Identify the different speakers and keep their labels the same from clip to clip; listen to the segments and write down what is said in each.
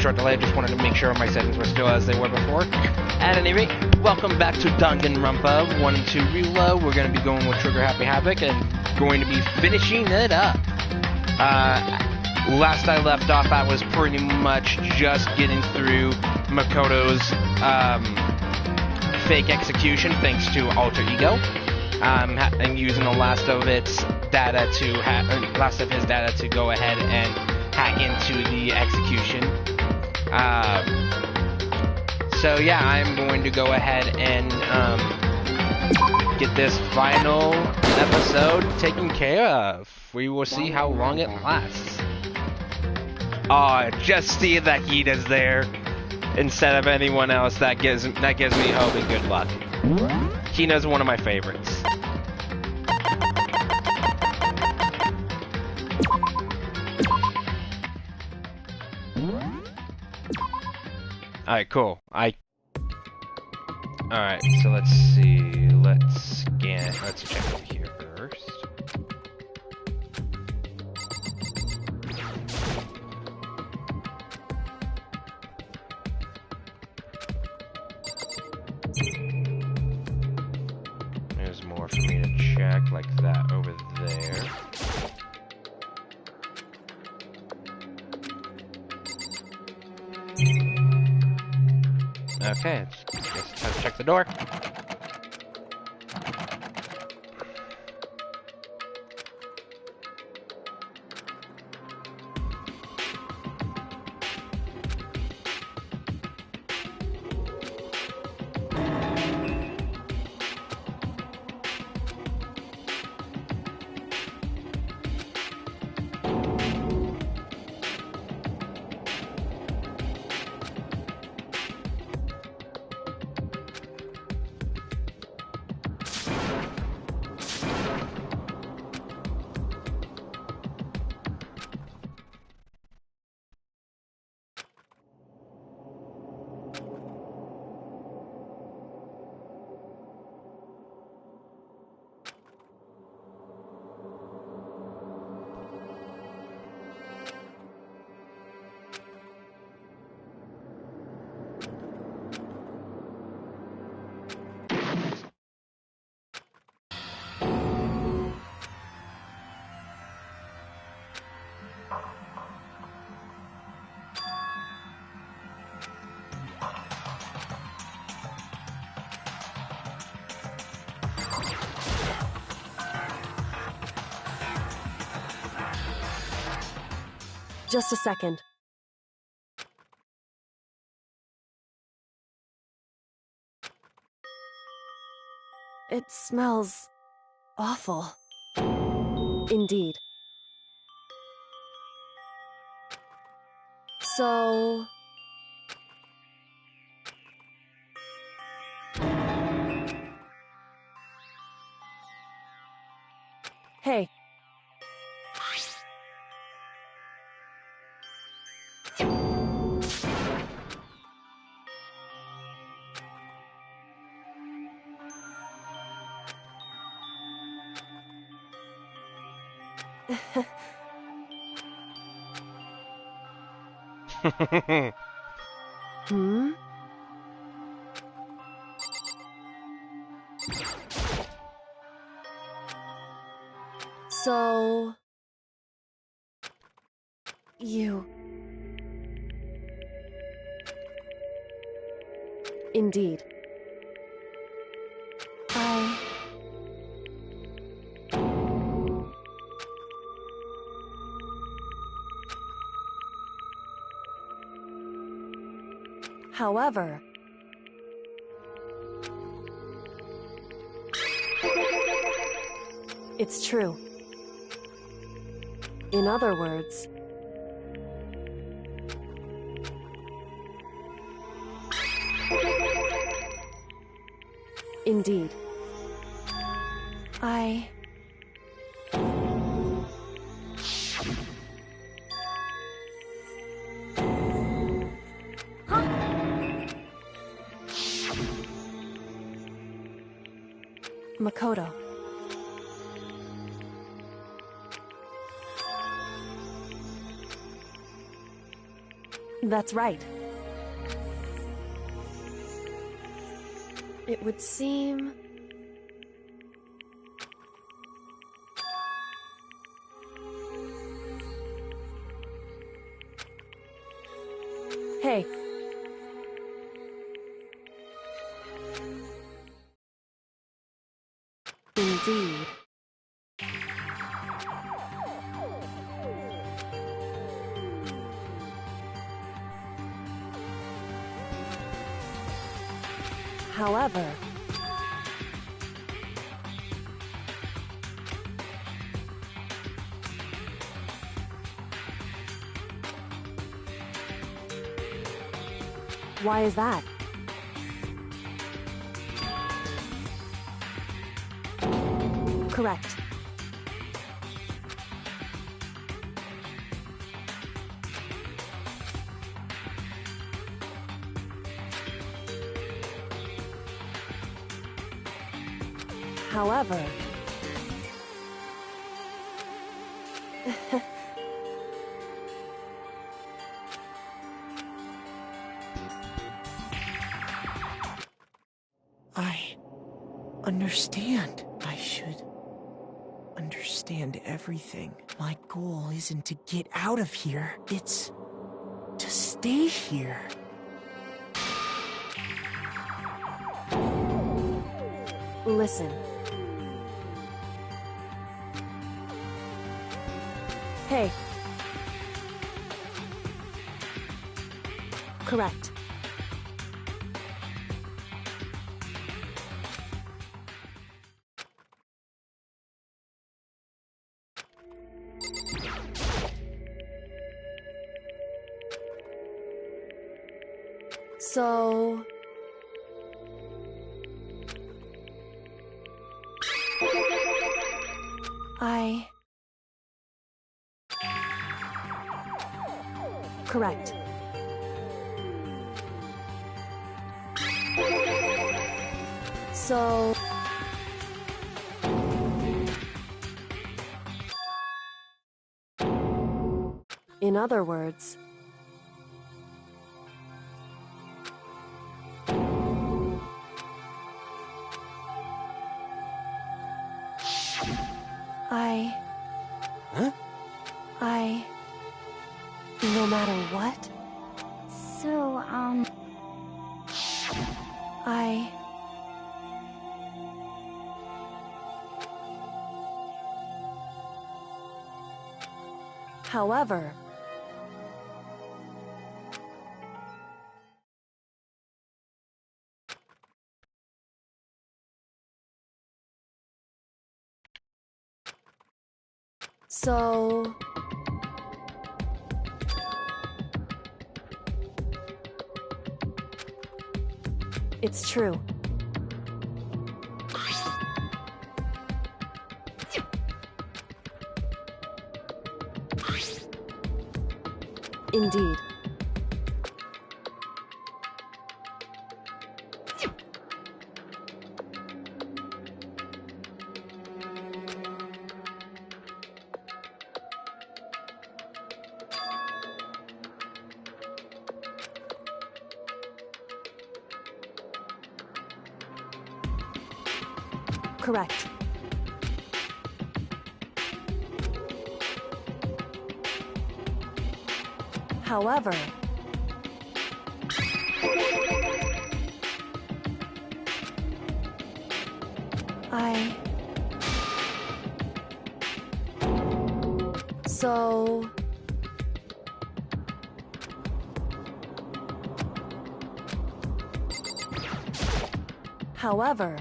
Speaker 1: short delay. I just wanted to make sure my settings were still as they were before. At any rate, welcome back to Danganronpa 1 and 2 Reload. We're going to be going with Trigger Happy Havoc and going to be finishing it up. Last I left off, I was pretty much just getting through Makoto's fake execution thanks to Alter Ego. And using the last of his data to go ahead and hack into the execution. So yeah, I'm going to go ahead and get this final episode taken care of. We will see how long it lasts. Oh, just see that Hita's there instead of anyone else. That gives me hope and good luck. Hina's one of my favorites. Alright, cool. Alright, so let's see. Let's check over here first. There's more for me to check, like that over there. Okay, guess it's time to check the door.
Speaker 2: Just a second. It smells awful. Indeed. So... Hey. Hmm? So... You... Indeed. However... It's true. In other words... Indeed. Makoto. That's right. It would seem... Hey. Indeed. However... Why is that? Correct. However...
Speaker 3: I understand. I should understand everything. My goal isn't to get out of here. It's to stay here.
Speaker 2: Listen. Hey. Correct. So... Correct. So... In other words...
Speaker 3: Huh?
Speaker 2: No matter what?
Speaker 4: So,
Speaker 2: However... So... It's true. Indeed. Correct. However... So... However...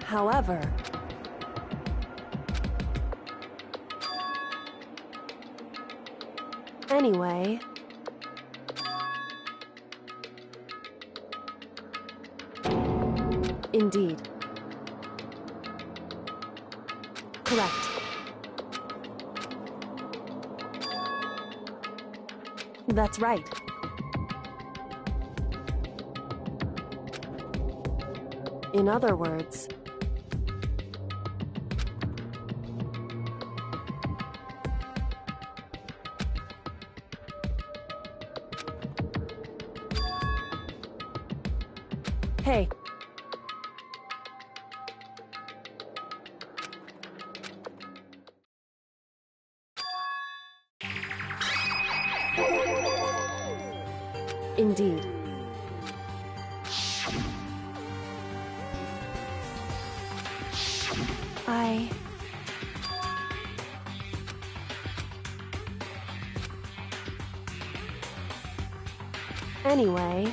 Speaker 2: However... Anyway... Indeed. Correct. That's right. In other words... Hey. Indeed. Anyway...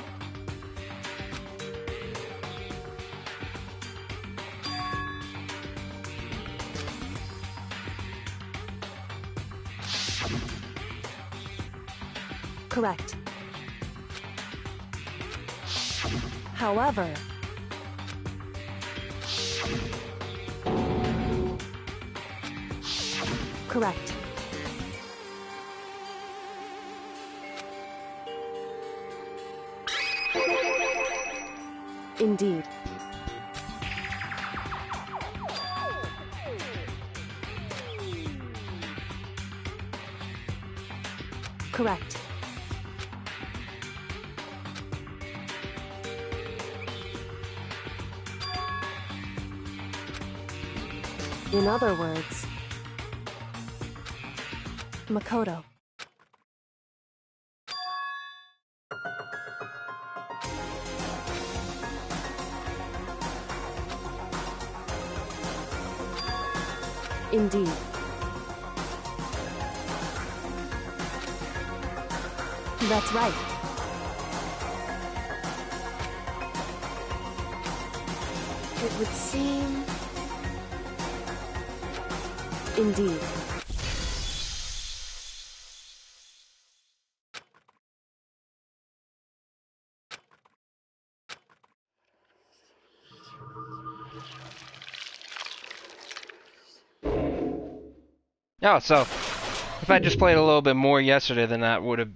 Speaker 2: Correct. However... Correct. Indeed. Correct. In other words, Makoto. Indeed. That's right. It would seem... Indeed.
Speaker 1: Oh, so if I just played a little bit more yesterday, then that would have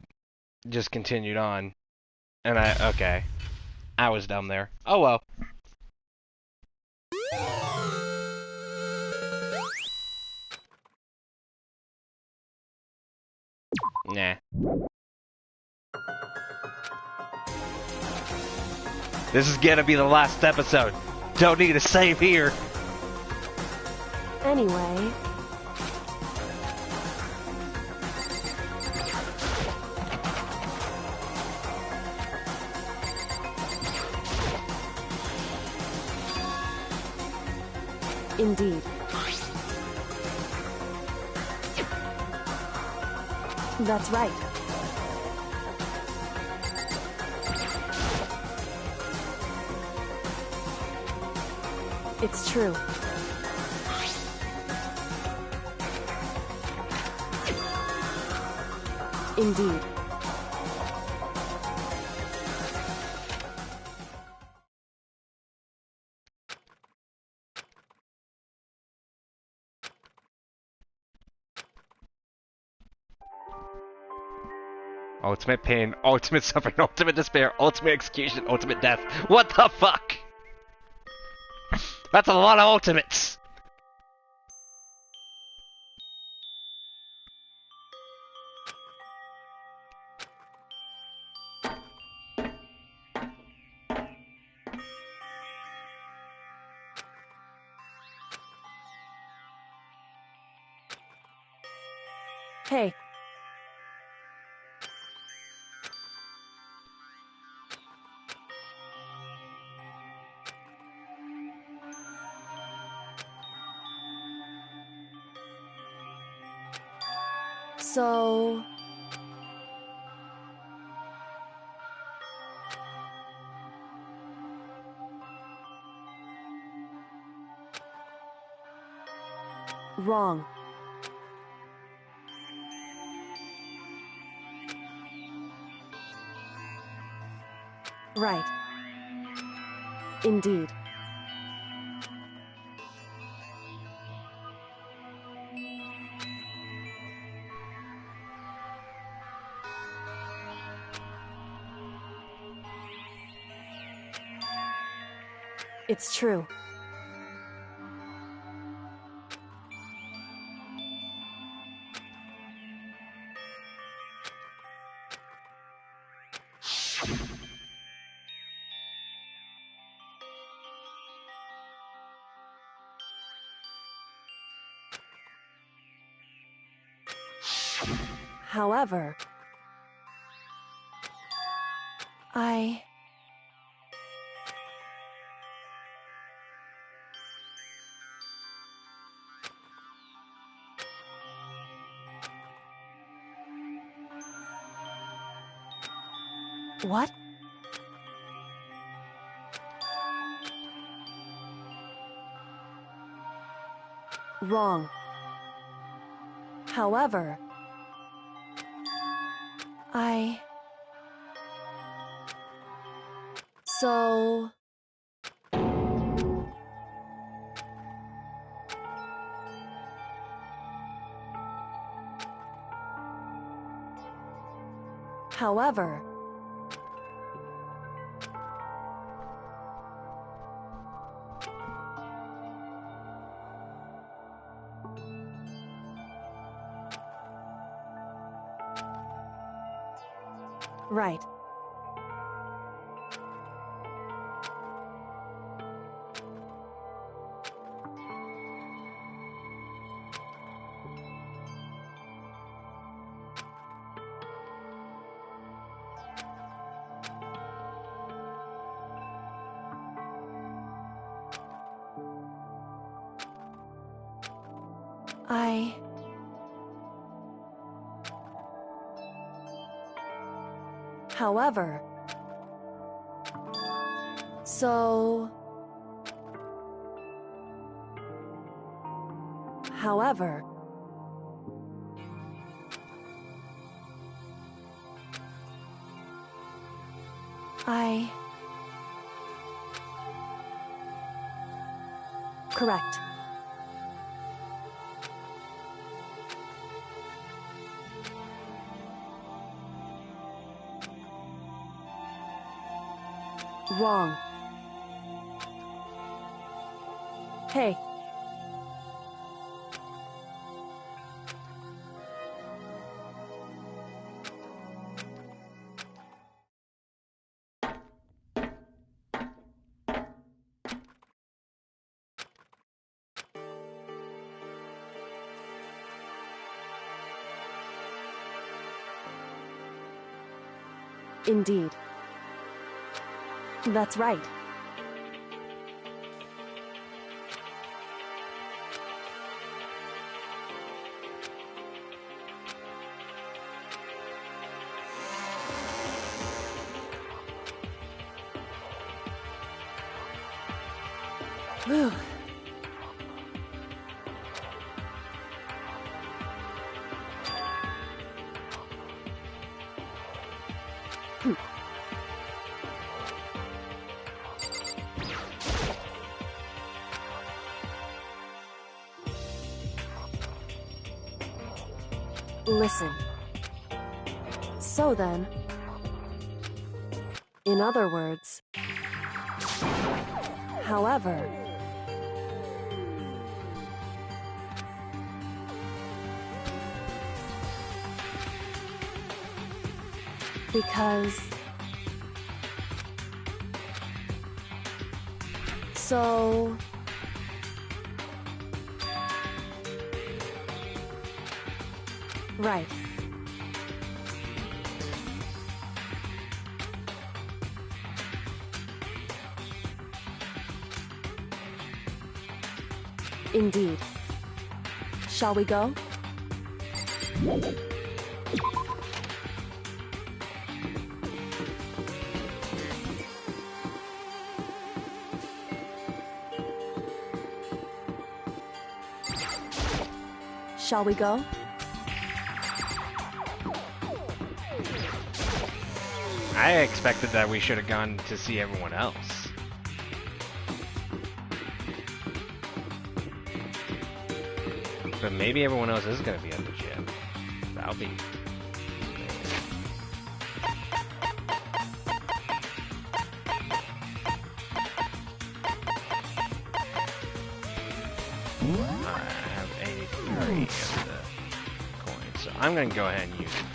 Speaker 1: just continued on. And okay. I was dumb there. Oh well. Nah. This is gonna be the last episode. Don't need a save here.
Speaker 2: Anyway... Indeed. That's right. It's true. Indeed.
Speaker 1: Ultimate pain, ultimate suffering, ultimate despair, ultimate execution, ultimate death. What the fuck? That's a lot of ultimates.
Speaker 2: Hey. So... Wrong. Right. Indeed. It's true. However, I... What? Wrong. However, I... So... However... Right. I... However... So... However... I... Correct. Wrong. Hey. Indeed. That's right. Whew. Listen. So then, in other words, however, because, so, right. Indeed. Shall we go? Shall we go?
Speaker 1: I expected that we should have gone to see everyone else. But maybe everyone else is going to be at the gym. That'll be... I have 83 of the coins, so I'm going to go ahead and use it.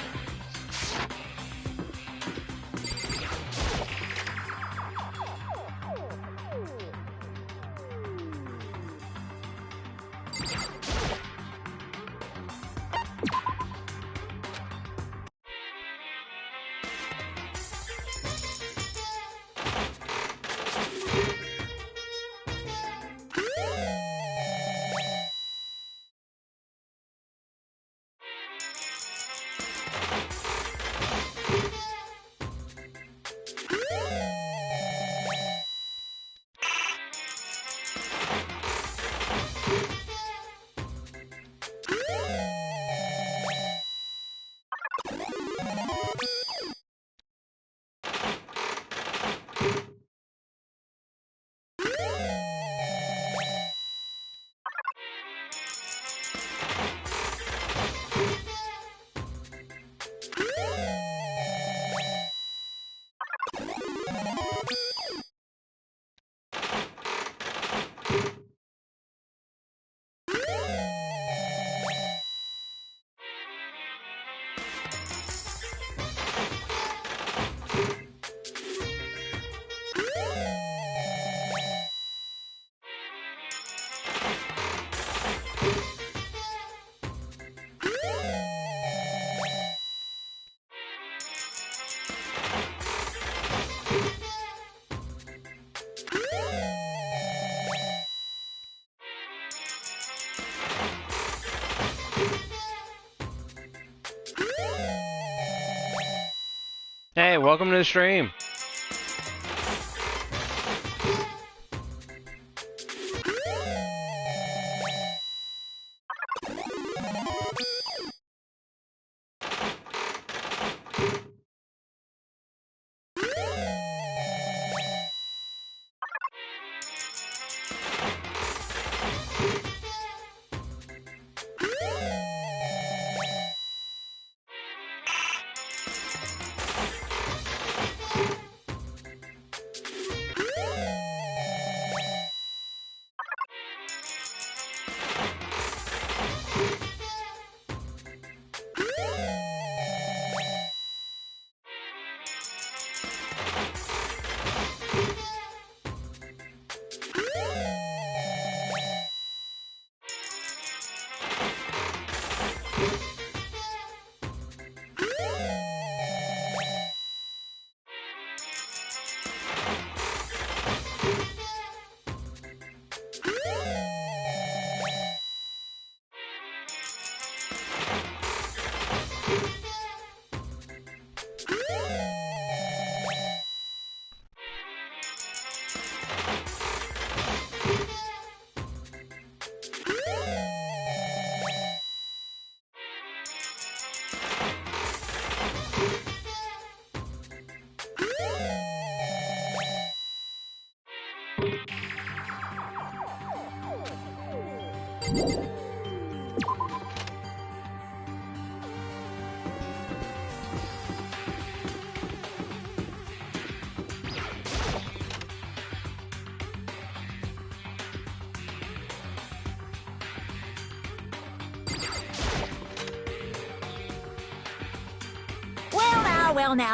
Speaker 1: welcome to the stream.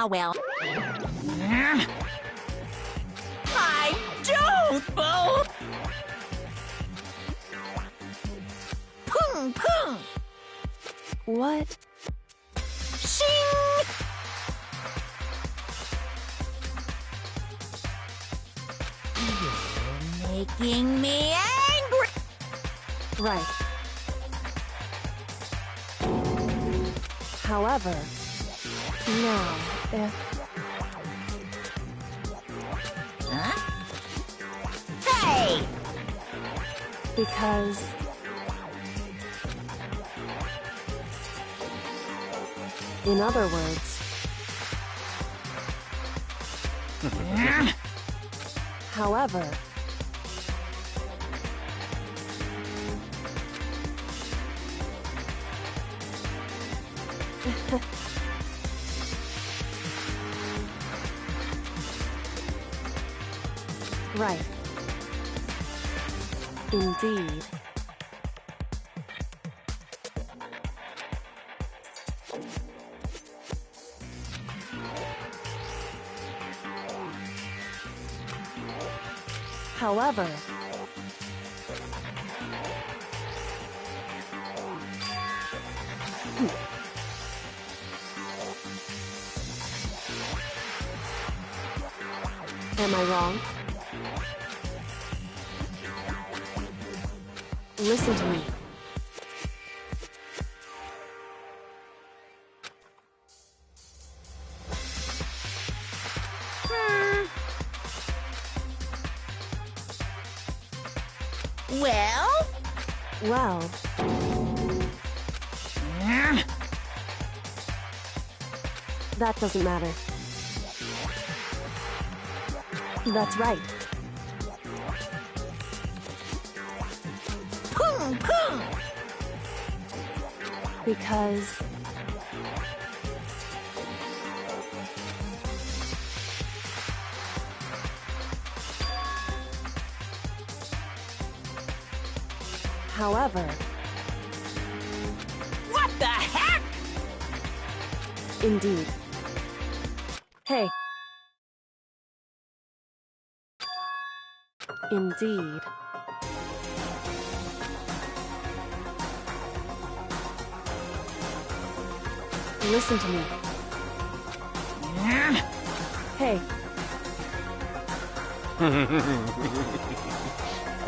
Speaker 5: Well. I don't vote! Pung!
Speaker 2: What?
Speaker 5: Shing! You're making me angry!
Speaker 2: Right. However, now, if...
Speaker 5: Huh? Hey!
Speaker 2: Because... In other words... However... Right. Indeed. However, am I wrong? Listen to me. Well... That doesn't matter. That's right.
Speaker 5: Pung!
Speaker 2: Because... However...
Speaker 5: What the heck?
Speaker 2: Indeed. Hey. Indeed. Listen to me. Hey.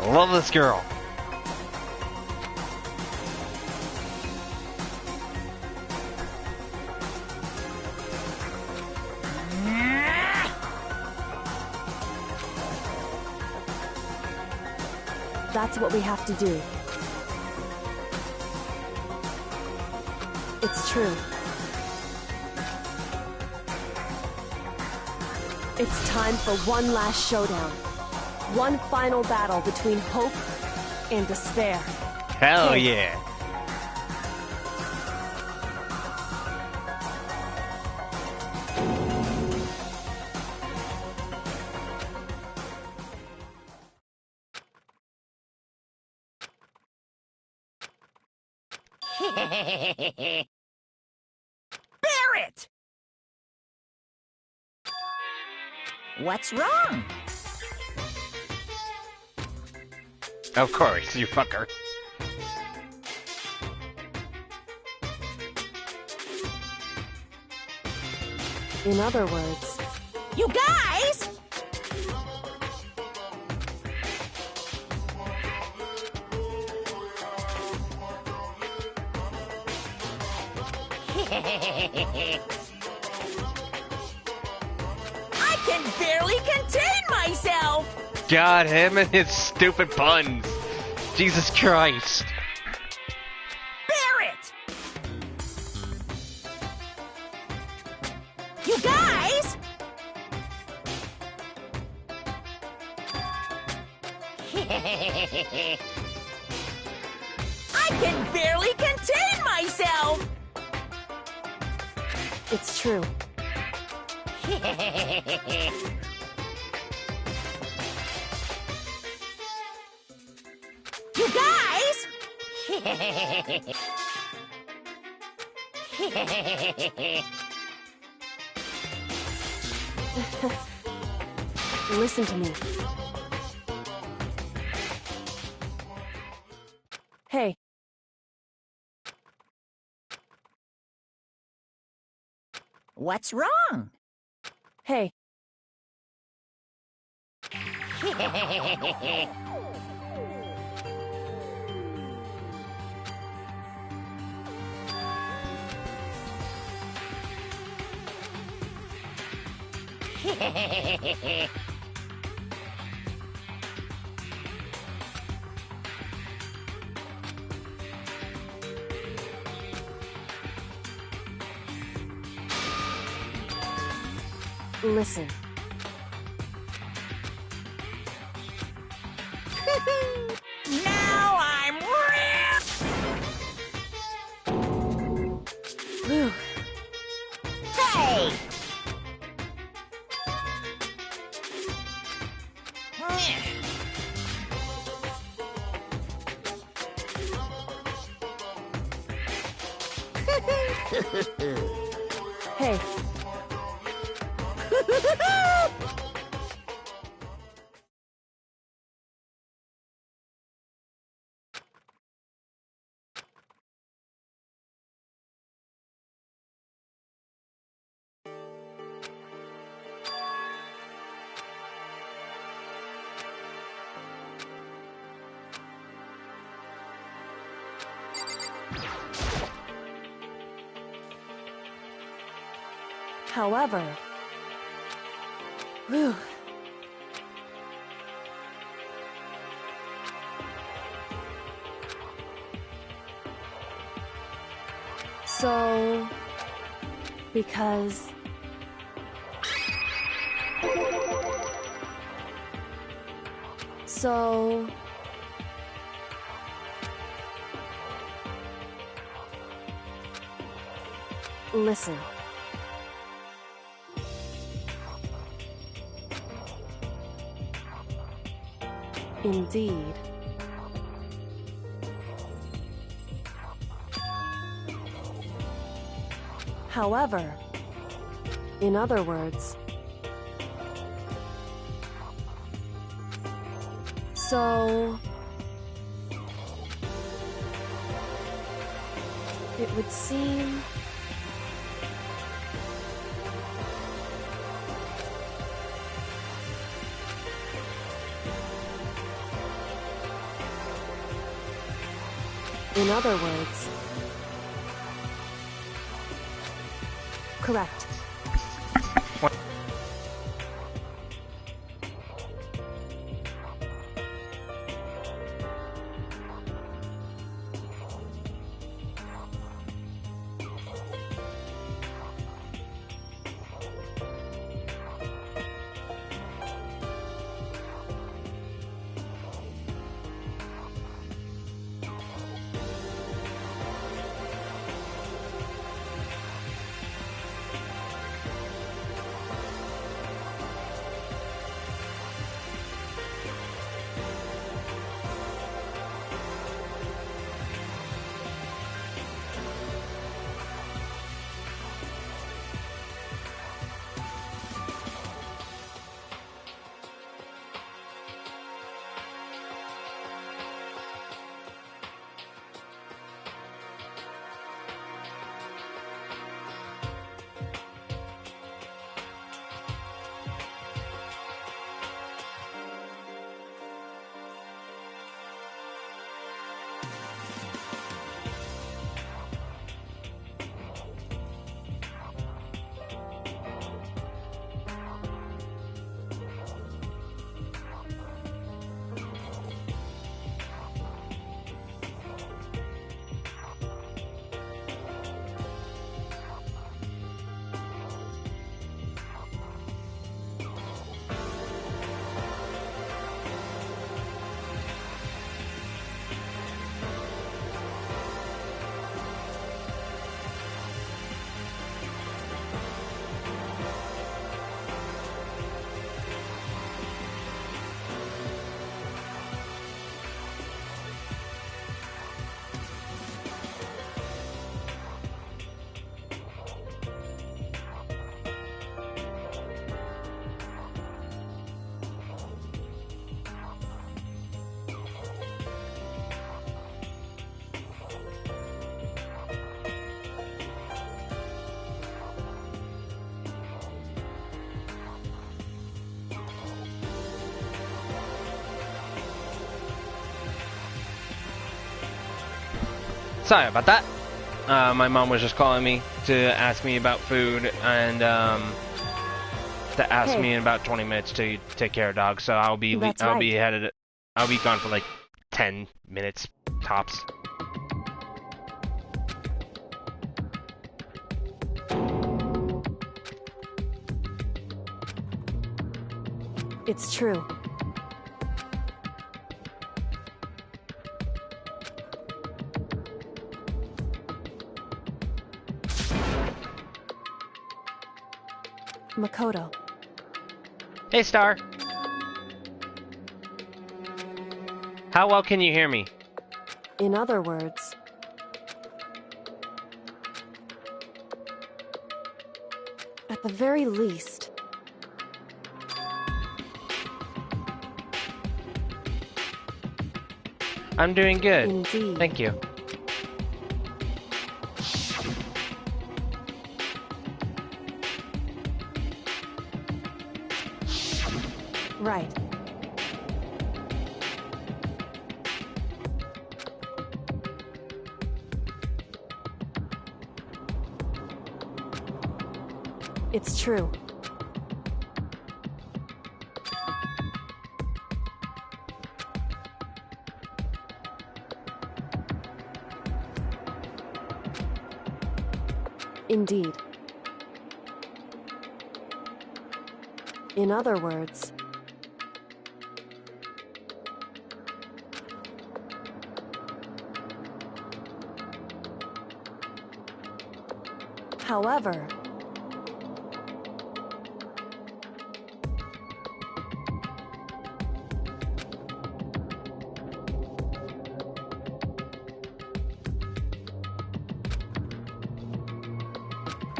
Speaker 1: I love this girl.
Speaker 2: That's what we have to do. It's true. It's time for one last showdown. One final battle between hope and despair.
Speaker 1: Hell
Speaker 2: Hey.
Speaker 1: yeah.
Speaker 5: Barrett! What's wrong?
Speaker 1: Of course, you fucker.
Speaker 2: In other words,
Speaker 5: You guys! I can barely contain myself!
Speaker 1: God, him and his stupid puns. Jesus Christ.
Speaker 5: Barrett! You guys! I can barely contain myself!
Speaker 2: it's true.
Speaker 5: You guys!
Speaker 2: Listen to me. Hey,
Speaker 5: What's wrong?
Speaker 2: hey, listen.
Speaker 5: Now I'm ripped!
Speaker 2: Whew.
Speaker 5: Hey!
Speaker 2: Hey, however, whew. So, because so listen. Indeed. However, in other words, so it would seem in other words, correct.
Speaker 1: Sorry about that. My mom was just calling me to ask me about food and to ask
Speaker 2: Hey.
Speaker 1: me in about 20 minutes to take care of dogs. So I'll be
Speaker 2: That's
Speaker 1: I'll
Speaker 2: right.
Speaker 1: be headed. I'll be gone for like 10 minutes tops.
Speaker 2: It's true. Makoto.
Speaker 1: Hey, Star. How well can you hear me?
Speaker 2: In other words, at the very least,
Speaker 1: I'm doing good.
Speaker 2: indeed.
Speaker 1: Thank you.
Speaker 2: Right. It's true. Indeed. In other words, however,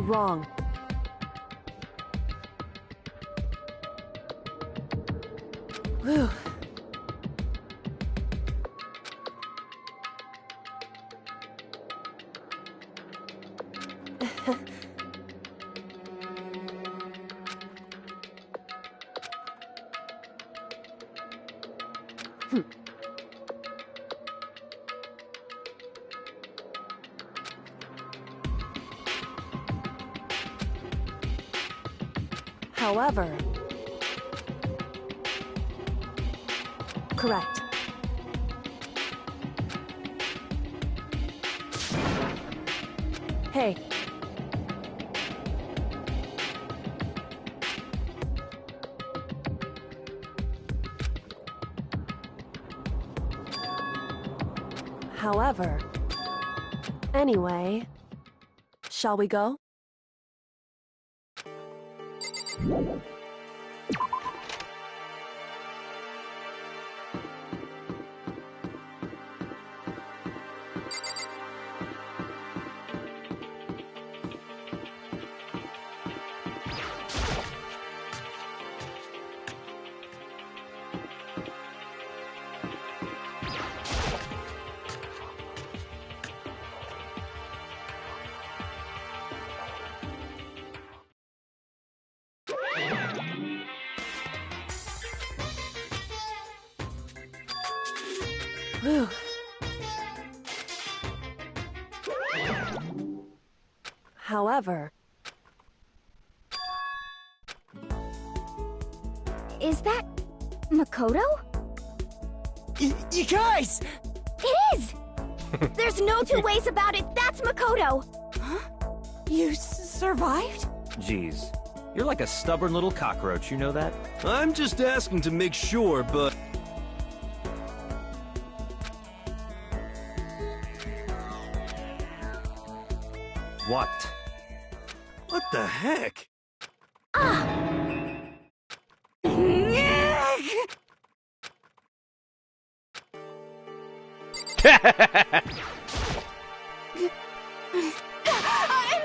Speaker 2: wrong. Whew. However, correct. Hey. However, anyway, shall we go? Whew. However,
Speaker 4: Is that Makoto?
Speaker 3: You guys!
Speaker 4: It is! There's no two ways about it. That's Makoto.
Speaker 3: You survived?
Speaker 6: Jeez. You're like a stubborn little cockroach, you know that?
Speaker 7: I'm just asking to make sure, but...
Speaker 6: What?
Speaker 7: What the heck?
Speaker 5: I'm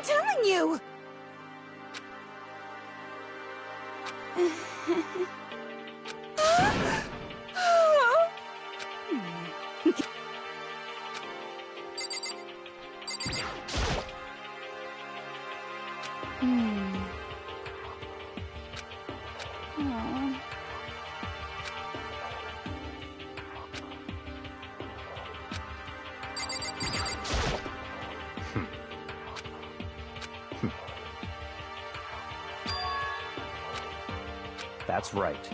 Speaker 5: telling you!
Speaker 6: That's right.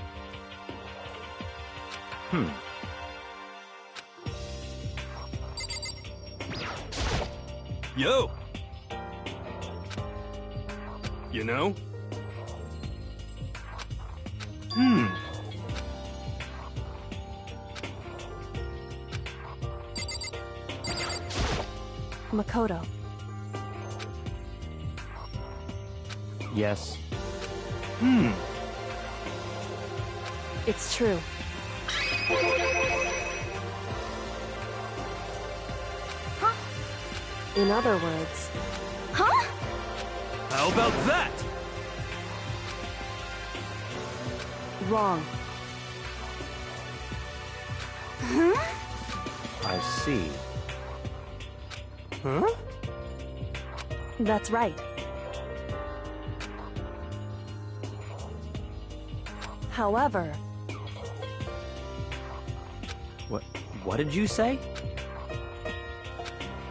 Speaker 7: Yo! You know?
Speaker 2: Makoto.
Speaker 6: Yes.
Speaker 2: It's true.
Speaker 4: Huh?
Speaker 2: In other words,
Speaker 4: Huh?
Speaker 7: How about that?
Speaker 2: wrong.
Speaker 6: I see.
Speaker 7: Huh?
Speaker 2: That's right. However,
Speaker 6: What did you say?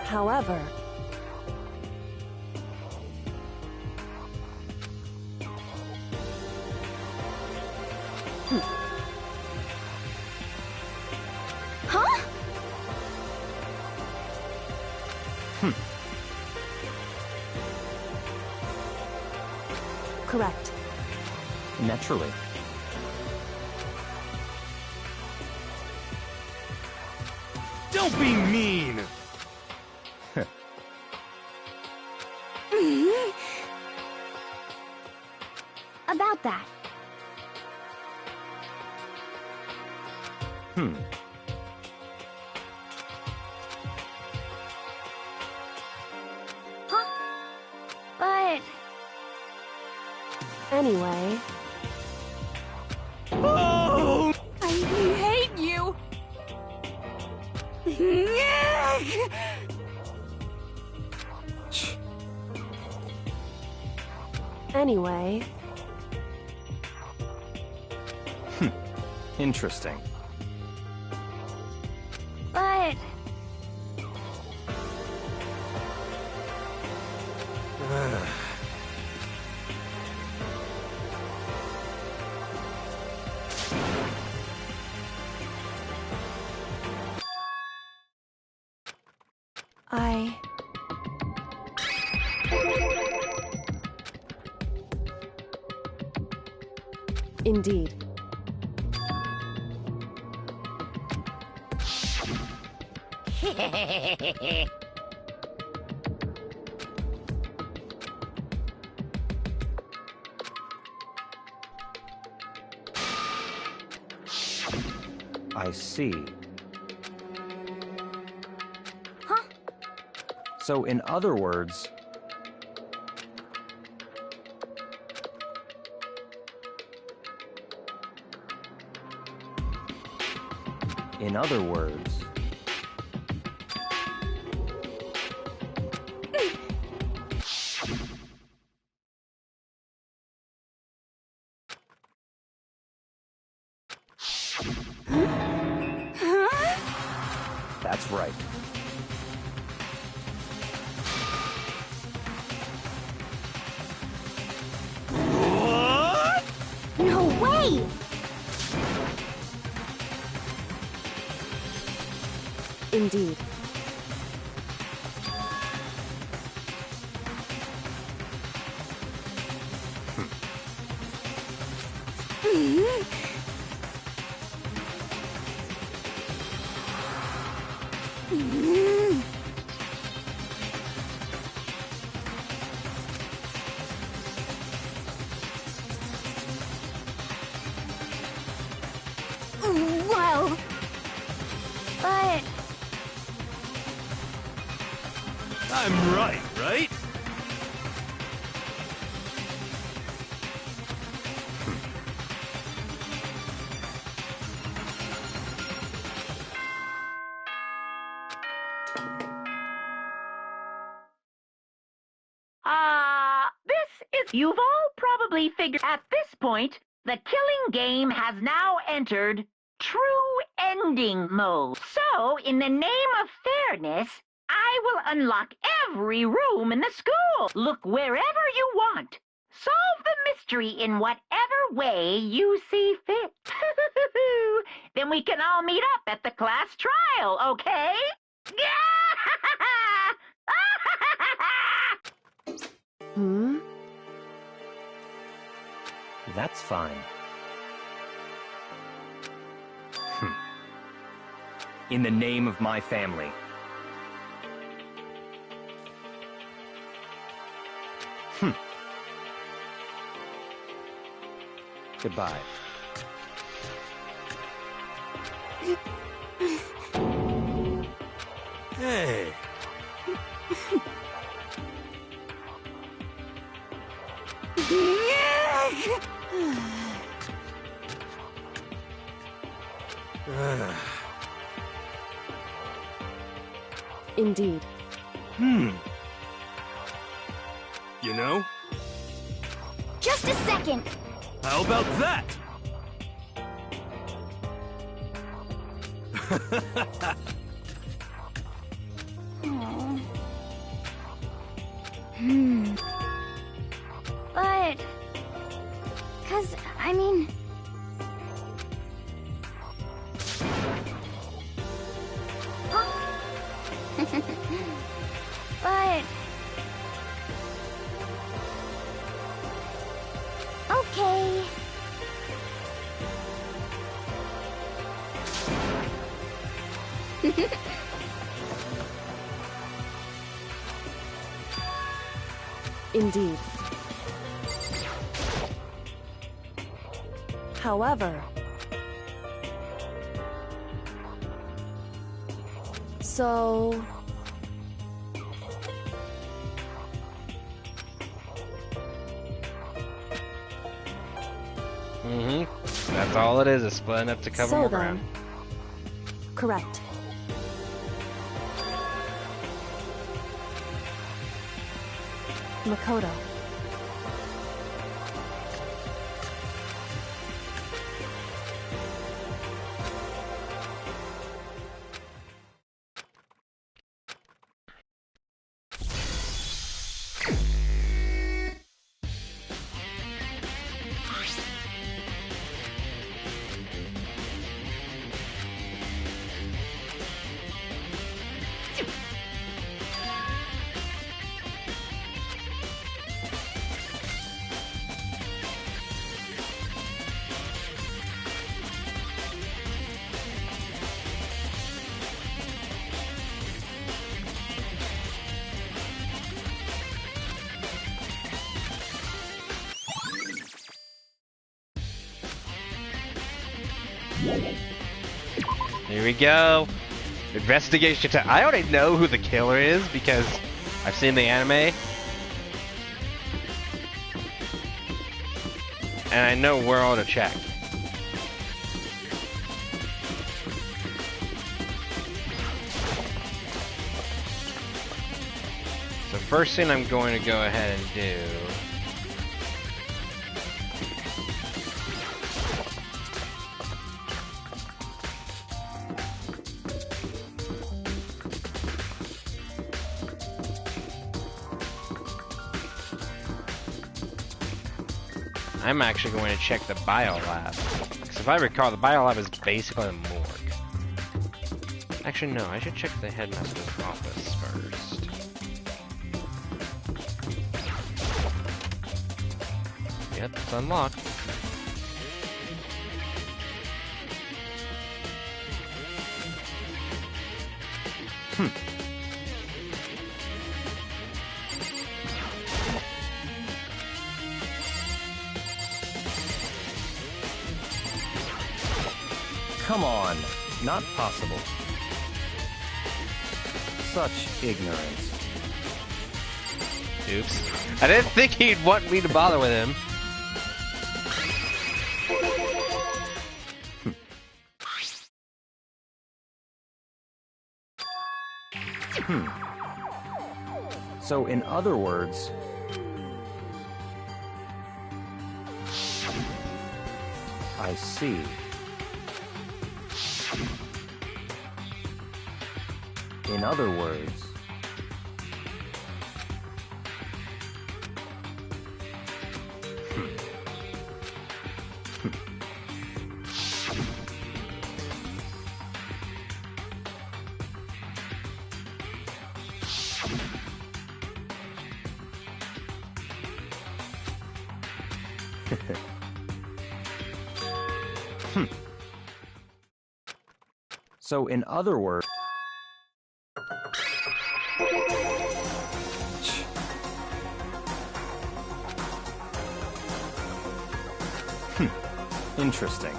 Speaker 2: however,
Speaker 4: Huh?
Speaker 2: correct.
Speaker 6: Naturally.
Speaker 7: Don't be mean!
Speaker 4: About that. Huh? But...
Speaker 2: Anyway,
Speaker 7: Oh!
Speaker 5: I hate you!
Speaker 2: anyway,
Speaker 6: Interesting.
Speaker 4: But...
Speaker 2: I... Indeed.
Speaker 6: I see.
Speaker 4: Huh?
Speaker 6: So, in other words, in other words, that's right.
Speaker 7: What?
Speaker 4: No way!
Speaker 2: Indeed.
Speaker 4: Well... But...
Speaker 7: I'm right, right?
Speaker 8: You've all probably figured at this point, the killing game has now entered true ending mode. So, in the name of fairness, I will unlock every room in the school. Look wherever you want. Solve the mystery in whatever way you see fit. Then we can all meet up at the class trial, okay?
Speaker 2: Hmm?
Speaker 6: That's fine. In the name of my family. Goodbye.
Speaker 7: Hey.
Speaker 2: Indeed.
Speaker 7: You know?
Speaker 4: Just a second.
Speaker 7: How about that?
Speaker 4: Oh. But... 'cause, I mean... But... Okay.
Speaker 2: Indeed. However... So...
Speaker 1: That's all it is splitting up to cover
Speaker 2: So
Speaker 1: more
Speaker 2: then...
Speaker 1: ground.
Speaker 2: Correct. Makoto.
Speaker 1: Here we go. Investigation time. I already know who the killer is because I've seen the anime. And I know where all to check. So first thing I'm going to go ahead and do... I'm actually going to check the biolab. Because if I recall, the biolab is basically a morgue. Actually, no, I should check the headmaster's office first. Yep, it's unlocked.
Speaker 6: Come on, not possible. Such ignorance.
Speaker 1: Oops. I didn't think he'd want me to bother with him.
Speaker 6: So, in other words... I see. In other words... So, in other words... Interesting.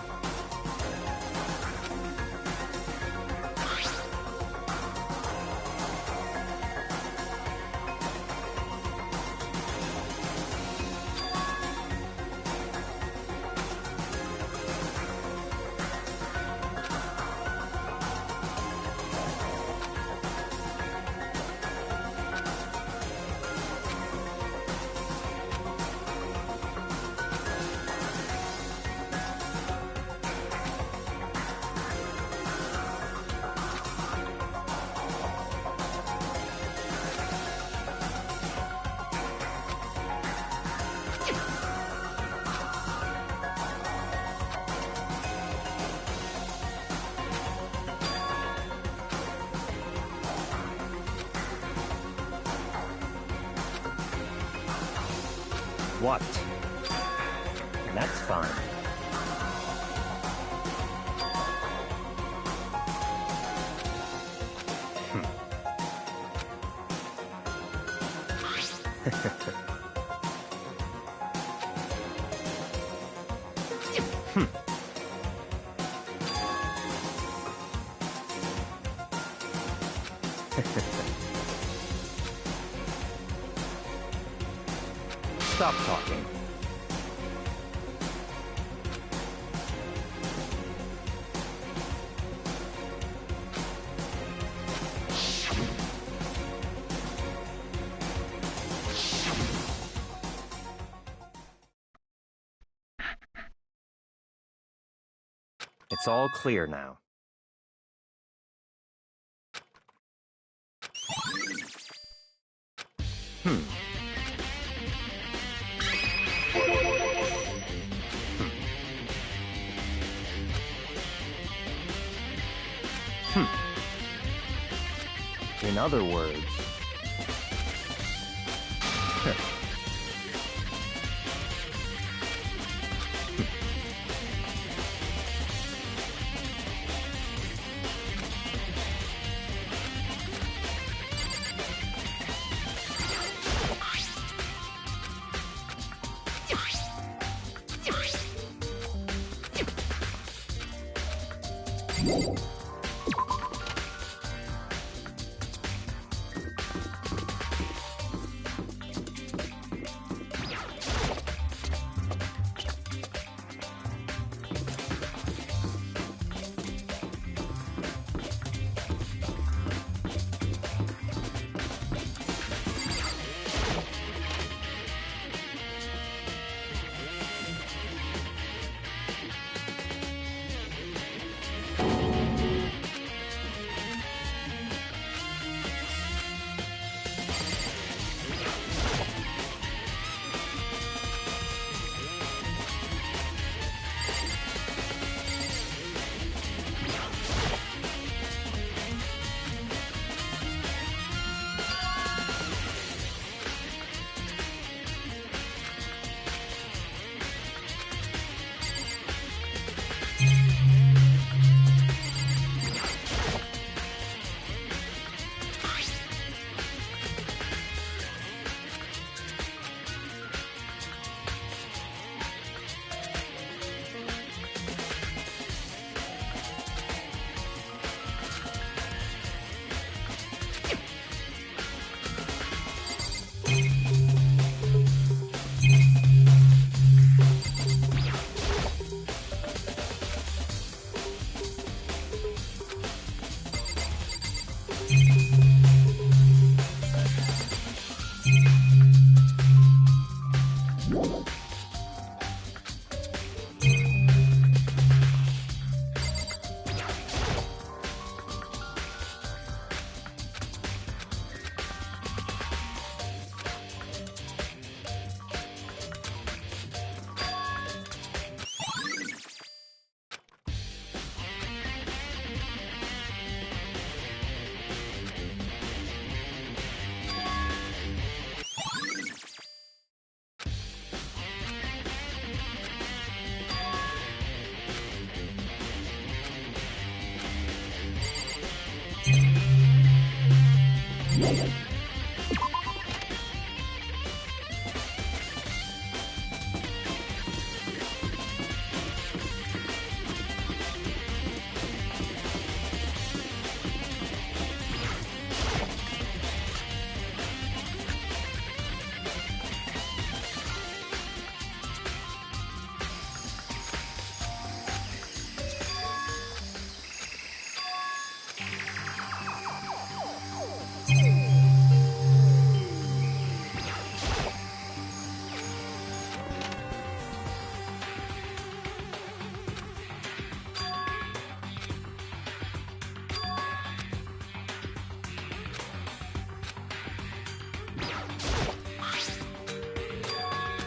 Speaker 6: What? That's fine. Stop talking. It's all clear now. In other words...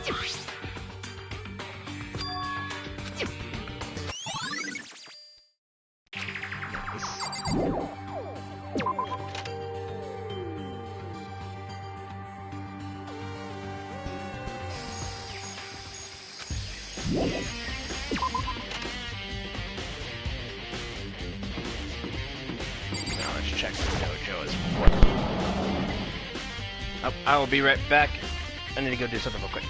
Speaker 1: Now let's check the dojo as well. Oh, I will be right back. I need to go do something real quick.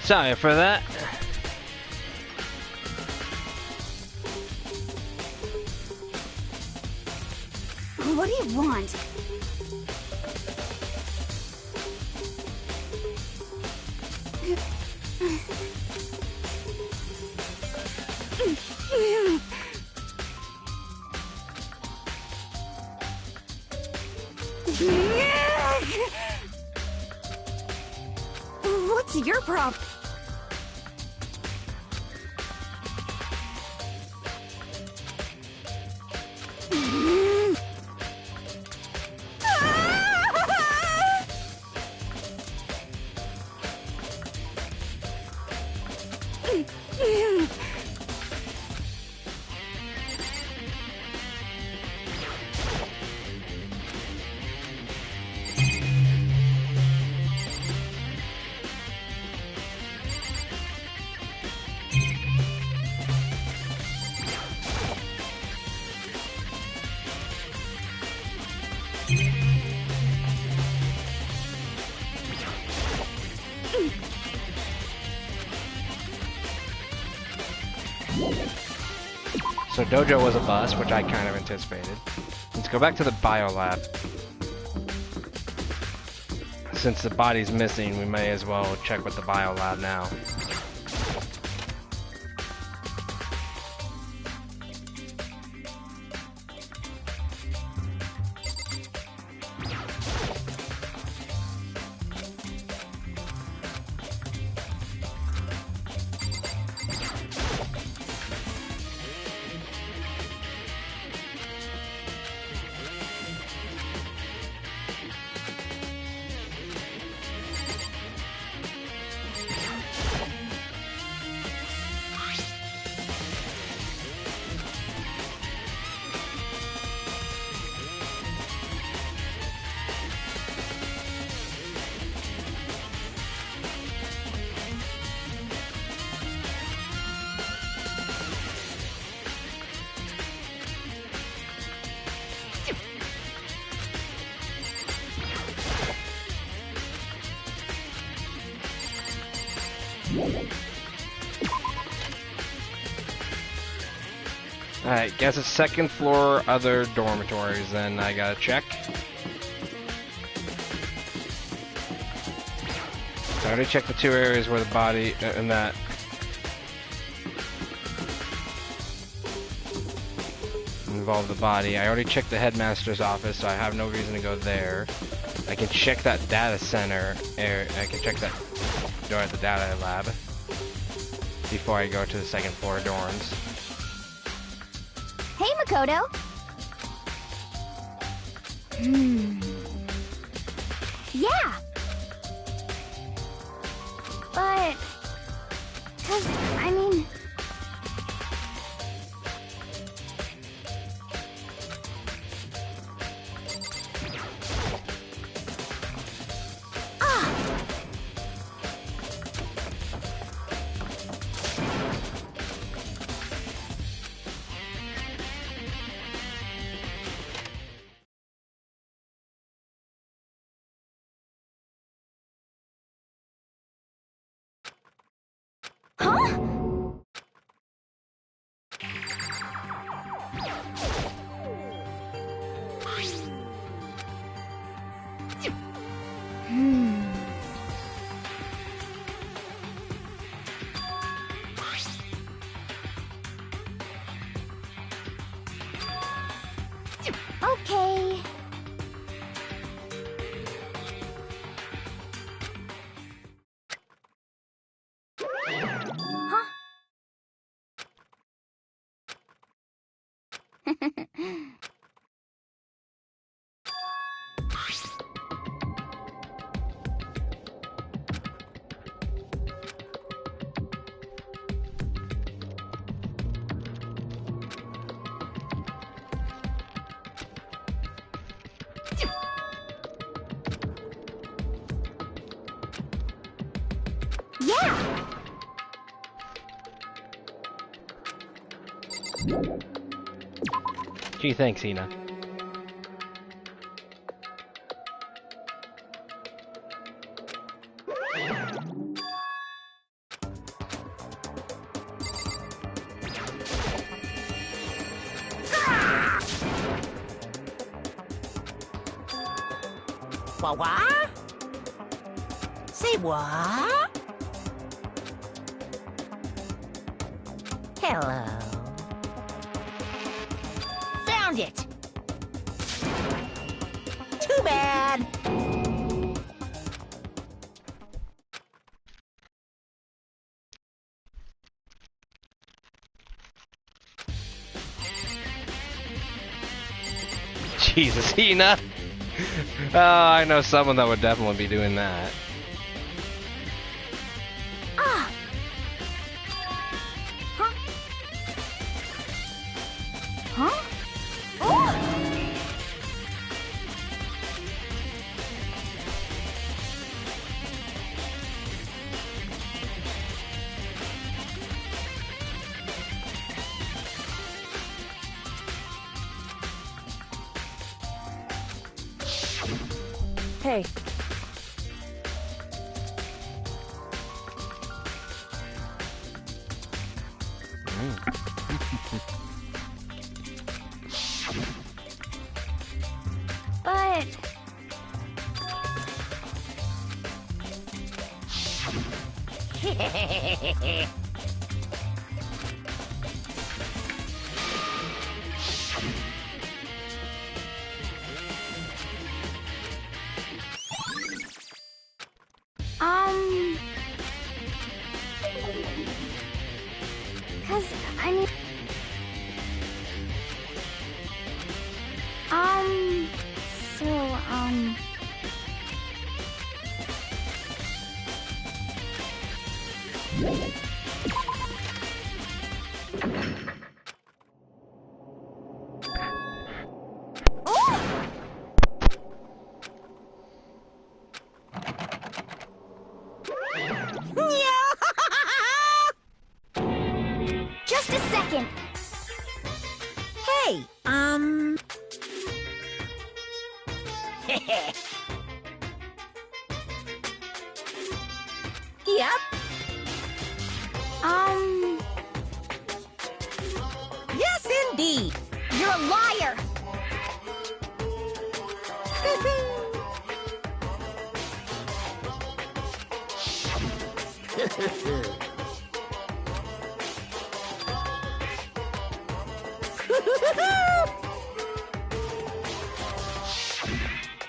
Speaker 1: Sorry for that.
Speaker 4: What do you want? What's your problem?
Speaker 1: So Dojo was a bust, which I kind of anticipated. Let's go back to the biolab. Since the body's missing, we may as well check with the biolab now. Alright, guess it's second floor, other dormitories, then I gotta check. So I already checked the two areas where the body, and that involved the body. I already checked the headmaster's office, so I have no reason to go there. I can check that data center, I can check that door at the data lab before I go to the second floor dorms.
Speaker 4: Hey, Makoto. Yeah. But... 'cause, I mean... Okay. Huh? Yeah!
Speaker 1: Gee, thanks, Hina.
Speaker 3: What? Say what?
Speaker 4: Hello. Found it.
Speaker 3: Too bad.
Speaker 1: Jesus, Hina! Oh, I know someone that would definitely be doing that.
Speaker 4: Ah. Huh? Huh? Oh!
Speaker 2: Hey,
Speaker 4: But... Um... 'Cause, I mean... So, just a second.
Speaker 3: Hey, Yep. Yes, indeed.
Speaker 4: You're a liar.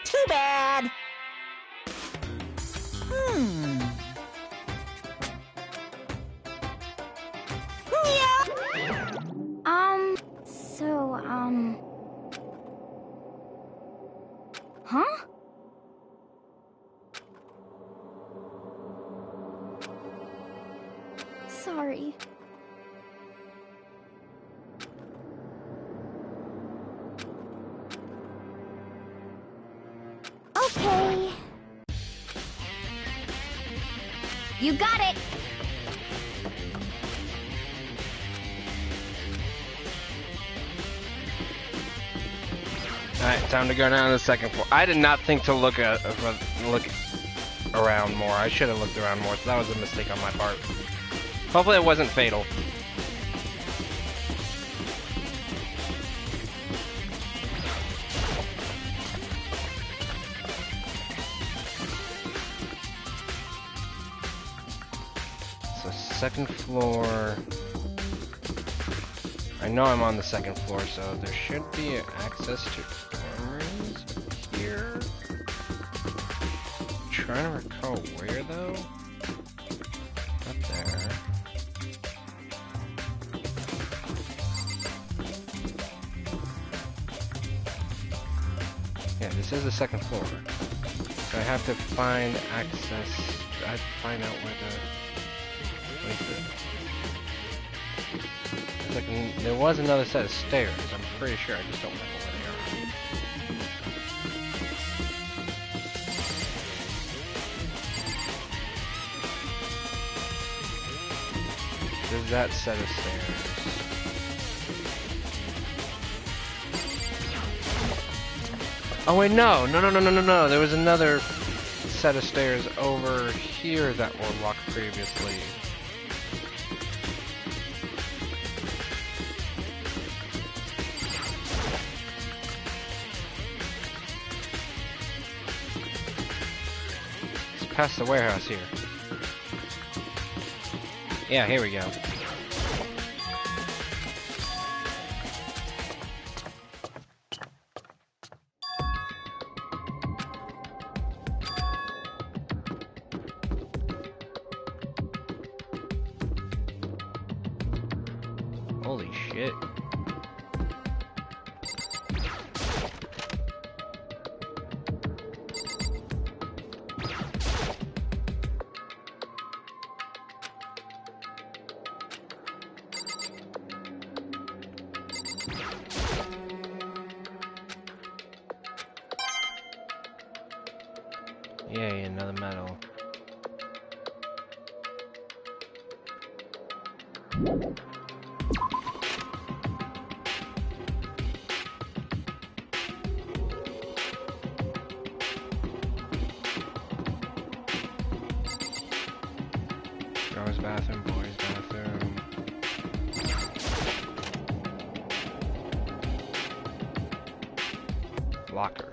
Speaker 3: Too bad.
Speaker 4: So, huh? Sorry. Okay. You got it.
Speaker 1: Alright, time to go down to the second floor. I did not think to look around more. I should have looked around more, so that was a mistake on my part. Hopefully it wasn't fatal. So second floor. I know I'm on the second floor, so there should be access to dorm rooms here. Trying to recall where though? Up there. Yeah, this is the second floor. So I have to find access. I have to find out where the place is. Like, there was another set of stairs, I'm pretty sure, I just don't remember where they are. There's that set of stairs. Oh wait, no, there was another set of stairs over here that were locked previously. past the warehouse here. Yeah, here we go. Holy shit. Yay, another medal. Girls' bathroom, boys' bathroom. Lockers.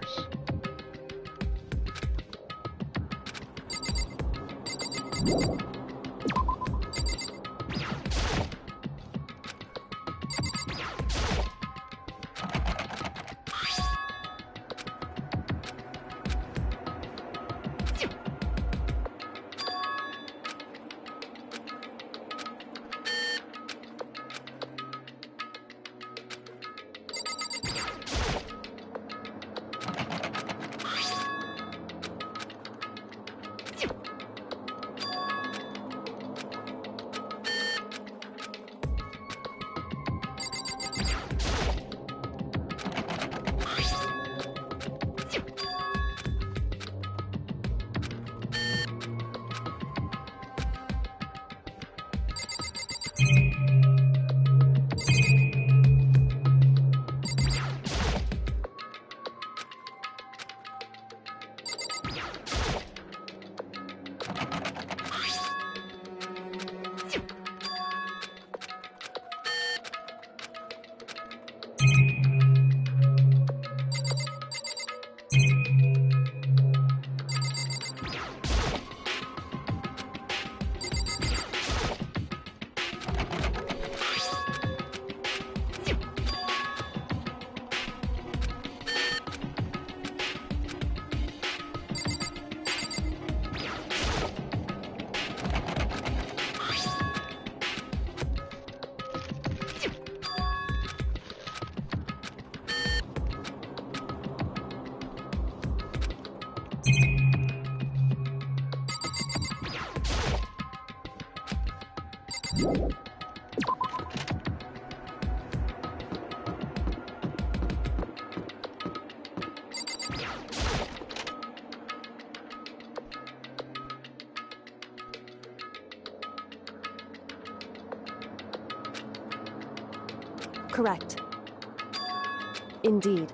Speaker 2: Correct. Indeed.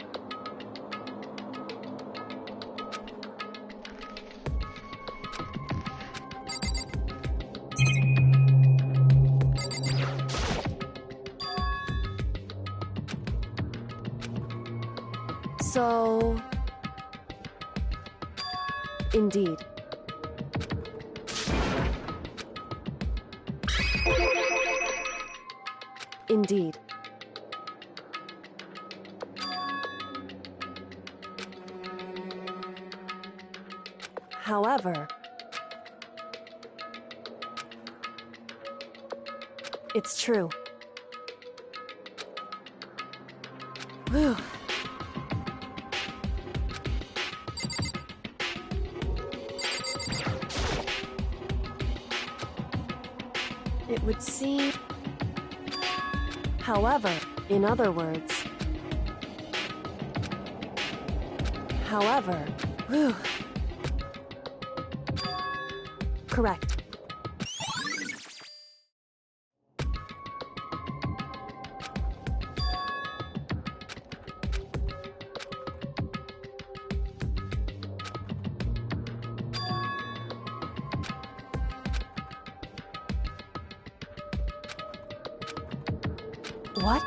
Speaker 2: So... Indeed. Indeed. However, it's true. Whew. It would seem... However, in other words... However... Whew. Correct. What?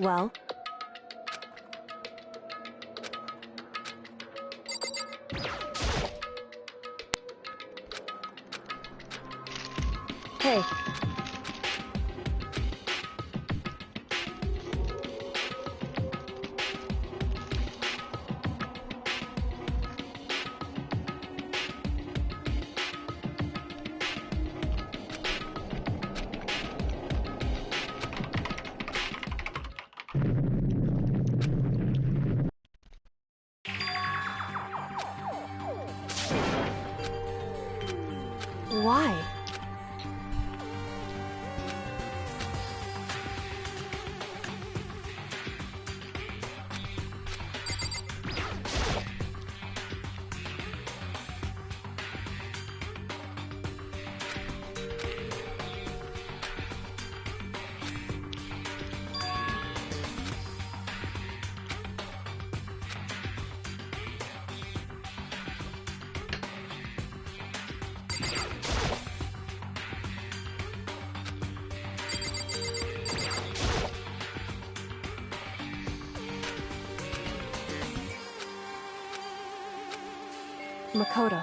Speaker 2: Well? Hey. Why? Makoto.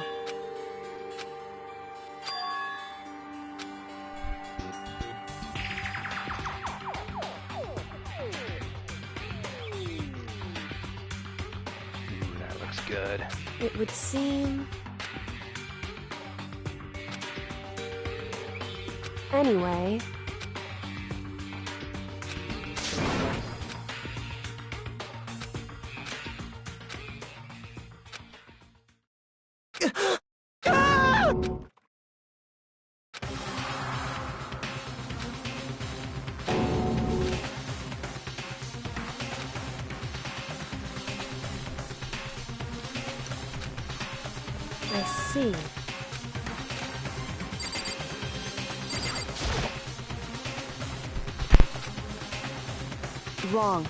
Speaker 1: That looks good.
Speaker 2: It would seem... Anyway... I see. Wrong.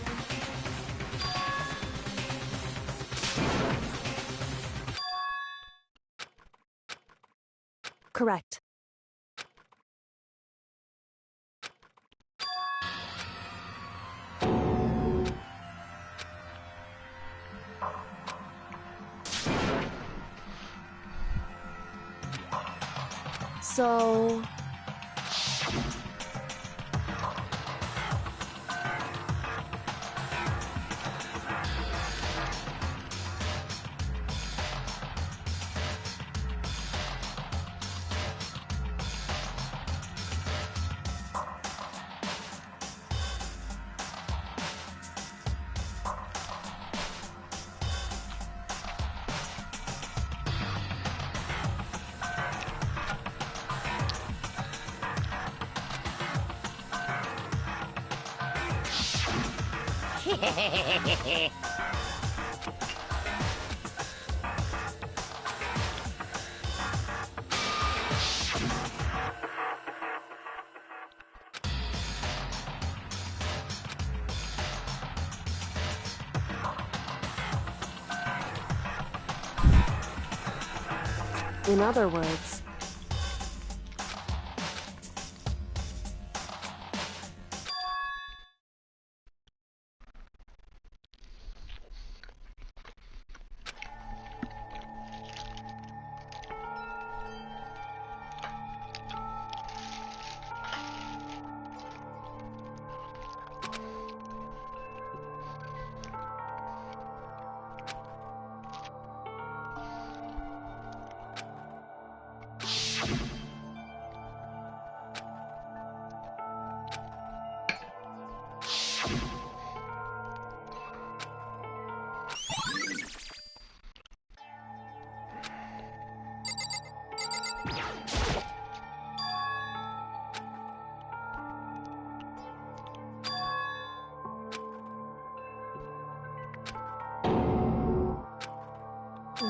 Speaker 2: Correct. So... In other words...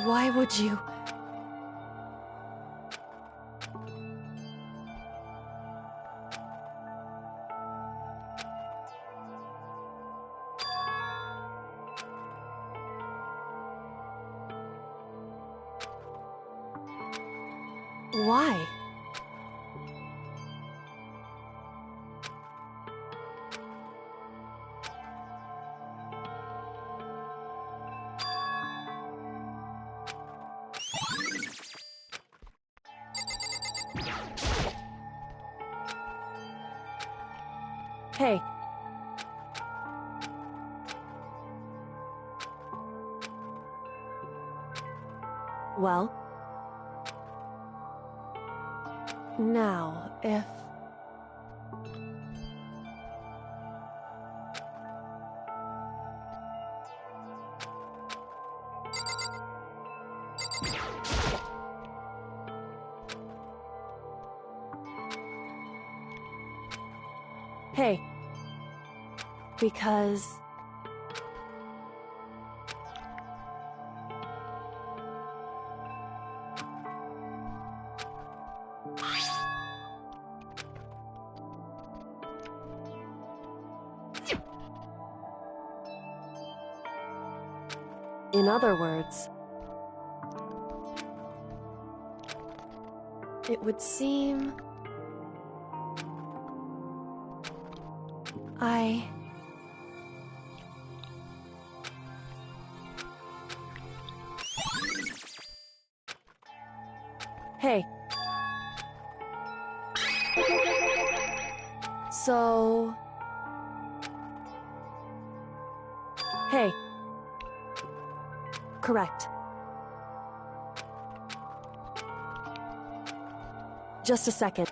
Speaker 2: Why would you... Why? Hey. Well? Now, if... Hey. Because... In other words, it would seem Hey. So... Hey. Correct. Just a second.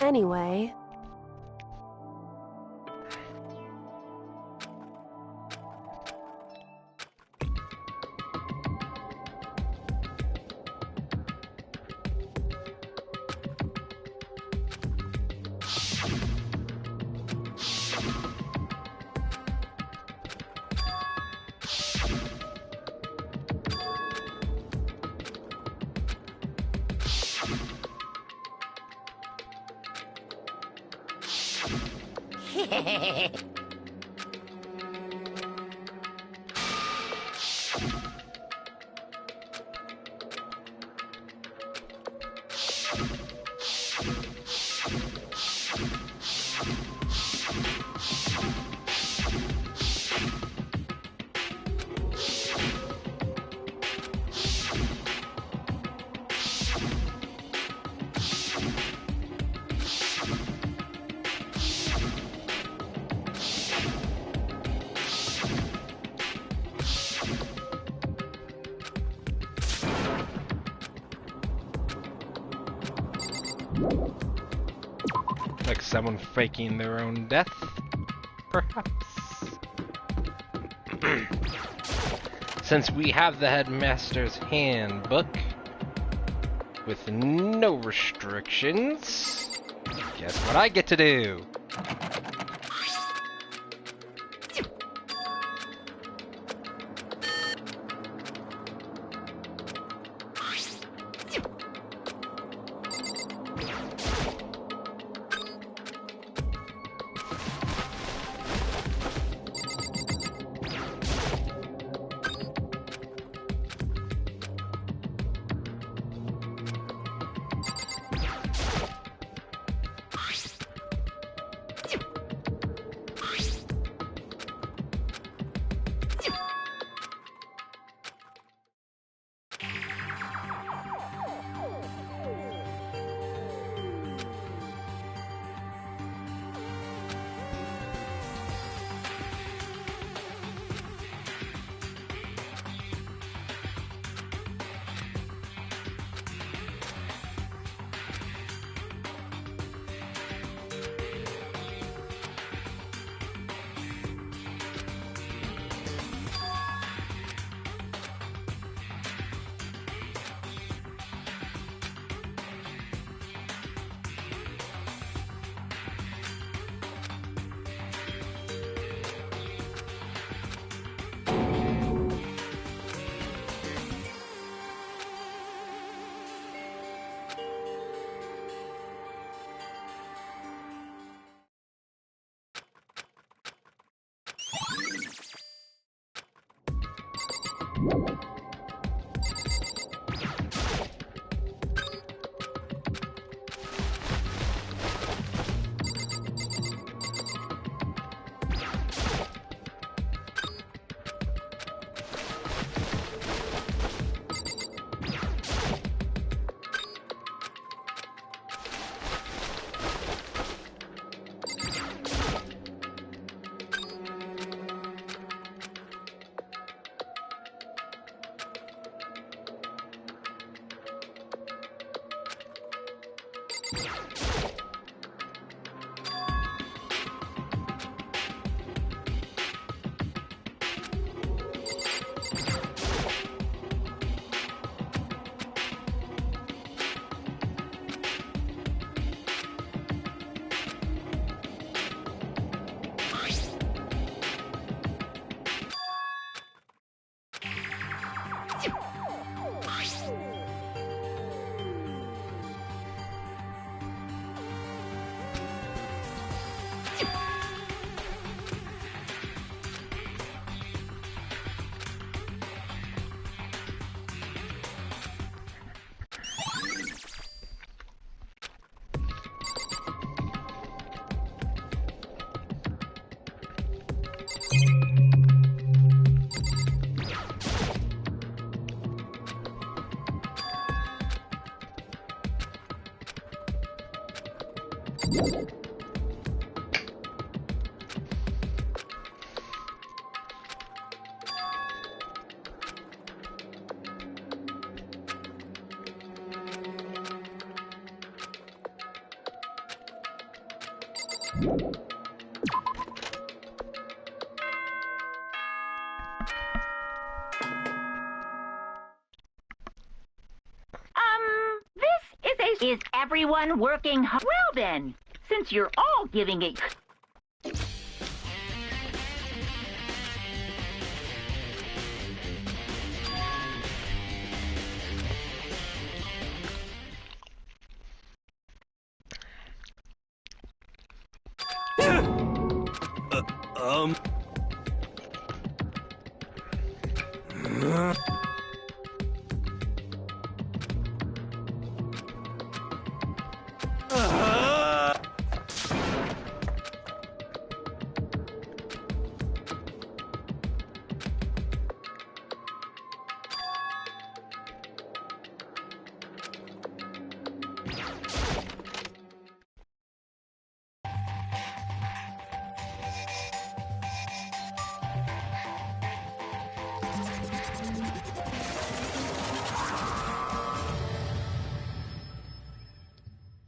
Speaker 2: Anyway...
Speaker 1: Like someone faking their own death, perhaps? Since we have the headmaster's handbook with no restrictions, guess what I get to do?
Speaker 8: Is everyone working? Well then, since you're all giving it...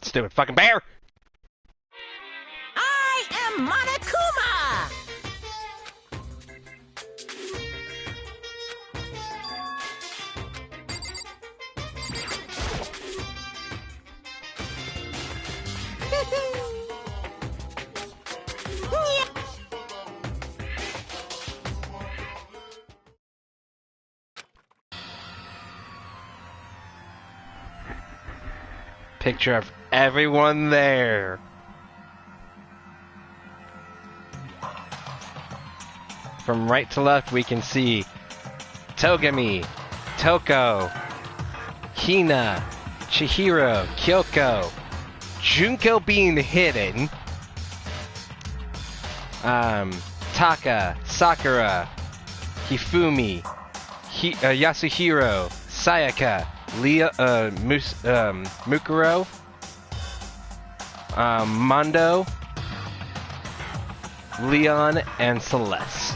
Speaker 1: Stupid fucking bear!
Speaker 5: I am Monokuma!
Speaker 1: Picture of everyone there. From right to left, we can see Togami, Toko, Hina, Chihiro, Kyoko, Junko being hidden, Taka, Sakura, Hifumi, Yasuhiro, Sayaka, Mukuro, Mondo, Leon, and Celeste.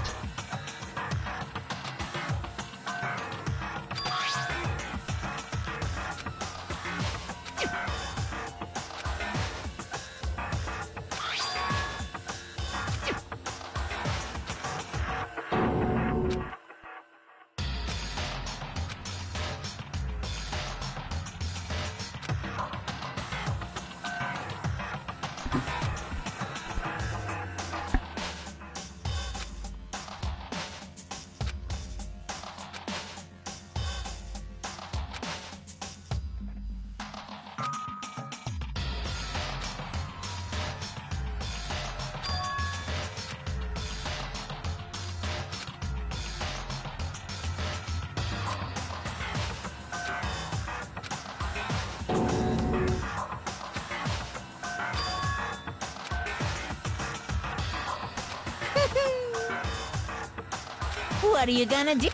Speaker 5: What are you gonna do?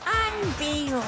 Speaker 5: Unveil.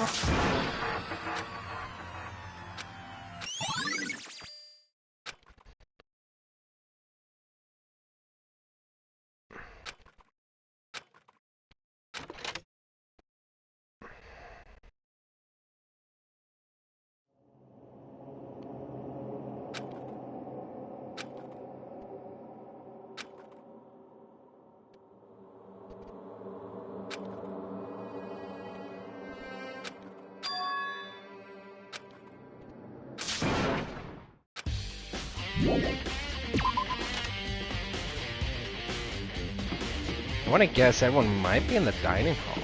Speaker 1: I want to guess everyone might be in the dining hall.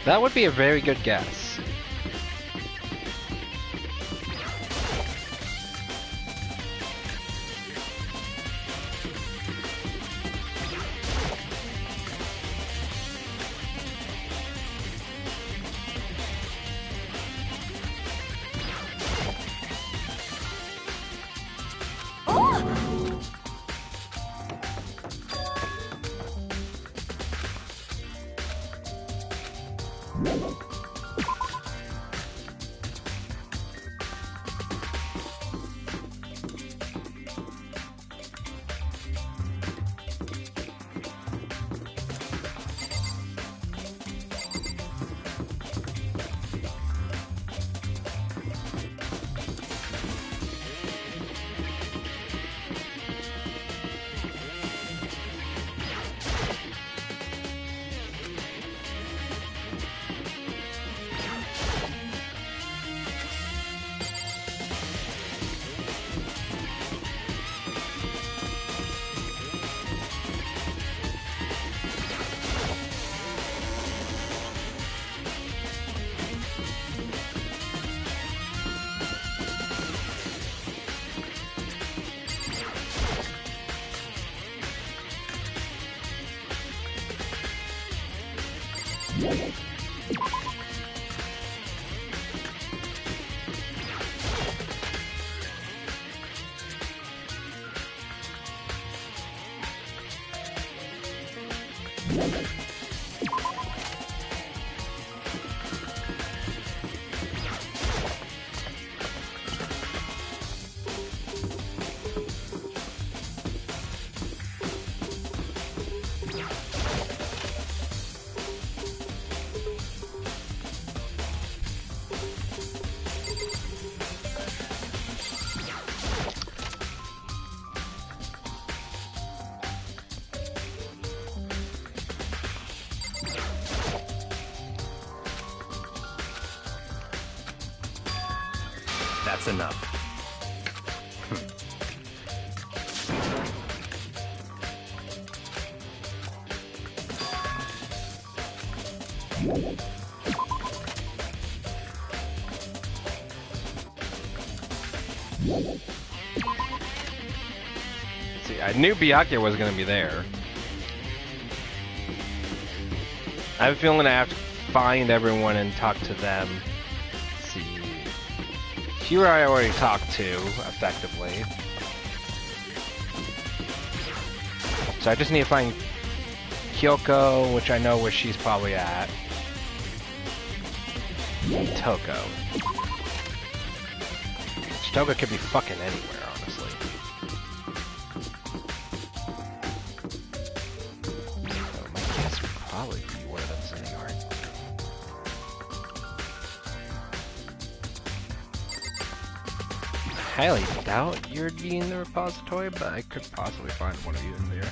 Speaker 1: That would be a very good guess.
Speaker 6: That's enough.
Speaker 1: See, I knew Byakuya was going to be there. I have a feeling I have to find everyone and talk to them. Let's see. Here I already talked to, effectively. So I just need to find Kyoko, which I know where she's probably at. Toko. Toko could be fucking anywhere, honestly. So my guess would probably be where that's in the art. I highly doubt you'd be in the repository, but I could possibly find one of you in there.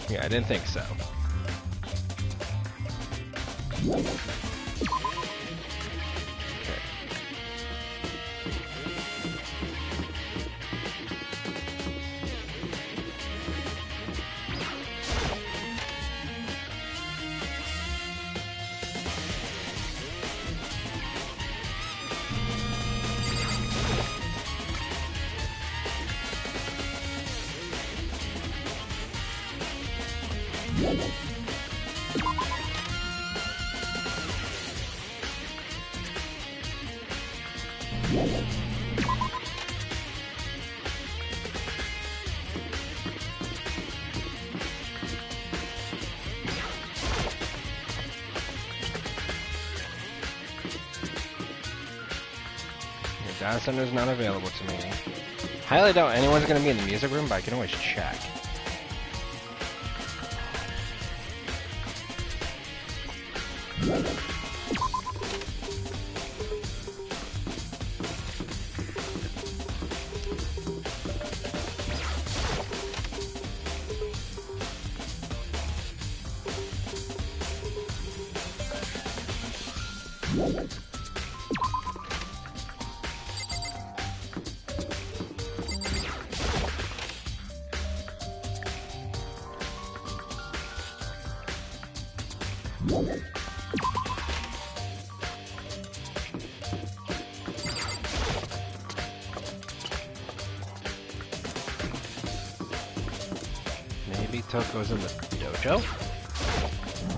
Speaker 1: Yeah, I didn't think so. Data center's not available to me. Highly doubt anyone's gonna be in the music room, but I can always check. Maybe Toko's in the dojo?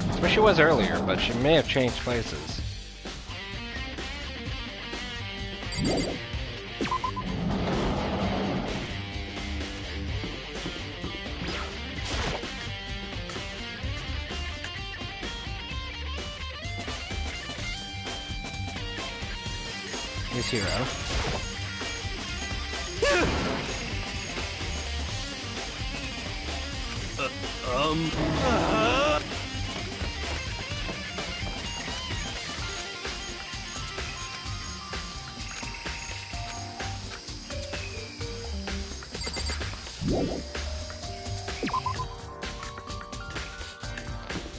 Speaker 1: That's where she was earlier, but she may have changed places. Here's Hero.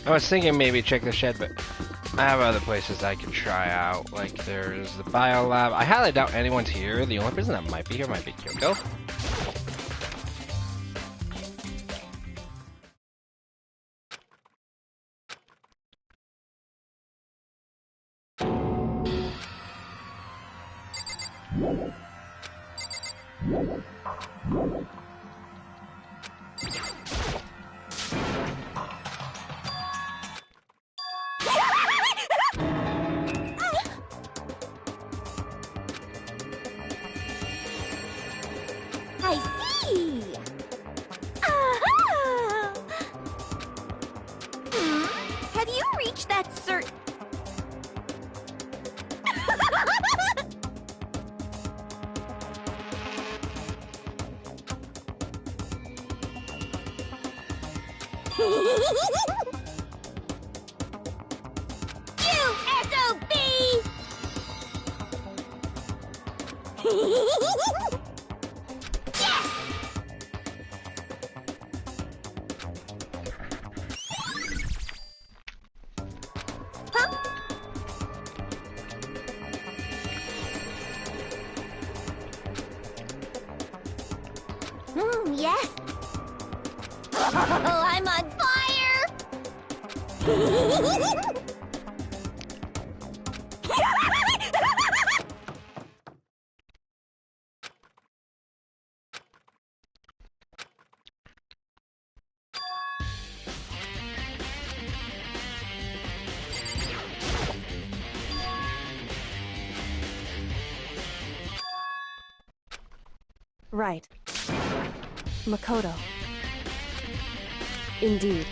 Speaker 1: I was thinking maybe check the shed, but I have other places I could try out. Like there's the bio lab. I highly doubt anyone's here. The only person that might be here might be Kyoko.
Speaker 4: I see! Aha! Have you reached that certain... You SOB! Yes! Huh? Yes. Oh, I'm on fire!
Speaker 2: Right. Makoto. Indeed.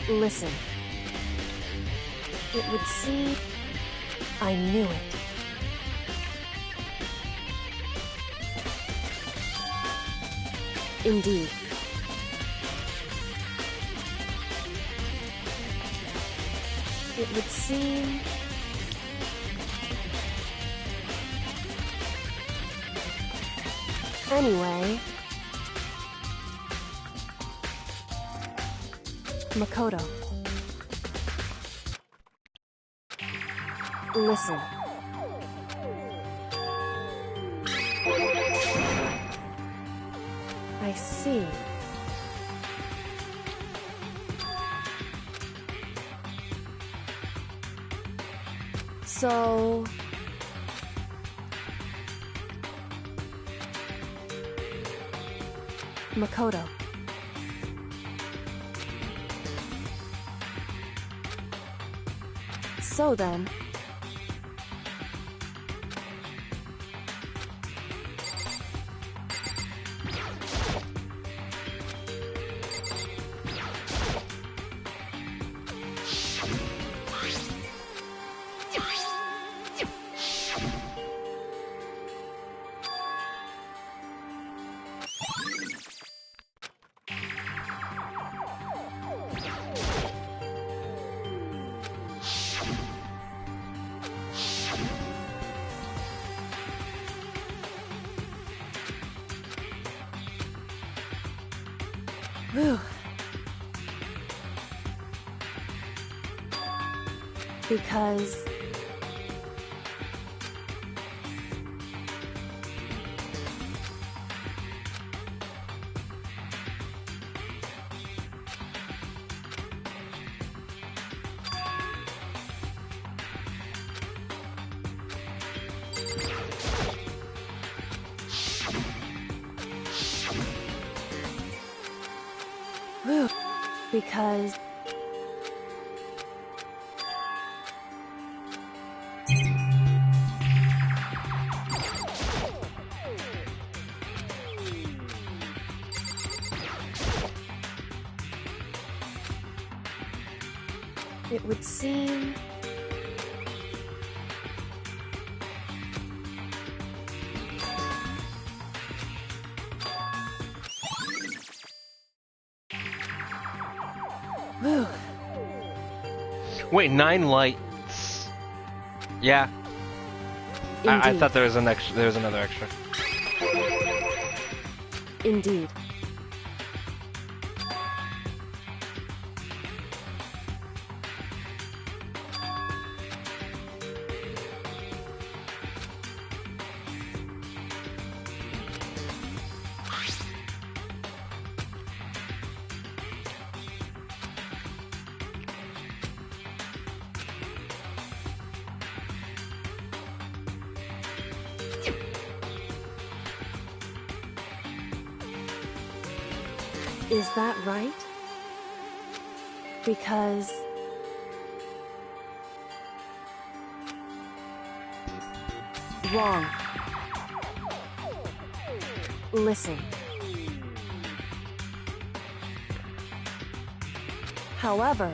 Speaker 2: Listen. It would seem I knew it. Indeed. It would seem... Anyway... Makoto. Listen. I see. So... Makoto. So then... Whew. Because... Whew. Because... It would seem... Whew.
Speaker 1: Wait, 9 lights. Yeah. I
Speaker 2: Indeed.
Speaker 1: thought there was another extra.
Speaker 2: Indeed. Is that right? Because... Wrong. Listen. However...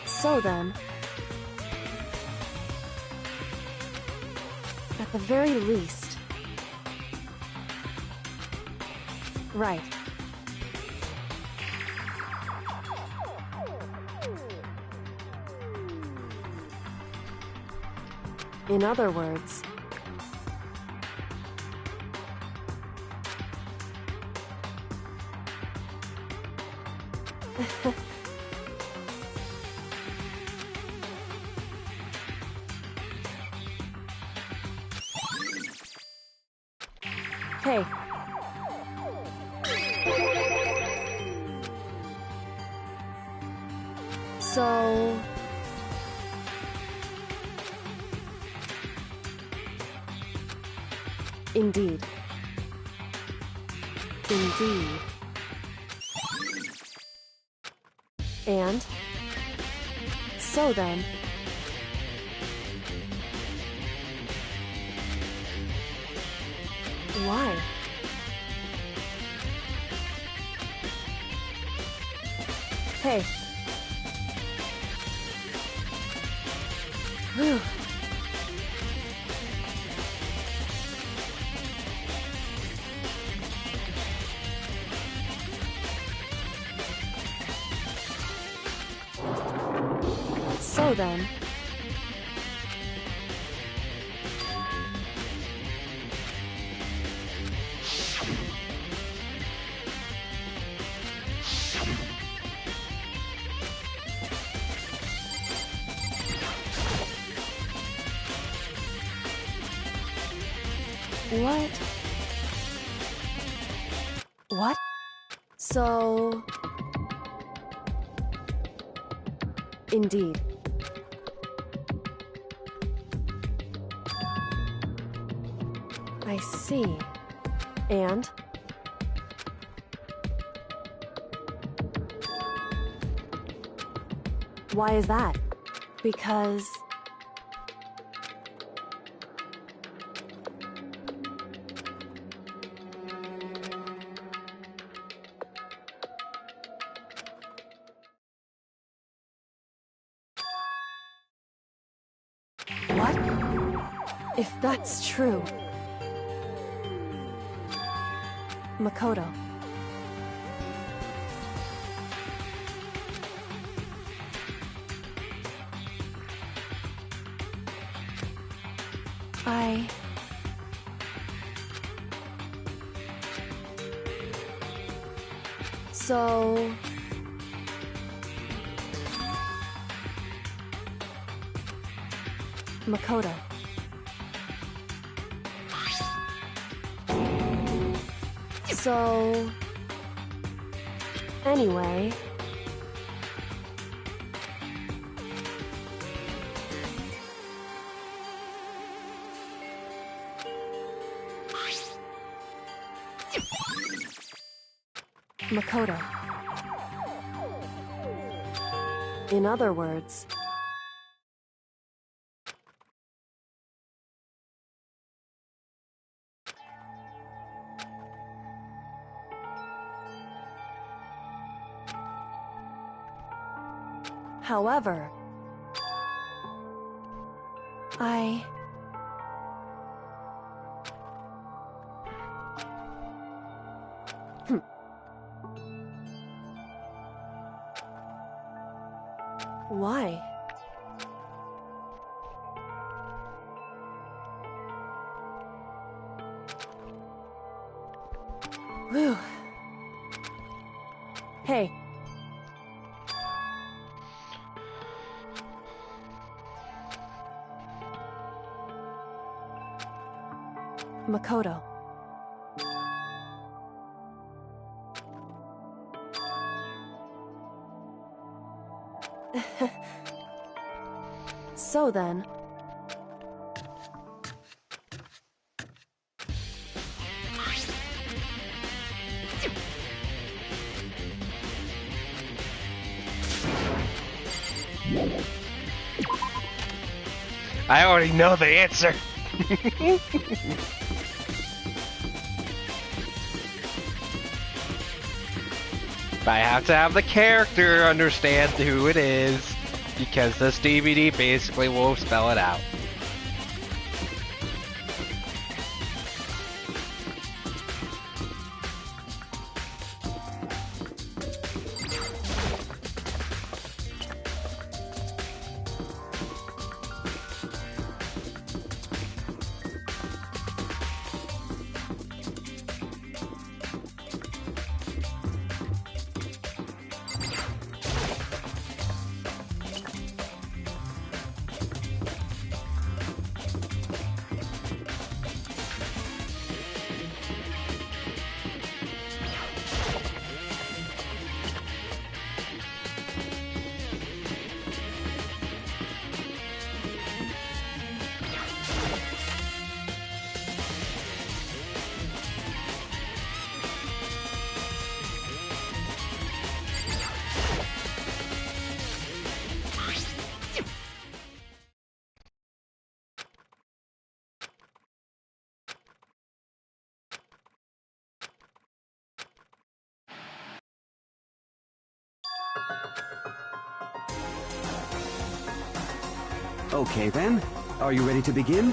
Speaker 2: So then, at the very least, right. In other words, hey. So... Indeed. Indeed. And... So then... Why? Hey. Whew. So then... What? What? So... Indeed. I see. And? Why is that? Because... What? If that's true... Makoto. So... Makoto. So... Anyway... Makoto. In other words... However... Why? Whew. Hey. Makoto. So then...
Speaker 1: I already know the answer. But I have to have the character understand who it is, because this DVD basically will spell it out.
Speaker 9: Okay then, are you ready to begin?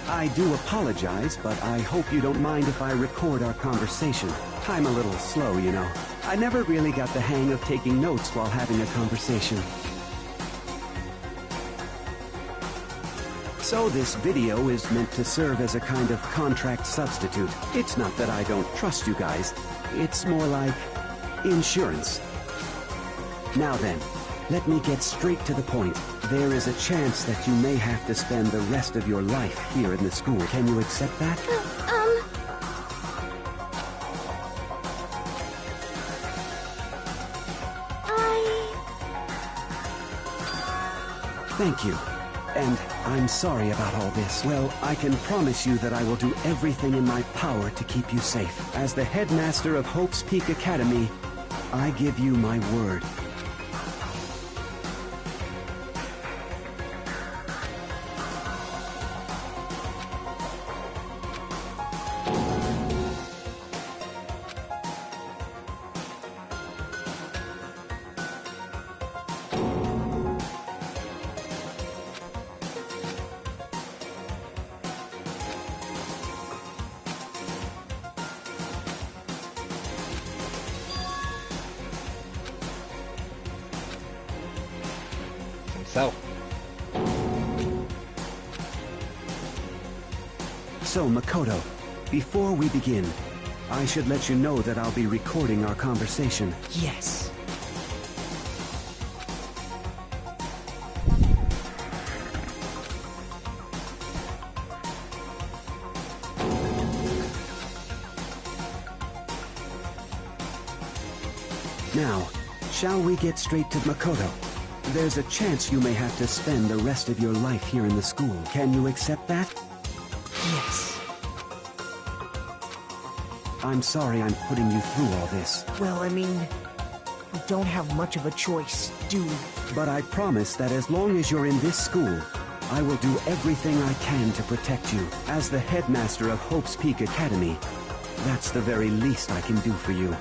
Speaker 9: I do apologize, but I hope you don't mind if I record our conversation. I'm a little slow, you know. I never really got the hang of taking notes while having a conversation. So this video is meant to serve as a kind of contract substitute. It's not that I don't trust you guys. It's more like insurance. Now then, let me get straight to the point. There is a chance that you may have to spend the rest of your life here in the school. Can you accept that? Thank you. And I'm sorry about all this. Well, I can promise you that I will do everything in my power to keep you safe. As the headmaster of Hope's Peak Academy, I give you my word.
Speaker 1: So.
Speaker 9: So, Makoto, before we begin, I should let you know that I'll be recording our conversation.
Speaker 3: Yes.
Speaker 9: Now, shall we get straight to Makoto? There's a chance you may have to spend the rest of your life here in the school. Can you accept that?
Speaker 3: Yes.
Speaker 9: I'm sorry I'm putting you through all this.
Speaker 3: Well, I mean, we don't have much of a choice, do we?
Speaker 9: But I promise that as long as you're in this school, I will do everything I can to protect you. As the headmaster of Hope's Peak Academy, that's the very least I can do for you.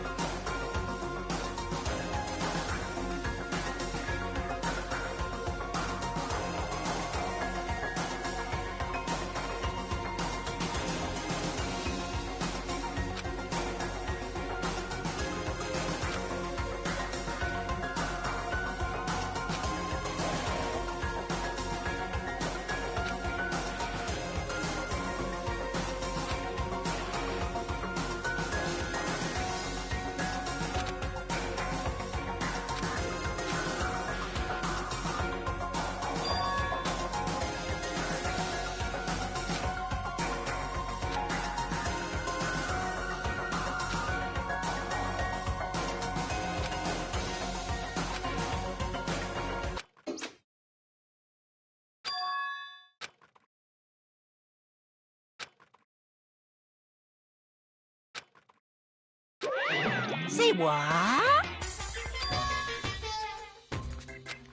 Speaker 5: Say what?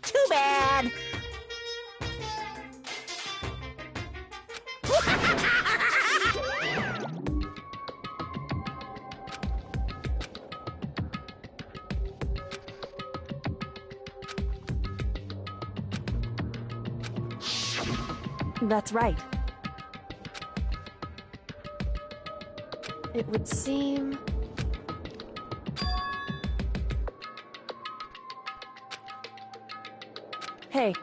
Speaker 5: Too bad.
Speaker 2: That's right. It would seem... Hey.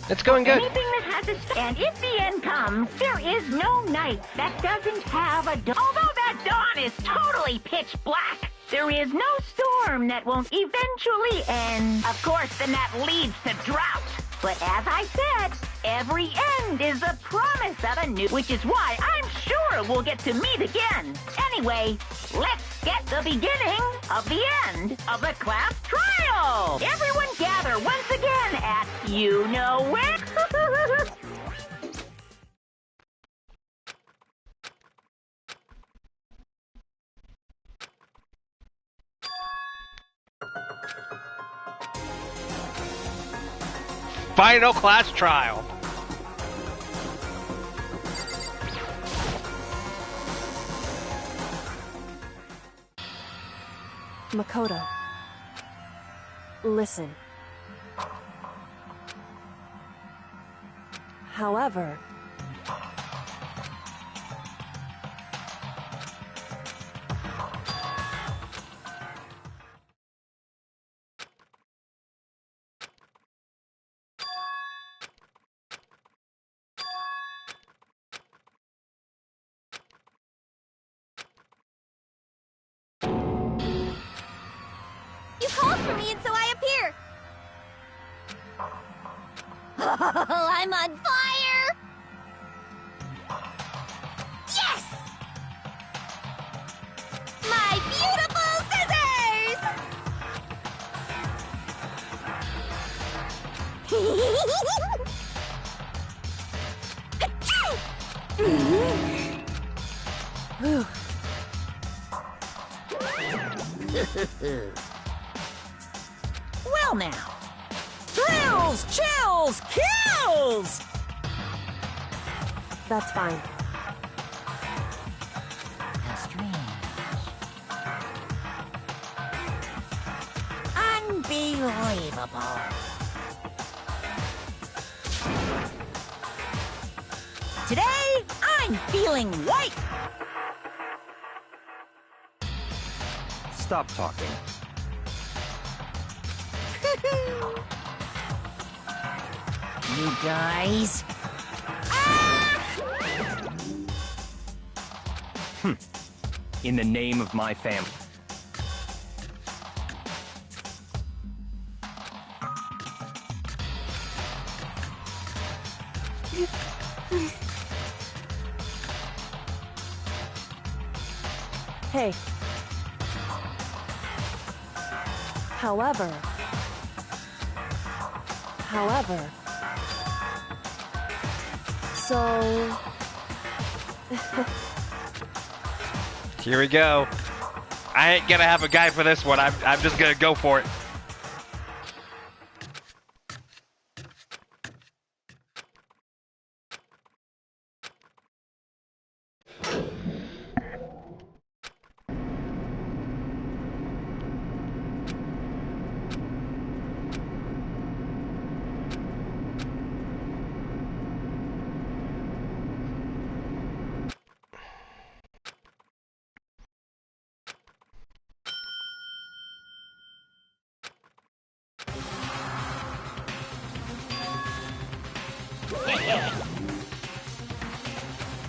Speaker 1: It's going good.
Speaker 8: Anything that has a and if the end comes, there is no night that doesn't have a dawn. Although that dawn is totally pitch black, there is no storm that won't eventually end. Of course, then that leads to drought. But as I said, every end is a promise of a new, which is why I'm sure we'll get to meet again. Anyway, let's get the beginning of the end of the class trial. Everyone gather once again at you know where.
Speaker 1: Final class trial.
Speaker 2: Makoto. Listen. However...
Speaker 4: You called for me and so I appear. I'm on fire! Yes! My beautiful scissors!
Speaker 5: Well now. Thrills, chills, kills!
Speaker 2: That's fine.
Speaker 5: Unbelievable. Today, I'm feeling white.
Speaker 6: Stop talking.
Speaker 5: You guys.
Speaker 6: In the name of my family.
Speaker 2: Hey. However. So...
Speaker 1: Here we go. I ain't gonna have a guy for this one. I'm just gonna go for it.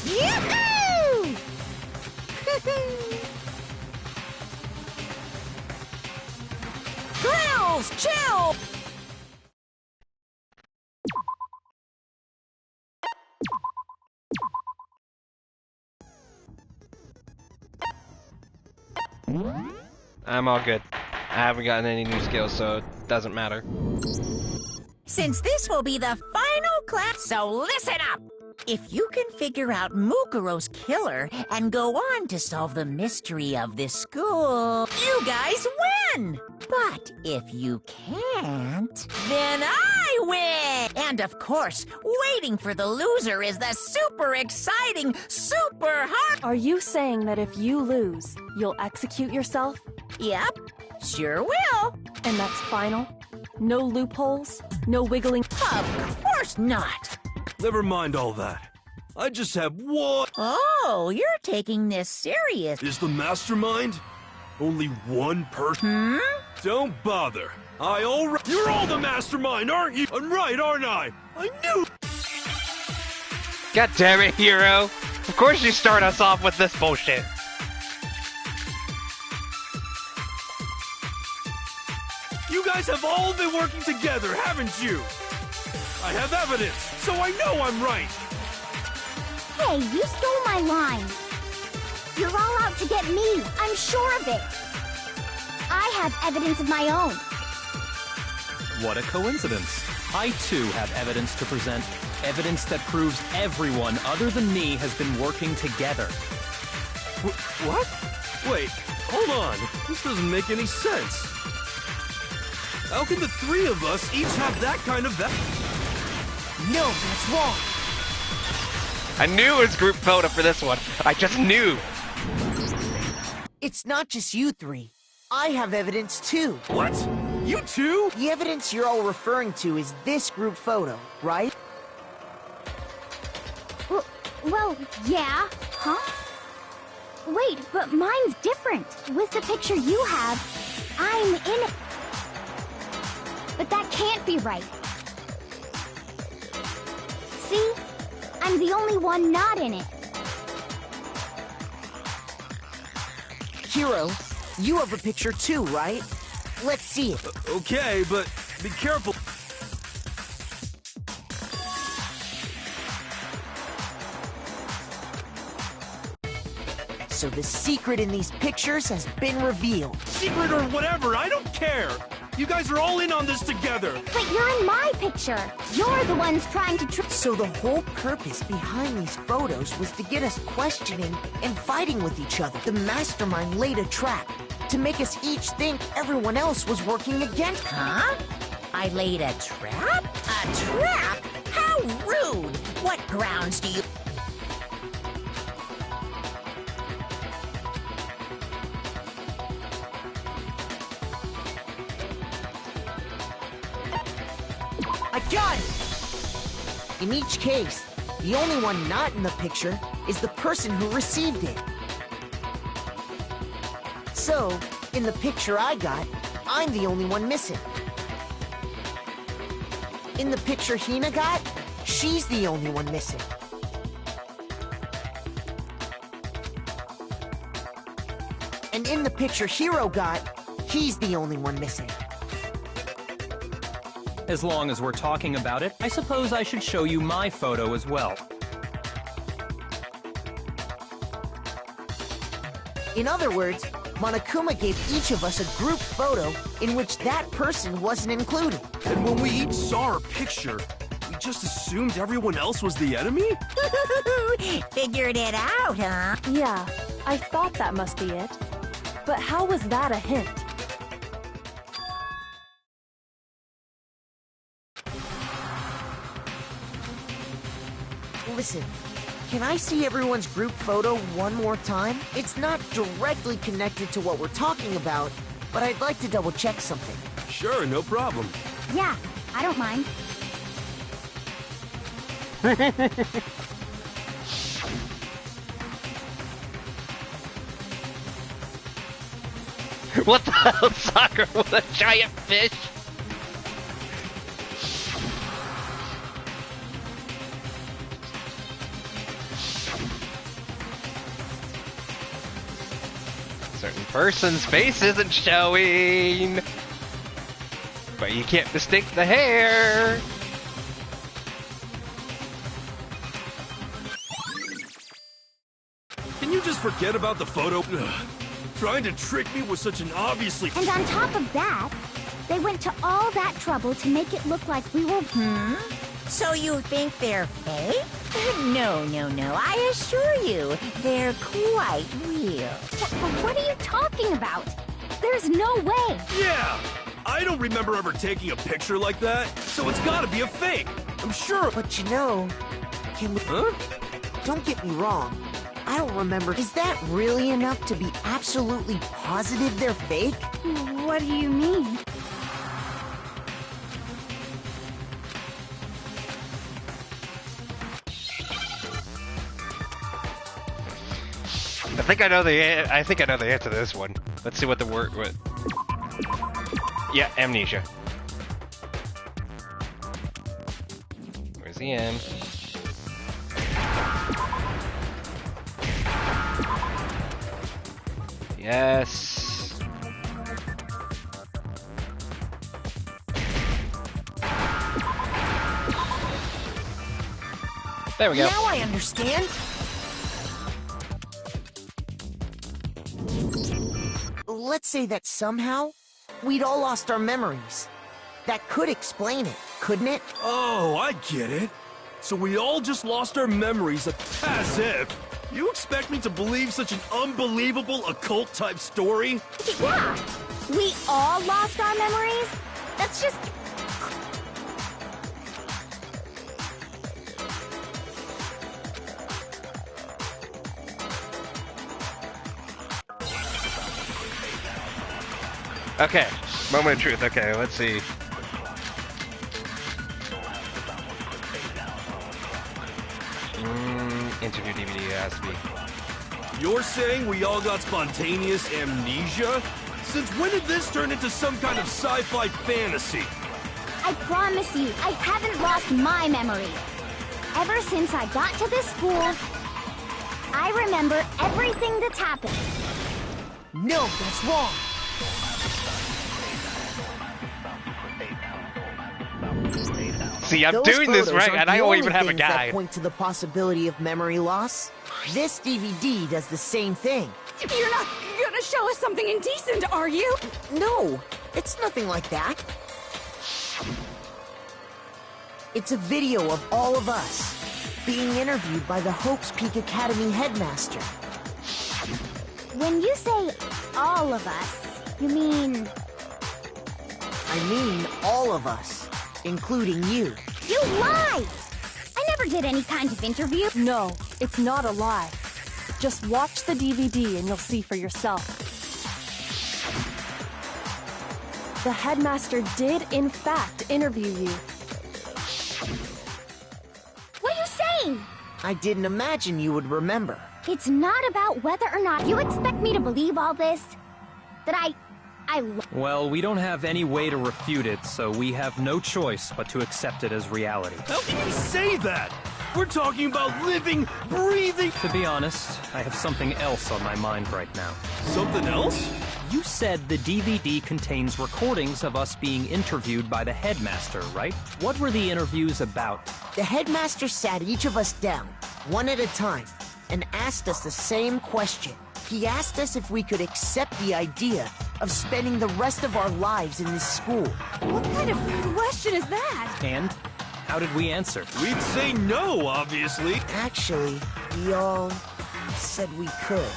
Speaker 5: Yoo-hoo! Grills, chill!
Speaker 1: I'm all good. I haven't gotten any new skills, so it doesn't matter.
Speaker 5: Since this will be the final class, so listen up! If you can figure out Mukuro's killer and go on to solve the mystery of this school, you guys win! But if you can't, then I win! And of course, waiting for the loser is the super exciting, super hard...
Speaker 2: Are you saying that if you lose, you'll execute yourself?
Speaker 5: Yep, sure will.
Speaker 2: And that's final? No loopholes? No wiggling?
Speaker 5: Of course not!
Speaker 7: Never mind all that. I just have one.
Speaker 5: Oh, you're taking this serious.
Speaker 7: Is the mastermind? Only one person? Don't bother. You're all the mastermind, aren't you? I'm right, aren't I? I knew.
Speaker 1: God damn it, Hero! Of course you start us off with this bullshit.
Speaker 7: You guys have all been working together, haven't you? I have evidence, so I know I'm right.
Speaker 4: Hey, you stole my line. You're all out to get me. I'm sure of it. I have evidence of my own.
Speaker 6: What a coincidence. I too have evidence to present. Evidence that proves everyone other than me has been working together.
Speaker 7: What? Wait, hold on. This doesn't make any sense. How can the three of us each have that kind of
Speaker 3: No, that's wrong.
Speaker 1: I knew it was group photo for this one. I just knew.
Speaker 3: It's not just you three. I have evidence too.
Speaker 7: What? You too?
Speaker 3: The evidence you're all referring to is this group photo, right?
Speaker 4: Well, yeah. Huh? Wait, but mine's different. With the picture you have, I'm in it. But that can't be right. See? I'm the only one not in it.
Speaker 3: Hero, you have a picture too, right? Let's see it.
Speaker 7: Okay, but be careful.
Speaker 3: So the secret in these pictures has been revealed.
Speaker 7: Secret or whatever, I don't care. You guys are all in on this together.
Speaker 4: But you're in my picture. You're the ones trying to
Speaker 3: So the whole purpose behind these photos was to get us questioning and fighting with each other. The mastermind laid a trap to make us each think everyone else was working against us.
Speaker 5: Huh? I laid a trap? A trap? How rude! What grounds do you...
Speaker 3: I got it! In each case, The only one not in the picture is the person who received it. So, in the picture I got, I'm the only one missing. In the picture Hina got, she's the only one missing. And in the picture Hiro got, he's the only one missing.
Speaker 6: As long as we're talking about it, I suppose I should show you my photo as well.
Speaker 3: In other words, Monokuma gave each of us a group photo in which that person wasn't included.
Speaker 7: And when we each saw our picture, we just assumed everyone else was the enemy?
Speaker 5: Figured it out, huh?
Speaker 2: Yeah, I thought that must be it. But how was that a hint?
Speaker 3: Listen, can I see everyone's group photo one more time? It's not directly connected to what we're talking about, but I'd like to double check something.
Speaker 7: Sure, no problem.
Speaker 4: Yeah, I don't mind.
Speaker 1: What the hell, Sakura with a giant fish? Certain person's face isn't showing, but you can't mistake the hair.
Speaker 7: Can you just forget about the photo? Ugh. Trying to trick me with such an obviously...
Speaker 4: And on top of that, they went to all that trouble to make it look like we were...
Speaker 5: So you think they're fake? No, I assure you, they're quite real.
Speaker 4: What are you talking about? There's no way.
Speaker 7: Yeah! I don't remember ever taking a picture like that, so it's gotta be a fake. I'm sure...
Speaker 3: But you know, can we...
Speaker 7: Huh?
Speaker 3: Don't get me wrong. I don't remember. Is that really enough to be absolutely positive they're fake?
Speaker 4: What do you mean?
Speaker 1: I think I know the answer to this one. Let's see what the word. Yeah, amnesia. Where's the M? Yes. There we go.
Speaker 3: Now I understand. Let's say that somehow we'd all lost our memories. That could explain it, couldn't it?
Speaker 7: Oh, I get it. So we all just lost our memories as if. You expect me to believe such an unbelievable occult-type story?
Speaker 4: Yeah, we all lost our memories? That's just...
Speaker 1: Okay, moment of truth. Okay, let's see. Interview DVD has to be.
Speaker 7: You're saying we all got spontaneous amnesia? Since when did this turn into some kind of sci-fi fantasy?
Speaker 4: I promise you, I haven't lost my memory. Ever since I got to this school, I remember everything that's happened.
Speaker 3: No, that's wrong.
Speaker 1: See, I'm
Speaker 3: Those
Speaker 1: doing this
Speaker 3: photos
Speaker 1: right,
Speaker 3: aren't
Speaker 1: and I
Speaker 3: the
Speaker 1: don't
Speaker 3: only
Speaker 1: even have a
Speaker 3: things that
Speaker 1: guide.
Speaker 3: point to the possibility of memory loss. This DVD does the same thing.
Speaker 2: You're not gonna show us something indecent, are you?
Speaker 3: No, it's nothing like that. It's a video of all of us being interviewed by the Hope's Peak Academy headmaster.
Speaker 4: When you say all of us, you mean...
Speaker 3: I mean all of us, including you.
Speaker 4: You lie! I never did any kind of interview.
Speaker 2: No, it's not a lie. Just watch the DVD and you'll see for yourself. The headmaster did, in fact, interview you.
Speaker 4: What are you saying?
Speaker 3: I didn't imagine you would remember.
Speaker 4: It's not about whether or not you expect me to believe all this. That I
Speaker 6: Well, we don't have any way to refute it, so we have no choice but to accept it as reality.
Speaker 7: How can you say that? We're talking about living, breathing...
Speaker 6: To be honest, I have something else on my mind right now.
Speaker 7: Something else?
Speaker 6: You said the DVD contains recordings of us being interviewed by the headmaster, right? What were the interviews about?
Speaker 3: The headmaster sat each of us down, one at a time, and asked us the same question. He asked us if we could accept the idea of spending the rest of our lives in this school.
Speaker 10: What kind of question is that?
Speaker 6: And how did we answer?
Speaker 7: We'd say no, obviously.
Speaker 3: Actually, we all said we could.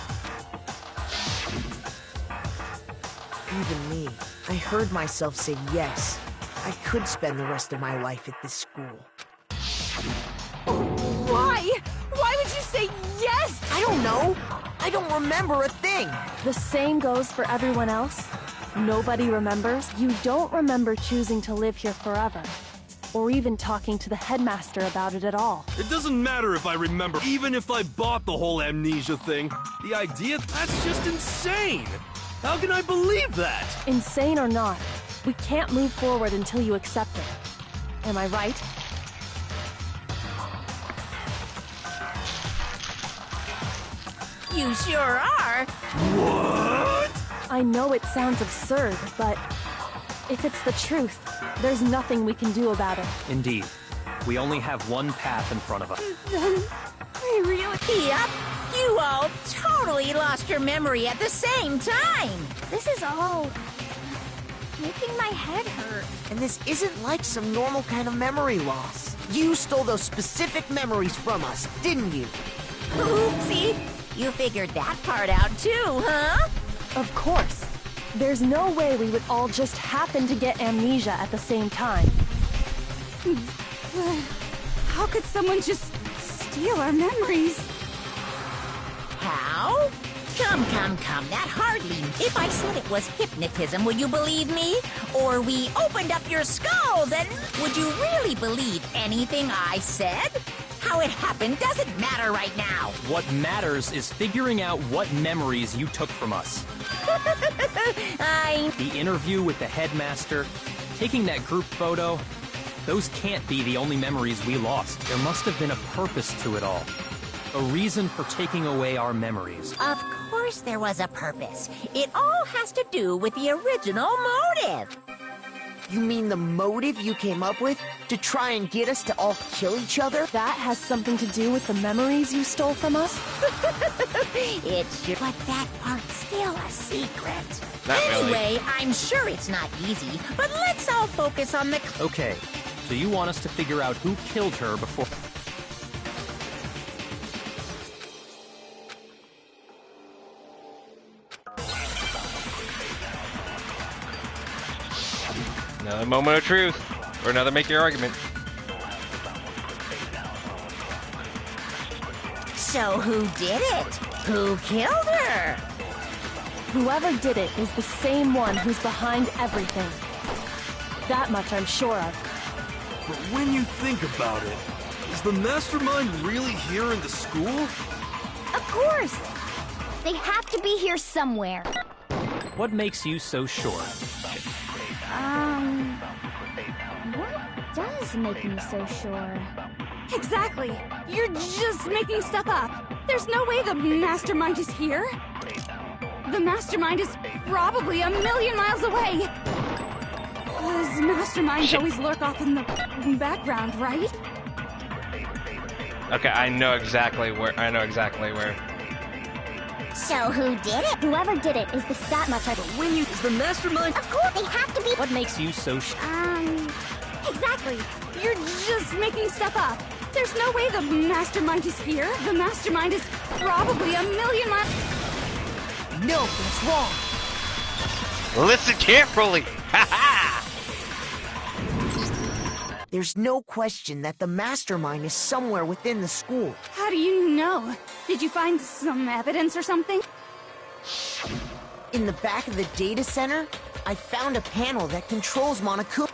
Speaker 3: Even me. I heard myself say yes. I could spend the rest of my life at this school.
Speaker 10: Why? Why would you say yes?
Speaker 3: I don't know. I don't remember a thing.
Speaker 2: The same goes for everyone else. Nobody remembers. You don't remember choosing to live here forever, or even talking to the headmaster about it at all.
Speaker 7: It doesn't matter if I remember, even if I bought the whole amnesia thing. The idea, that's just insane. How can I believe that?
Speaker 2: Insane or not, we can't move forward until you accept it. Am I right?
Speaker 5: You sure are.
Speaker 7: What?
Speaker 2: I know it sounds absurd, but if it's the truth, there's nothing we can do about it.
Speaker 6: Indeed. We only have one path in front of us.
Speaker 10: I really...
Speaker 5: Yep. You all totally lost your memory at the same time.
Speaker 4: This is all making my head hurt.
Speaker 3: And this isn't like some normal kind of memory loss. You stole those specific memories from us, didn't you?
Speaker 5: Oopsie. You figured that part out too, huh?
Speaker 2: Of course. There's no way we would all just happen to get amnesia at the same time.
Speaker 10: How could someone just steal our memories?
Speaker 5: How? Come. That hardly... If I said it was hypnotism, would you believe me? Or we opened up your skulls and... Would you really believe anything I said? How it happened doesn't matter right now.
Speaker 6: What matters is figuring out what memories you took from us. The interview with the headmaster, taking that group photo, those can't be the only memories we lost. There must have been a purpose to it all. A reason for taking away our memories.
Speaker 5: Of course there was a purpose. It all has to do with the original motive.
Speaker 3: You mean the motive you came up with? To try and get us to all kill each other?
Speaker 2: That has something to do with the memories you stole from us?
Speaker 5: It's sure, but that part's still a secret.
Speaker 1: Not really.
Speaker 5: Anyway, I'm sure it's not easy, but let's all focus on the...
Speaker 6: Okay, so you want us to figure out who killed her before...
Speaker 1: Another moment of truth, or another make your argument.
Speaker 5: So who did it? Who killed her?
Speaker 2: Whoever did it is the same one who's behind everything. That much I'm sure of.
Speaker 7: But when you think about it, is the mastermind really here in the school?
Speaker 4: Of course! They have to be here somewhere.
Speaker 6: What makes you so sure?
Speaker 4: What does make me so sure?
Speaker 10: Exactly. You're just making stuff up. There's no way the mastermind is here. The mastermind is probably 1,000,000 miles away. Those masterminds always lurk off in the background, right?
Speaker 1: Okay, I know exactly where.
Speaker 4: So who did it? Whoever did it is that much I...
Speaker 7: When you... Is the mastermind...
Speaker 4: Of course, they have to be...
Speaker 6: What makes you so
Speaker 10: Exactly. You're just making stuff up. There's no way the mastermind is here. The mastermind is probably 1,000,000 miles...
Speaker 3: No, that's wrong.
Speaker 1: Listen carefully. Ha ha!
Speaker 3: There's no question that the mastermind is somewhere within the school.
Speaker 10: How do you know? Did you find some evidence or something?
Speaker 3: In the back of the data center, I found a panel that controls Monokuma.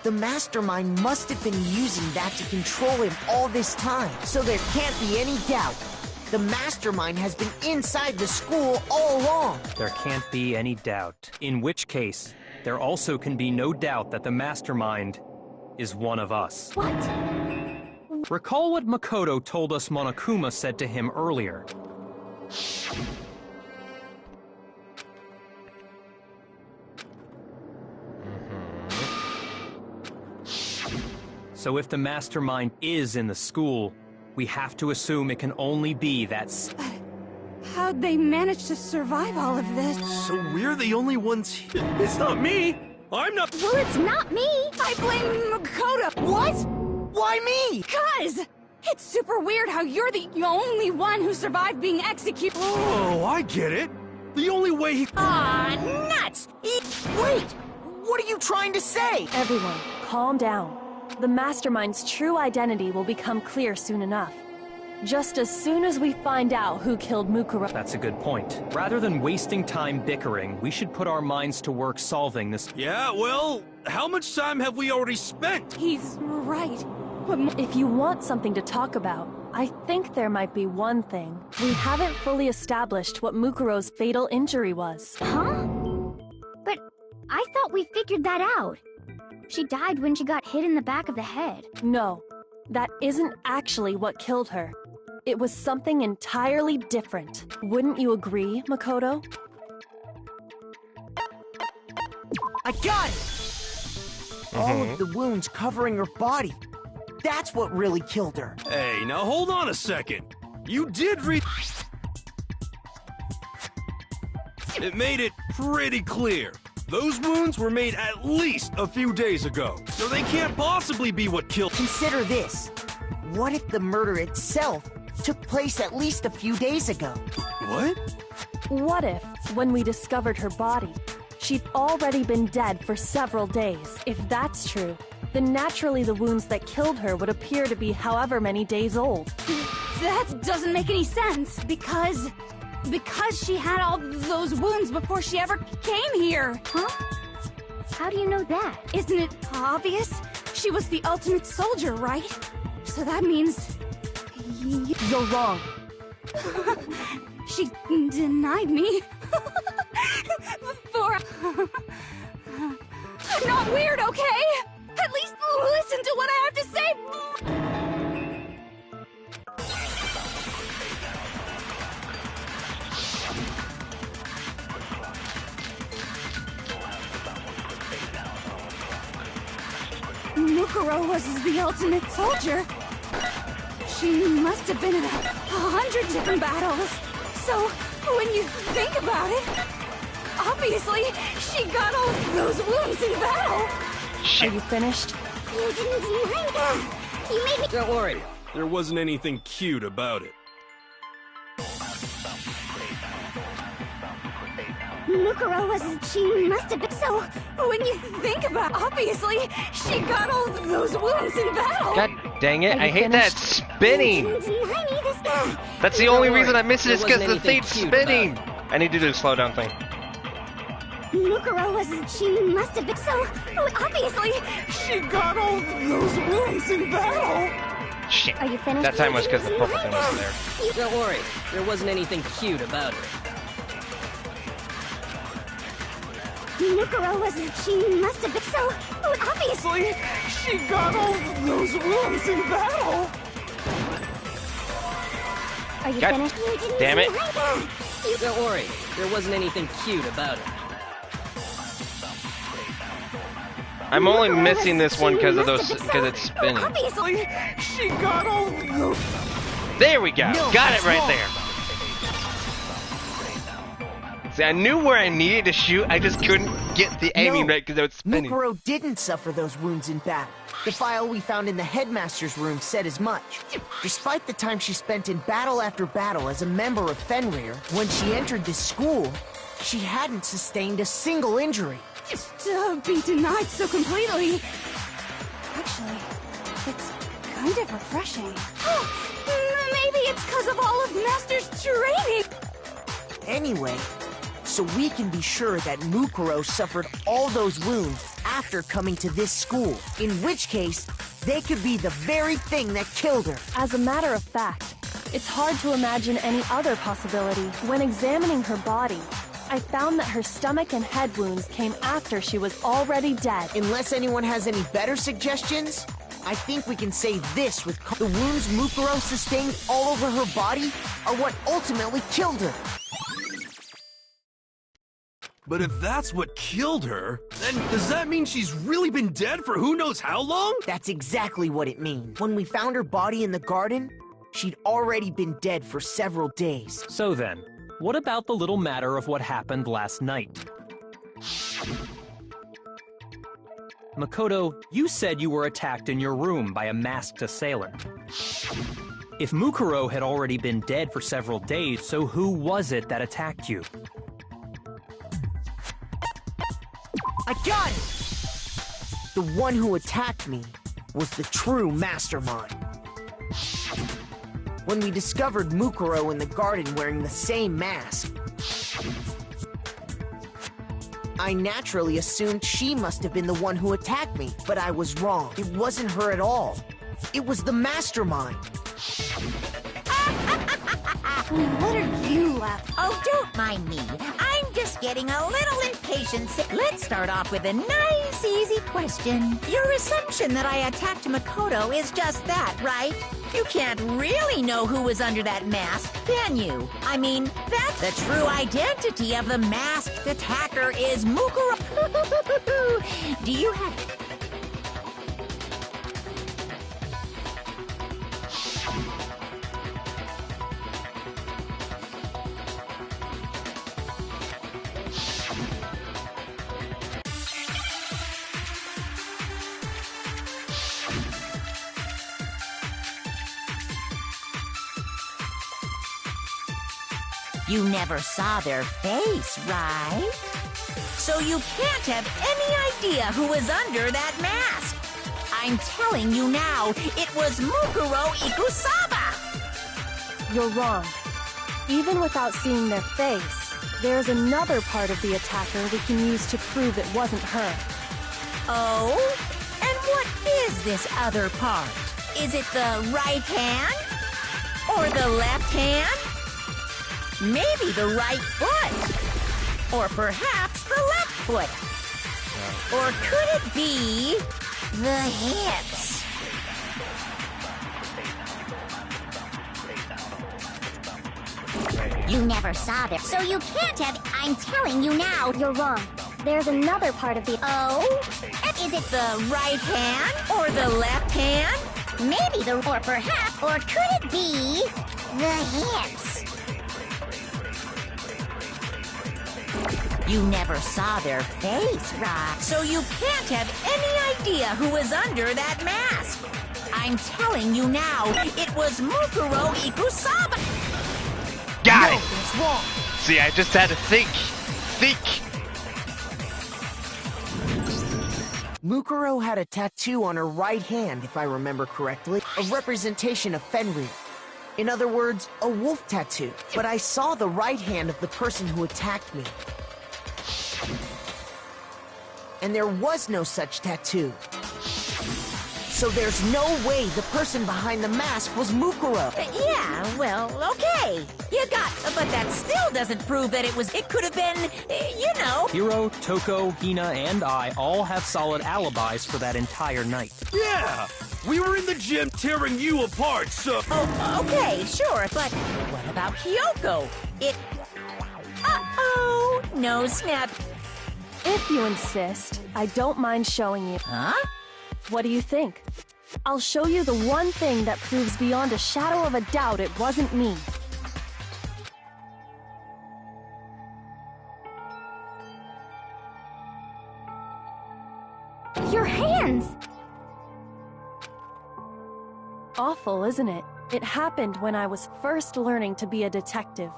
Speaker 3: The Mastermind must have been using that to control him all this time. So there can't be any doubt. The Mastermind has been inside the school all along.
Speaker 6: There can't be any doubt. In which case, there also can be no doubt that the Mastermind is one of us.
Speaker 2: What?
Speaker 6: Recall what Makoto told us Monokuma said to him earlier. So if the Mastermind is in the school, we have to assume it can only be that...
Speaker 10: How'd they manage to survive all of this?
Speaker 7: So we're the only ones here. It's not me! I'm not...
Speaker 4: Well, it's not me!
Speaker 10: I blame Makoto. What?
Speaker 3: Why me?
Speaker 10: Cuz! It's super weird how you're the only one who survived being executed.
Speaker 7: Oh, I get it. The only way he...
Speaker 5: Ah, nuts!
Speaker 3: Wait! What are you trying to say?
Speaker 2: Everyone, calm down. The Mastermind's true identity will become clear soon enough. Just as soon as we find out who killed Mukuro.
Speaker 6: That's a good point. Rather than wasting time bickering, we should put our minds to work solving this...
Speaker 7: Yeah, well, how much time have we already spent?
Speaker 10: He's right.
Speaker 2: If you want something to talk about, I think there might be one thing. We haven't fully established what Mukuro's fatal injury was.
Speaker 4: Huh? But I thought we figured that out. She died when she got hit in the back of the head.
Speaker 2: No, that isn't actually what killed her. It was something entirely different. Wouldn't you agree, Makoto?
Speaker 3: I got it! All of the wounds covering her body. That's what really killed her.
Speaker 7: Hey, now hold on a second. You did read... It made it pretty clear. Those wounds were made at least a few days ago, so they can't possibly be what killed...
Speaker 3: Consider this. What if the murder itself took place at least a few days ago?
Speaker 7: What?
Speaker 2: What if, when we discovered her body, she'd already been dead for several days? If that's true, then naturally the wounds that killed her would appear to be however many days old.
Speaker 10: That doesn't make any sense, because she had all those wounds before she ever came here.
Speaker 4: Huh? How do you know that?
Speaker 10: Isn't it obvious? She was the ultimate soldier, right? So that means...
Speaker 2: You're wrong.
Speaker 10: She denied me. Before... I'm not weird, okay? At least listen to what I have to say! Mukuro was the ultimate soldier. She must have been in 100 different battles. So, when you think about it, obviously, she got all those wounds in battle.
Speaker 2: Are you finished?
Speaker 4: You didn't deny that. You made me...
Speaker 7: Don't worry. There wasn't anything cute about it.
Speaker 4: Mukuro was... She must have been...
Speaker 10: So, when you think about it, obviously, she got all those wounds in battle.
Speaker 1: God dang it, I hate that spinning!
Speaker 4: You didn't deny me this time.
Speaker 1: That's the only reason I miss it is because the thing's spinning! I need to do the slow down thing.
Speaker 4: Mukuro was... She must have been... So, obviously,
Speaker 3: She got all those wounds in battle!
Speaker 1: Shit.
Speaker 4: Are you finished?
Speaker 1: That time was because the purple thing was there.
Speaker 11: Don't worry, there wasn't anything cute about it.
Speaker 4: Mukuro was... She must have been... So, obviously,
Speaker 3: She got all those wounds in battle!
Speaker 4: Are you
Speaker 1: God
Speaker 4: finished? You didn't
Speaker 1: damn it.
Speaker 4: deny that.
Speaker 11: Don't worry, there wasn't anything cute about it.
Speaker 1: I'm only missing this one because of those, because it's spinning.
Speaker 4: Obviously,
Speaker 3: She got all those...
Speaker 1: There we go.
Speaker 3: No,
Speaker 1: Got
Speaker 3: that's
Speaker 1: it right
Speaker 3: wrong.
Speaker 1: there. See, I knew where I needed to shoot. I just couldn't get the aiming right because it was spinning.
Speaker 3: Mukuro didn't suffer those wounds in battle. The file we found in the headmaster's room said as much. Despite the time she spent in battle after battle as a member of Fenrir, when she entered this school, she hadn't sustained a single injury.
Speaker 10: To be denied so completely. Actually, it's kind of refreshing. Maybe it's because of all of Master's training.
Speaker 3: Anyway, so we can be sure that Mukuro suffered all those wounds after coming to this school, in which case, they could be the very thing that killed her.
Speaker 2: As a matter of fact, it's hard to imagine any other possibility. When examining her body, I found that her stomach and head wounds came after she was already dead.
Speaker 3: Unless anyone has any better suggestions, I think we can say this with the wounds Mukuro sustained all over her body are what ultimately killed her.
Speaker 7: But if that's what killed her, then does that mean she's really been dead for who knows how long?
Speaker 3: That's exactly what it means. When we found her body in the garden, she'd already been dead for several days.
Speaker 6: So then, what about the little matter of what happened last night? Makoto, you said you were attacked in your room by a masked assailant. If Mukuro had already been dead for several days, so who was it that attacked you?
Speaker 3: I got it! The one who attacked me was the true mastermind. When we discovered Mukuro in the garden wearing the same mask, I naturally assumed she must have been the one who attacked me, but I was wrong. It wasn't her at all. It was the mastermind.
Speaker 10: What are you laughing?
Speaker 5: Oh, don't mind me. I'm just getting a little impatient. Let's start off with a nice, easy question. Your assumption that I attacked Makoto is just that, right? You can't really know who was under that mask, can you? I mean, that's the true identity of the masked attacker is Mukuro. Do you have... You never saw their face, right? So you can't have any idea who was under that mask. I'm telling you now, it was Mukuro Ikusaba!
Speaker 2: You're wrong. Even without seeing their face, there's another part of the attacker we can use to prove it wasn't her.
Speaker 5: Oh? And what is this other part? Is it the right hand? Or the left hand? Maybe the right foot. Or perhaps the left foot. Or could it be the hips?
Speaker 4: You never saw them, so you can't have... I'm telling you now, you're wrong. There's another part of the...
Speaker 5: Oh? Is it the right hand or the left hand?
Speaker 4: Maybe the... Or perhaps... Or could it be... the hips?
Speaker 5: You never saw their face, right? So you can't have any idea who was under that mask. I'm telling you now, it was Mukuro Ikusaba.
Speaker 1: Got it!
Speaker 3: It's wrong.
Speaker 1: See, I just had to think. Think!
Speaker 3: Mukuro had a tattoo on her right hand, if I remember correctly, a representation of Fenrir. In other words, a wolf tattoo. But I saw the right hand of the person who attacked me. And there was no such tattoo. So there's no way the person behind the mask was Mukuro.
Speaker 5: Yeah, well, okay. You got, but that still doesn't prove that it could have been, you know.
Speaker 6: Hiro, Toko, Hina, and I all have solid alibis for that entire night.
Speaker 7: Yeah! We were in the gym tearing you apart, so...
Speaker 5: Oh, okay, sure, but what about Kyoko? Uh-oh, no snap.
Speaker 2: If you insist, I don't mind showing you.
Speaker 5: Huh?
Speaker 2: What do you think? I'll show you the one thing that proves beyond a shadow of a doubt it wasn't me.
Speaker 10: Your hands!
Speaker 2: Awful, isn't it? It happened when I was first learning to be a detective.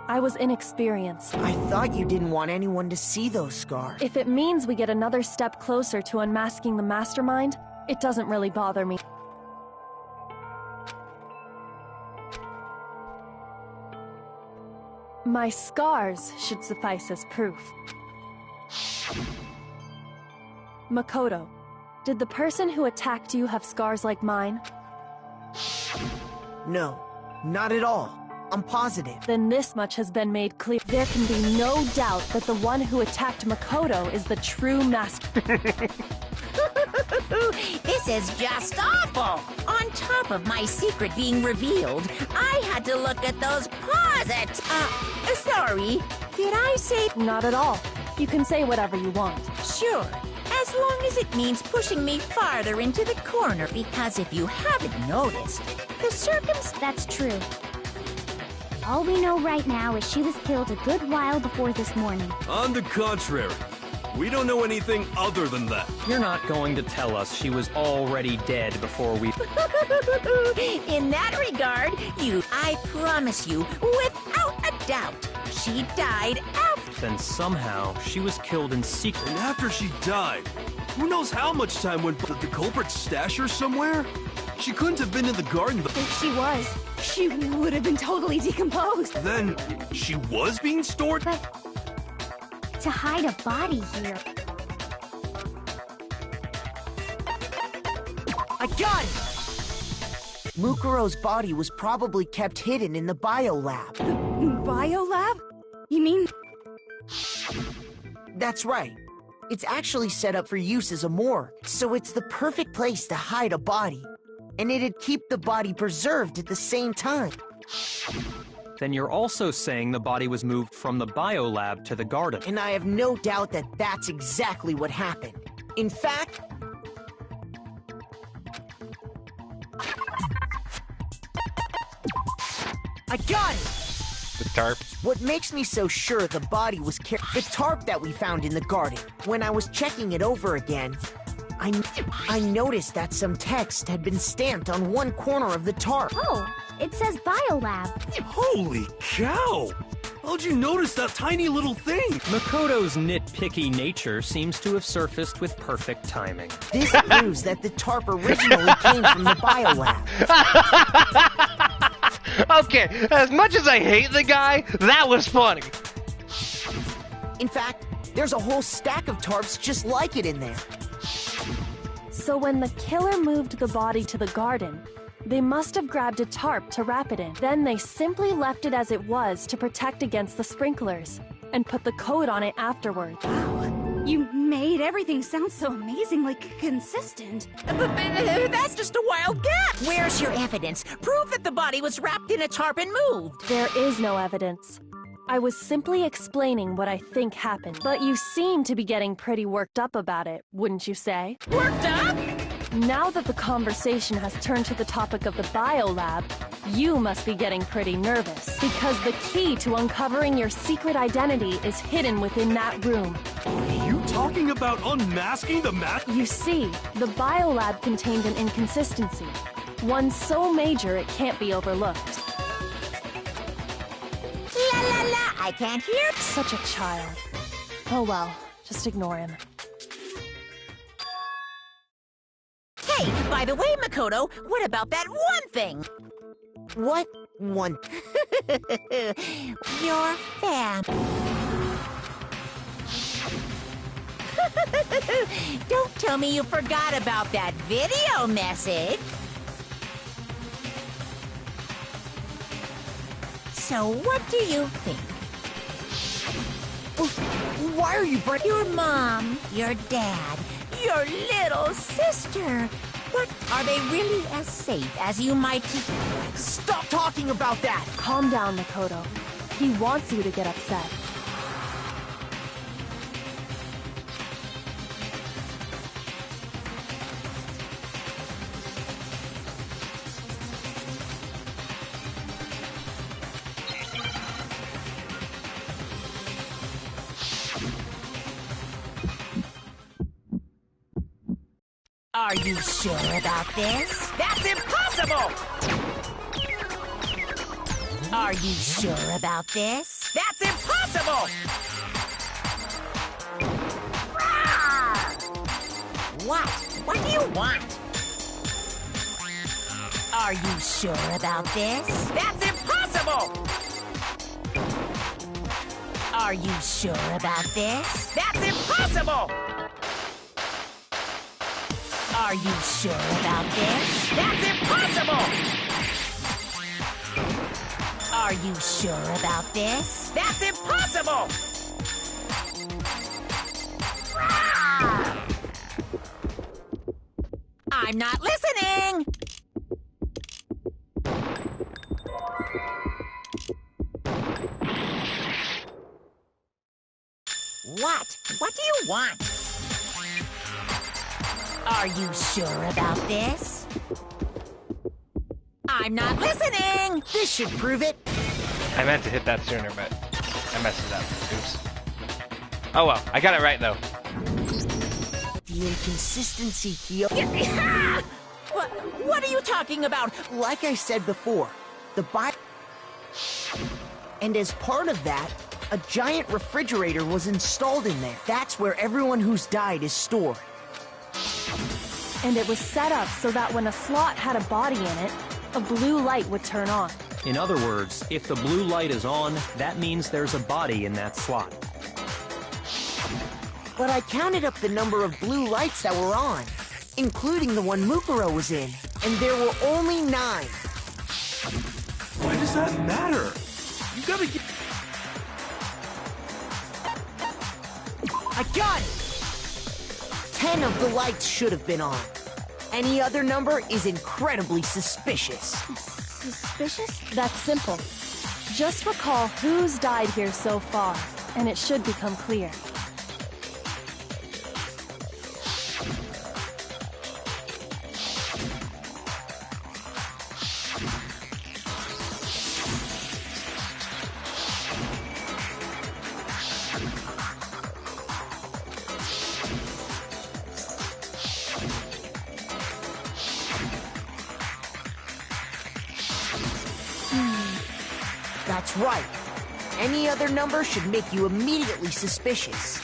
Speaker 2: I was inexperienced.
Speaker 3: I thought you didn't want anyone to see those scars.
Speaker 2: If it means we get another step closer to unmasking the mastermind, it doesn't really bother me. My scars should suffice as proof. Makoto, did the person who attacked you have scars like mine?
Speaker 3: No, not at all. I'm positive.
Speaker 2: Then this much has been made clear. There can be no doubt that the one who attacked Makoto is the true master.
Speaker 5: This is just awful! On top of my secret being revealed, I had to look at those posits. Sorry, did I say...
Speaker 2: Not at all. You can say whatever you want.
Speaker 5: Sure, as long as it means pushing me farther into the corner, because if you haven't noticed, the
Speaker 4: That's true. All we know right now is she was killed a good while before this morning.
Speaker 7: On the contrary, we don't know anything other than that.
Speaker 6: You're not going to tell us she was already dead before we...
Speaker 5: In that regard, I promise you, without a doubt, she died after...
Speaker 6: Then somehow, she was killed in secret.
Speaker 7: And after she died, who knows how much time went by? Did the culprit stash her somewhere? She couldn't have been in the garden.
Speaker 10: If she was, she would have been totally decomposed.
Speaker 7: Then, she was being stored?
Speaker 4: But to hide a body here...
Speaker 3: I got it! Mukuro's body was probably kept hidden in the biolab.
Speaker 10: Biolab? You mean...
Speaker 3: That's right. It's actually set up for use as a morgue, so it's the perfect place to hide a body. And it'd keep the body preserved at the same time.
Speaker 6: Then you're also saying the body was moved from the biolab to the garden.
Speaker 3: And I have no doubt that that's exactly what happened. In fact... I got it!
Speaker 1: The tarp.
Speaker 3: What makes me so sure the body was the tarp that we found in the garden. When I was checking it over again, I noticed that some text had been stamped on one corner of the tarp.
Speaker 4: Oh, it says Biolab.
Speaker 7: Holy cow! How'd you notice that tiny little thing?
Speaker 6: Makoto's nitpicky nature seems to have surfaced with perfect timing.
Speaker 3: This proves that the tarp originally came from the biolab.
Speaker 1: Okay, as much as I hate the guy, that was funny.
Speaker 3: In fact, there's a whole stack of tarps just like it in there.
Speaker 2: So when the killer moved the body to the garden, they must have grabbed a tarp to wrap it in. Then they simply left it as it was to protect against the sprinklers, and put the coat on it afterward.
Speaker 10: Wow, you made everything sound so amazingly consistent.
Speaker 5: But that's just a wild guess. Where's your evidence? Prove that the body was wrapped in a tarp and moved.
Speaker 2: There is no evidence. I was simply explaining what I think happened. But you seem to be getting pretty worked up about it, wouldn't you say?
Speaker 5: Worked up?
Speaker 2: Now that the conversation has turned to the topic of the biolab, you must be getting pretty nervous. Because the key to uncovering your secret identity is hidden within that room.
Speaker 7: Are you talking about unmasking the mask?
Speaker 2: You see, the biolab contained an inconsistency. One so major it can't be overlooked.
Speaker 5: La la la, I can't hear.
Speaker 2: Such a child. Oh well, just ignore him.
Speaker 5: Hey, by the way, Makoto, what about that one thing?
Speaker 3: What one?
Speaker 5: Your fan. Don't tell me you forgot about that video message. So what do you think?
Speaker 3: Why are you breaking?
Speaker 5: Your mom, your dad, your little sister. What, are they really as safe as you might...
Speaker 3: Stop talking about that!
Speaker 2: Calm down, Makoto. He wants you to get upset.
Speaker 5: Are you sure about this? That's impossible! Are you sure about this? That's impossible! What? What do you want? Are you sure about this? That's impossible! Are you sure about this? That's impossible! Are you sure about this? That's impossible! Are you sure about this? That's impossible! I'm not listening! What? What do you want? Are you sure about this? I'm not listening! This should prove it.
Speaker 1: I meant to hit that sooner, but I messed it up. Oops. Oh well, I got it right though.
Speaker 3: The inconsistency here.
Speaker 5: What are you talking about?
Speaker 3: Like I said before, the bio. And as part of that, a giant refrigerator was installed in there. That's where everyone who's died is stored.
Speaker 2: And it was set up so that when a slot had a body in it, a blue light would turn on.
Speaker 6: In other words, if the blue light is on, that means there's a body in that slot.
Speaker 3: But I counted up the number of blue lights that were on, including the one Mukuro was in, and there were only 9.
Speaker 7: Why does that matter? You gotta get...
Speaker 3: I got it! 10 of the lights should have been on. Any other number is incredibly suspicious.
Speaker 2: Suspicious? That's simple. Just recall who's died here so far, and it should become clear.
Speaker 3: That's right. Any other number should make you immediately suspicious.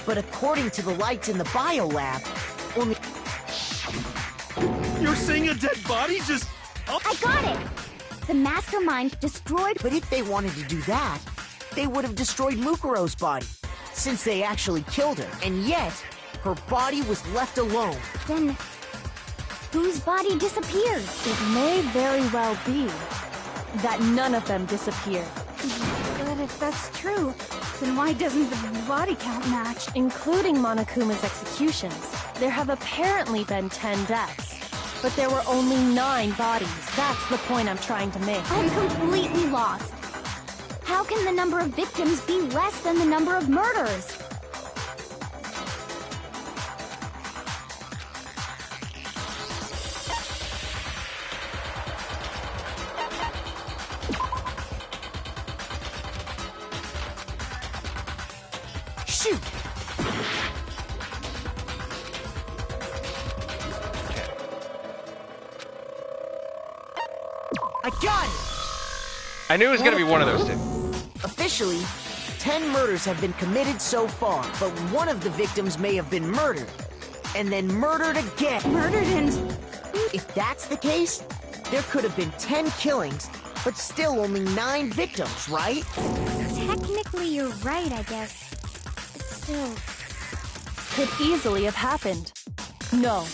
Speaker 3: But according to the lights in the biolab, only...
Speaker 7: You're saying a dead body just...
Speaker 4: I got it! The mastermind destroyed...
Speaker 3: But if they wanted to do that, they would have destroyed Mukuro's body, since they actually killed her. And yet, her body was left alone.
Speaker 4: Then, whose body disappeared?
Speaker 2: It may very well be that none of them disappeared.
Speaker 10: But if that's true, then why doesn't the body count match?
Speaker 2: Including Monokuma's executions, there have apparently been 10 deaths. But there were only 9 bodies. That's the point I'm trying to make.
Speaker 4: I'm completely lost. How can the number of victims be less than the number of murders?
Speaker 3: Shoot! I got it!
Speaker 1: I knew it was gonna be one of those two.
Speaker 3: Officially, 10 murders have been committed so far, but one of the victims may have been murdered, and then murdered again.
Speaker 10: Murdered and...
Speaker 3: If that's the case, there could have been 10 killings, but still only 9 victims, right?
Speaker 4: Technically, you're right, I guess. But still...
Speaker 2: Could easily have happened. No,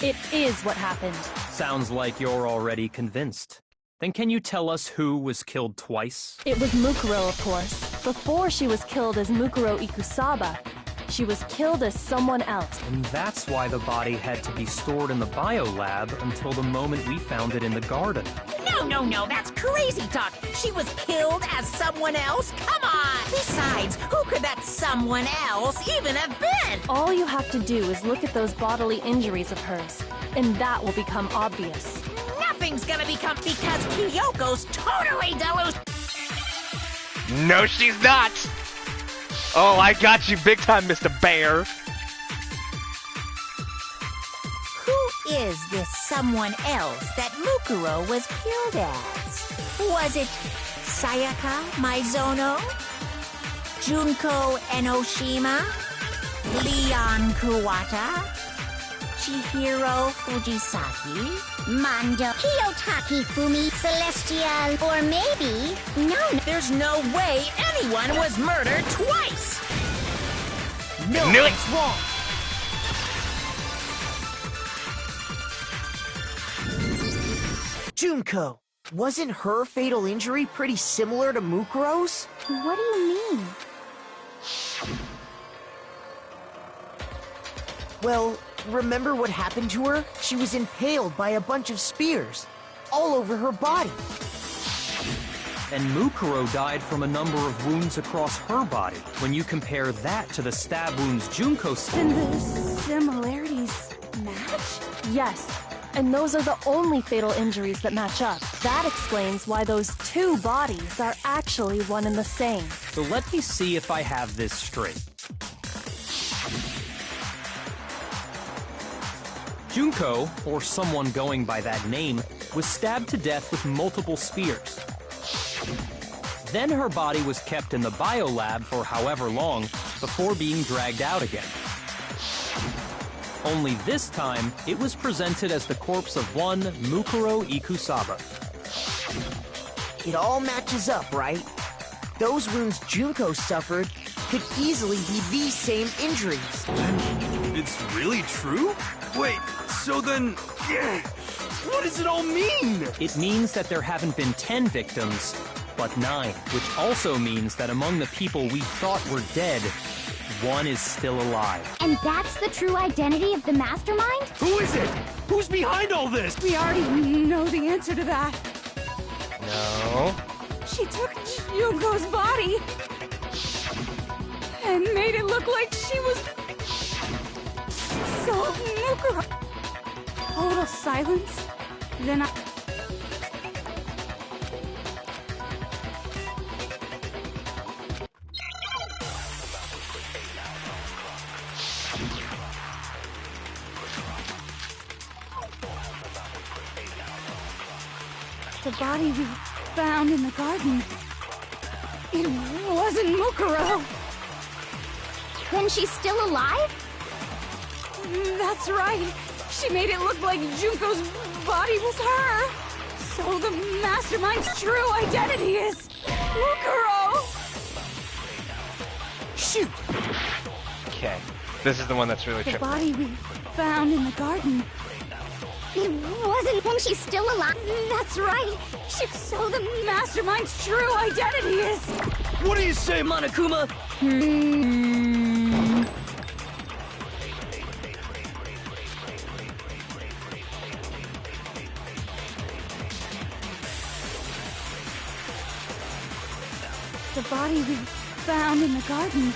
Speaker 2: it is what happened.
Speaker 6: Sounds like you're already convinced. Then can you tell us who was killed twice?
Speaker 2: It was Mukuro, of course. Before she was killed as Mukuro Ikusaba, she was killed as someone else.
Speaker 6: And that's why the body had to be stored in the biolab until the moment we found it in the garden.
Speaker 5: No, that's crazy talk. She was killed as someone else? Come on! Besides, who could that someone else even have been?
Speaker 2: All you have to do is look at those bodily injuries of hers, and that will become obvious.
Speaker 5: Nothing's gonna become because Kyoko's totally delusional.
Speaker 1: No, she's not! Oh, I got you big time, Mr. Bear!
Speaker 5: Who is this someone else that Mukuro was killed as? Was it Sayaka Maizono? Junko Enoshima? Leon Kuwata? Chihiro Fujisaki?
Speaker 4: Mando, Kiyotaki Fumi, Celestial, or maybe... No,
Speaker 5: There's no way anyone was murdered twice!
Speaker 1: Knew it.
Speaker 3: It's wrong. Junko! Wasn't her fatal injury pretty similar to Mukuro's?
Speaker 4: What do you mean?
Speaker 3: Well, remember what happened to her? She was impaled by a bunch of spears, all over her body.
Speaker 6: And Mukuro died from a number of wounds across her body. When you compare that to the stab wounds Junko
Speaker 10: Then the similarities match?
Speaker 2: Yes, and those are the only fatal injuries that match up. That explains why those two bodies are actually one and the same.
Speaker 6: So let me see if I have this straight. Junko, or someone going by that name, was stabbed to death with multiple spears. Then her body was kept in the biolab for however long before being dragged out again. Only this time, it was presented as the corpse of one Mukuro Ikusaba.
Speaker 3: It all matches up, right? Those wounds Junko suffered could easily be these same injuries.
Speaker 7: It's really true? Wait, so then... what does it all mean?
Speaker 6: It means that there haven't been 10 victims, but 9, which also means that among the people we thought were dead, one is still alive.
Speaker 4: And that's the true identity of the mastermind?
Speaker 7: Who is it? Who's behind all this?
Speaker 10: We already know the answer to that.
Speaker 1: No.
Speaker 10: She took Junko's body and made it look like she was so Mukuro. Total silence. Then I... The body we found in the garden. It wasn't Mukuro.
Speaker 4: Then she's still alive?
Speaker 10: That's right. She made it look like Junko's body was her. So the mastermind's true identity is Mukuro.
Speaker 3: Shoot!
Speaker 1: Okay. This is the one that's really
Speaker 10: The
Speaker 1: tripping.
Speaker 10: body we found in the garden.
Speaker 4: It wasn't when she's still alive.
Speaker 10: That's right. So the mastermind's true identity is...
Speaker 7: What do you say, Monokuma?
Speaker 10: The body we found in the garden.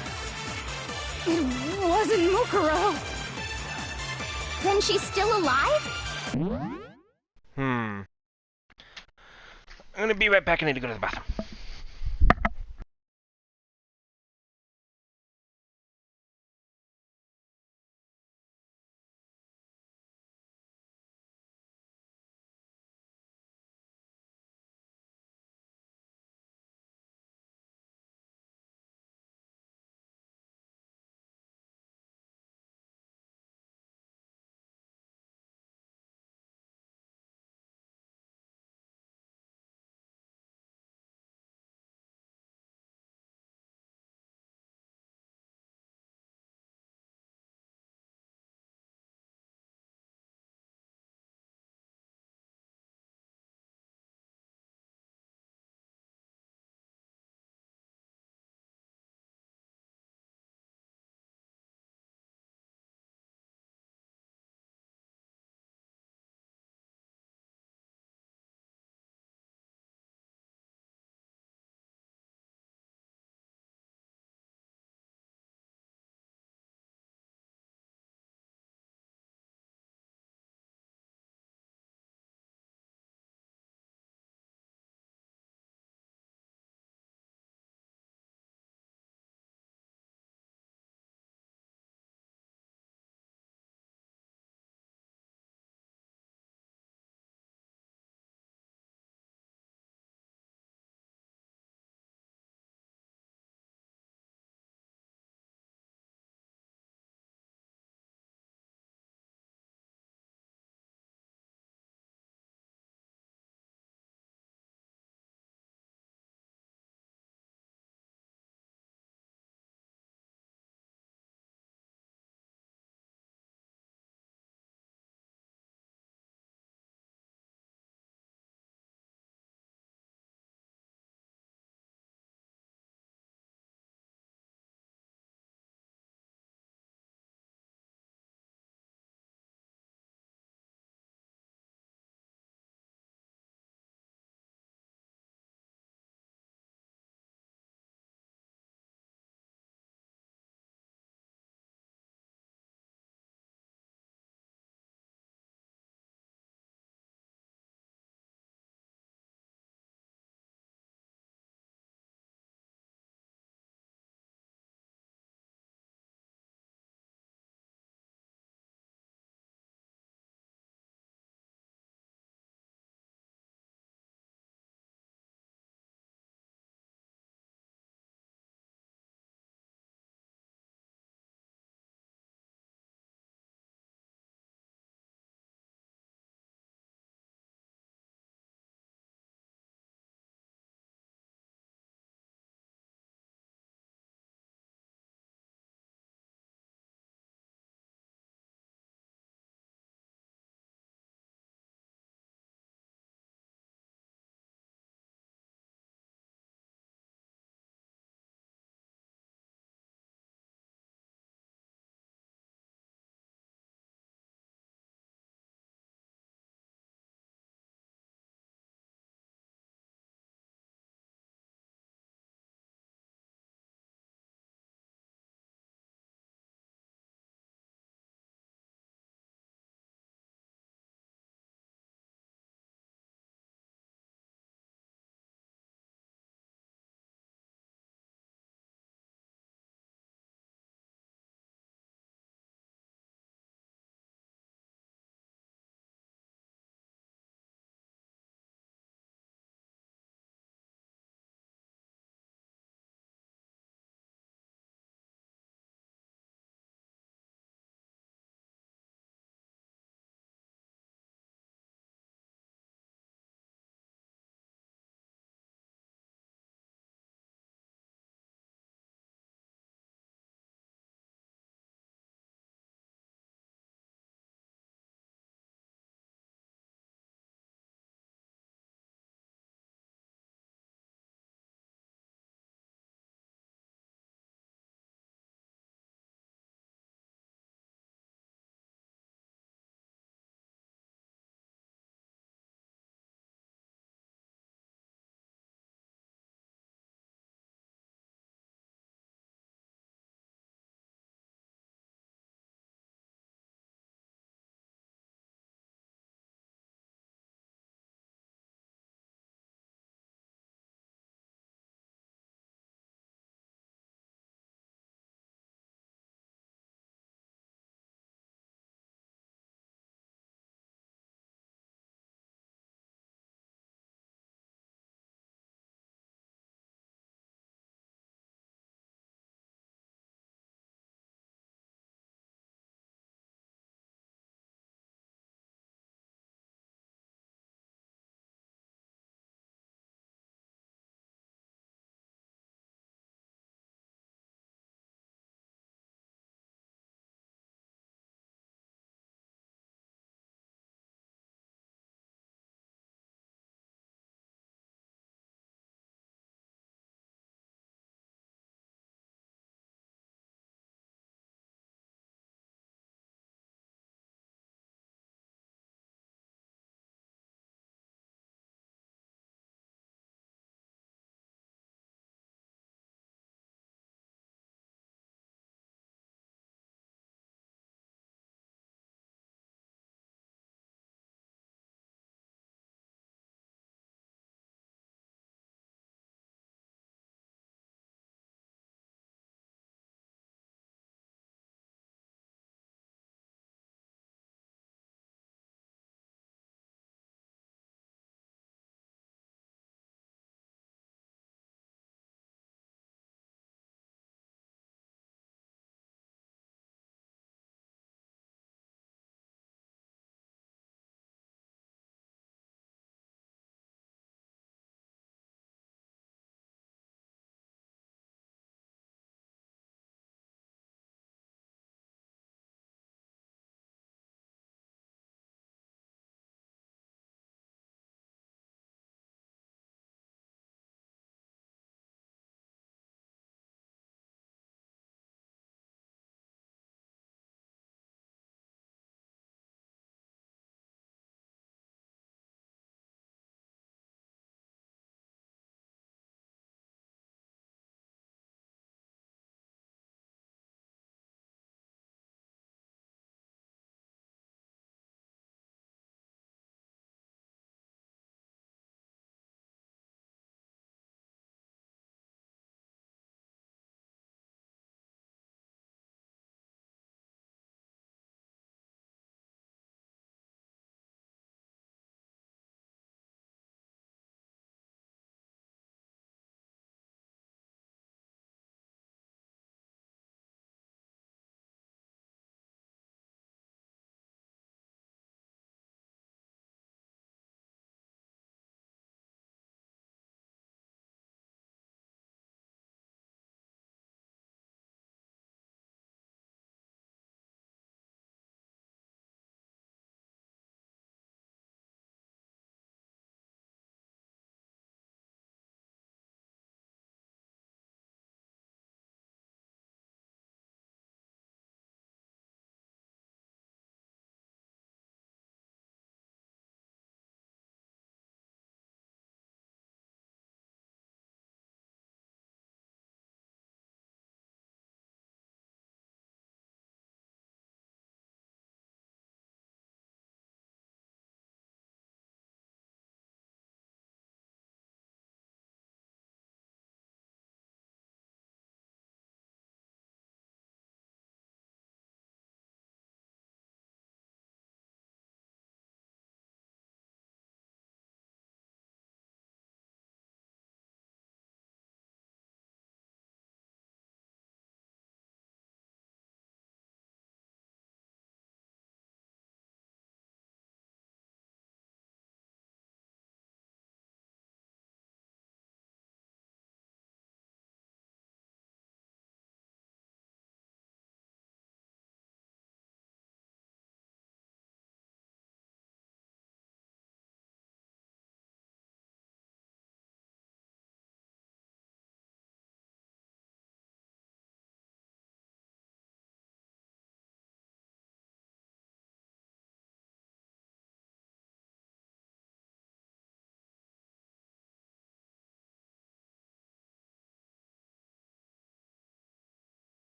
Speaker 10: It wasn't Mukuro.
Speaker 4: Then she's still alive?
Speaker 1: I'm gonna be right back. I need to go to the bathroom.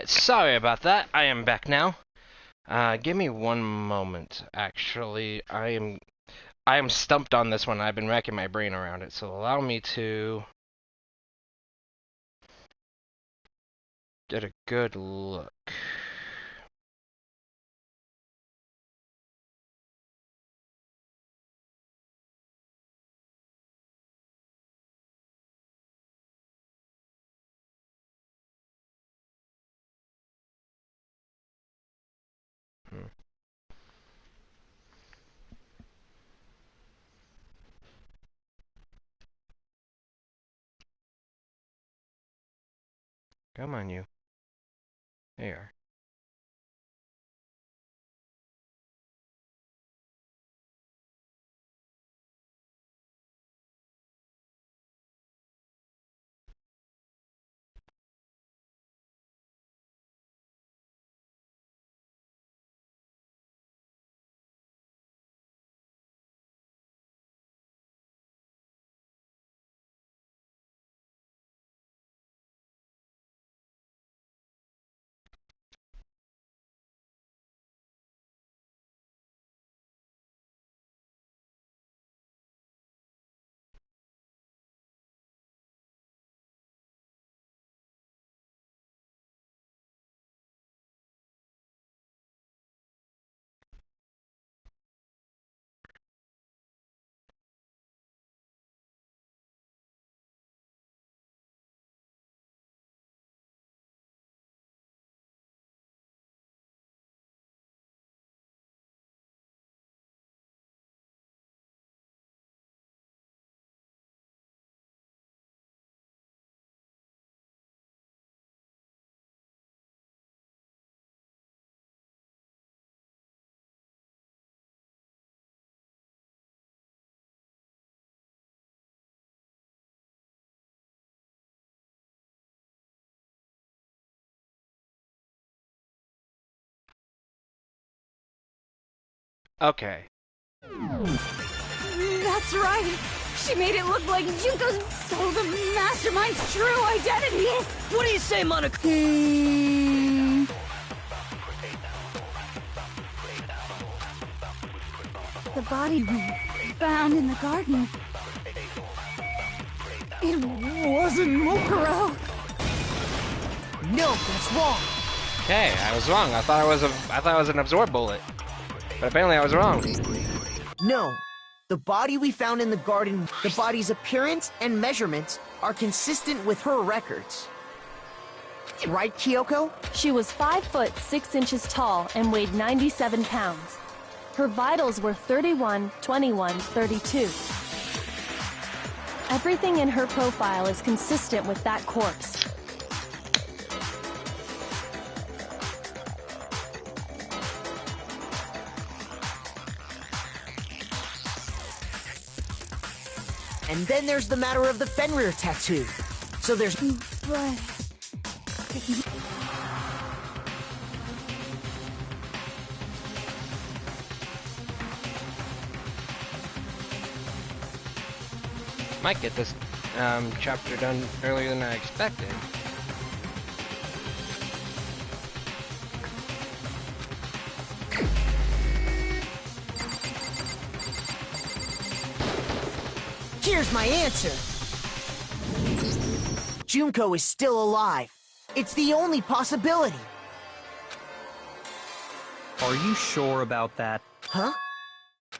Speaker 1: Sorry about that. I am back now. Give me one moment, actually. I am stumped on this one. I've been racking my brain around it, so allow me to get a good look. Come on, you. There you are. Okay.
Speaker 10: That's right. She made it look like Junko's so the mastermind's true identity is.
Speaker 11: What do you say, Monica?
Speaker 10: The body we found in the garden. It wasn't Mokuro.
Speaker 3: No, that's wrong.
Speaker 1: Okay, I was wrong. I thought I was an absorb bullet. But apparently I was wrong.
Speaker 3: No. The body we found in the garden, the body's appearance and measurements are consistent with her records. Right, Kyoko?
Speaker 2: She was 5 foot 6 inches tall and weighed 97 pounds. Her vitals were 31, 21, 32. Everything in her profile is consistent with that corpse.
Speaker 3: And then there's the matter of the Fenrir tattoo. So there's...
Speaker 10: But...
Speaker 1: Might get this chapter done earlier than I expected.
Speaker 3: Here's my answer. Junko is still alive. It's the only possibility.
Speaker 6: Are you sure about that?
Speaker 3: Huh?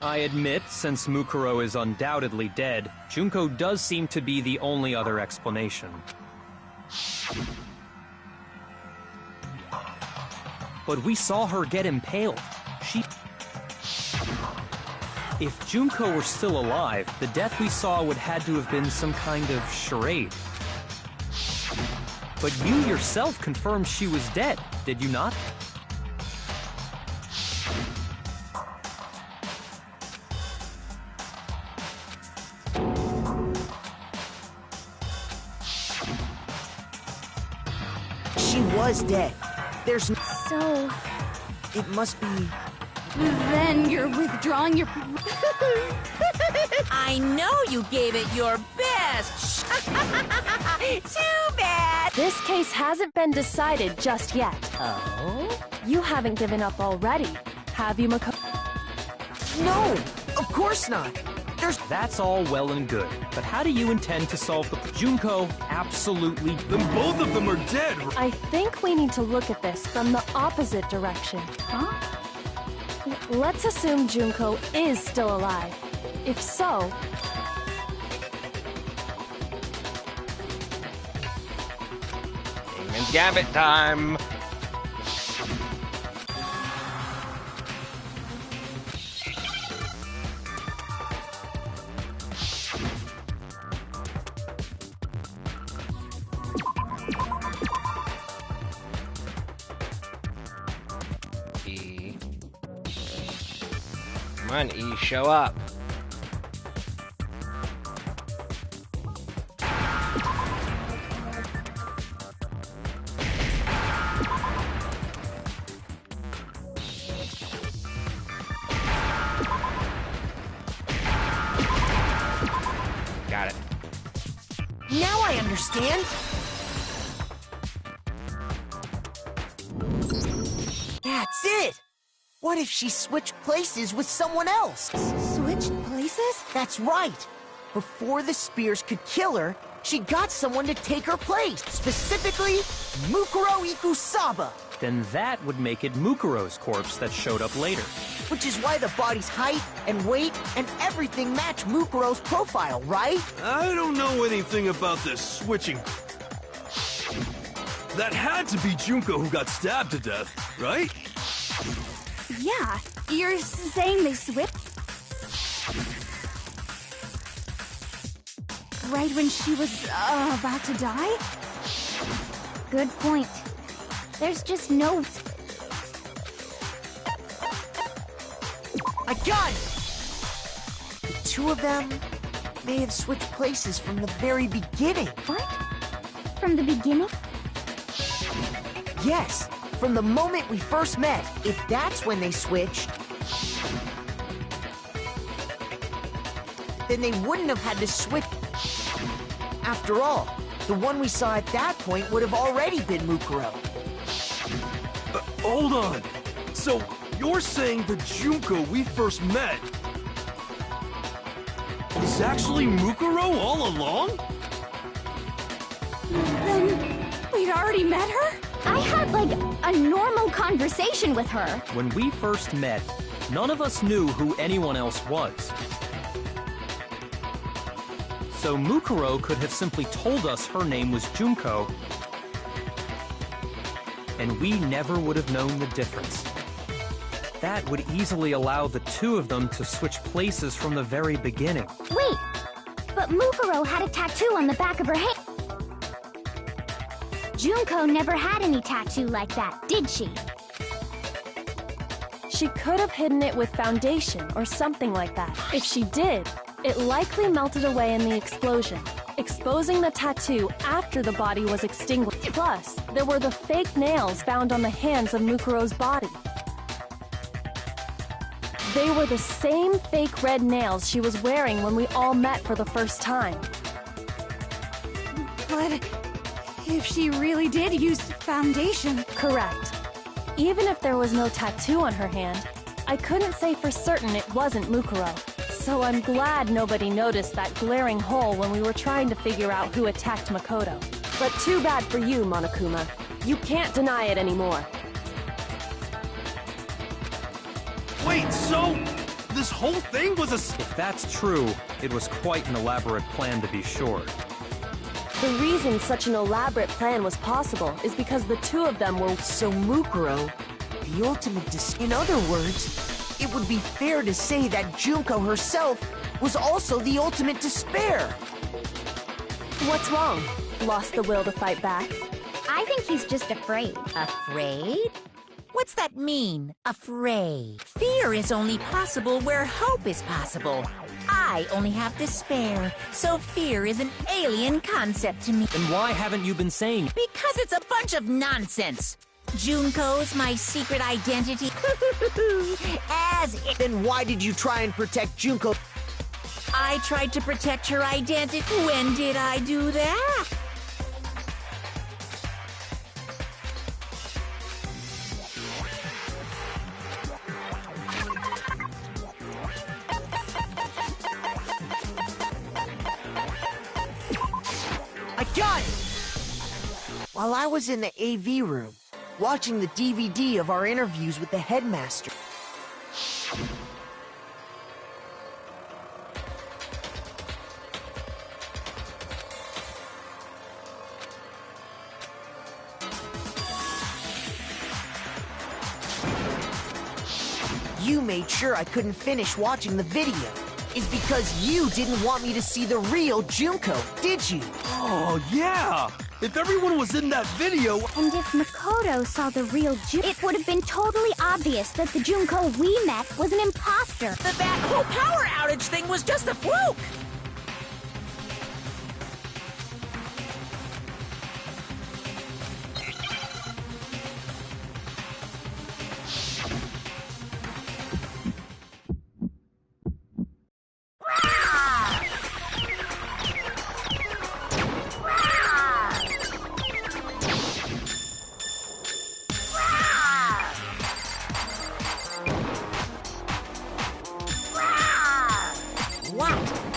Speaker 6: I admit, since Mukuro is undoubtedly dead, Junko does seem to be the only other explanation. But we saw her get impaled. If Junko were still alive, the death we saw would had to have been some kind of charade. But you yourself confirmed she was dead, did you not?
Speaker 3: She was dead. There's...
Speaker 10: So...
Speaker 3: It must be...
Speaker 10: Then you're withdrawing your...
Speaker 5: I know you gave it your best. Too bad.
Speaker 2: This case hasn't been decided just yet.
Speaker 5: Oh?
Speaker 2: You haven't given up already, have you, Makoto?
Speaker 3: No, of course not.
Speaker 6: That's all well and good, but how do you intend to solve the... Junko, absolutely...
Speaker 7: Then both of them are dead!
Speaker 2: I think we need to look at this from the opposite direction.
Speaker 4: Huh?
Speaker 2: Let's assume Junko is still alive. If so...
Speaker 1: Demon Gambit time! E. Come on, E, show up. Got it.
Speaker 3: Now I understand. That's it. What if she switched places with someone else?
Speaker 10: Switched places?
Speaker 3: That's right. Before the spears could kill her, she got someone to take her place. Specifically, Mukuro Ikusaba.
Speaker 6: Then that would make it Mukuro's corpse that showed up later.
Speaker 3: Which is why the body's height and weight and everything match Mukuro's profile, right?
Speaker 7: I don't know anything about this switching. That had to be Junko who got stabbed to death, right?
Speaker 10: Yeah, you're saying they switched? Right when she was about to die?
Speaker 4: Good point. There's just no...
Speaker 3: I got it! The two of them may have switched places from the very beginning.
Speaker 4: What? From the beginning?
Speaker 3: Yes, from the moment we first met. If that's when they switched, then they wouldn't have had to switch. After all, the one we saw at that point would have already been Mukuro.
Speaker 7: Hold on. So, you're saying the Junko we first met was actually Mukuro all along?
Speaker 10: Then we'd already met her?
Speaker 4: I had, like, a normal conversation with her.
Speaker 6: When we first met, none of us knew who anyone else was. So Mukuro could have simply told us her name was Junko, and we never would have known the difference. That would easily allow the two of them to switch places from the very beginning.
Speaker 4: Wait, but Mukuro had a tattoo on the back of her hand. Junko never had any tattoo like that, did she?
Speaker 2: She could have hidden it with foundation or something like that. If she did, it likely melted away in the explosion, exposing the tattoo after the body was extinguished. Plus, there were the fake nails found on the hands of Mukuro's body. They were the same fake red nails she was wearing when we all met for the first time.
Speaker 10: But if she really did use foundation...
Speaker 2: Correct. Even if there was no tattoo on her hand, I couldn't say for certain it wasn't Mukuro. So I'm glad nobody noticed that glaring hole when we were trying to figure out who attacked Makoto.
Speaker 12: But too bad for you, Monokuma. You can't deny it anymore.
Speaker 7: Wait, so this whole thing was a...
Speaker 6: If that's true, it was quite an elaborate plan to be sure.
Speaker 12: The reason such an elaborate plan was possible is because the two of them were...
Speaker 3: So Mukuro, the ultimate In other words, it would be fair to say that Junko herself was also the ultimate despair.
Speaker 12: What's wrong? Lost the will to fight back?
Speaker 4: I think he's just afraid.
Speaker 5: Afraid? What's that mean, afraid? Fear is only possible where hope is possible. I only have despair, so fear is an alien concept to me.
Speaker 6: Then why haven't you been saying...
Speaker 5: Because it's a bunch of nonsense. Junko's my secret identity. As if...
Speaker 3: Then why did you try and protect Junko?
Speaker 5: I tried to protect her identity. When did I do that?
Speaker 3: while I was in the AV room, watching the DVD of our interviews with the headmaster. You made sure I couldn't finish watching the video. Is because you didn't want me to see the real Junko, did you?
Speaker 7: Oh, yeah! If everyone was in that video...
Speaker 4: And if Makoto saw the real Junko, it would have been totally obvious that the Junko we met was an imposter.
Speaker 5: That whole power outage thing was just a fluke!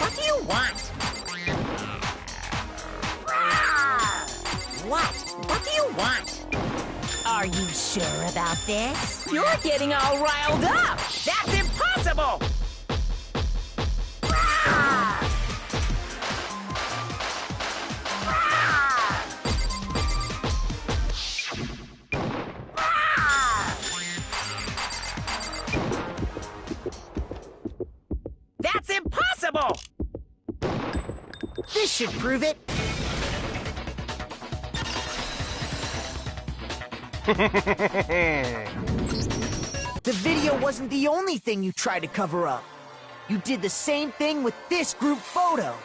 Speaker 5: What do you want? What do you want? Are you sure about this? You're getting all riled up! That's impossible! That's impossible!
Speaker 3: This should prove it. The video wasn't the only thing you tried to cover up. You did the same thing with this group photo.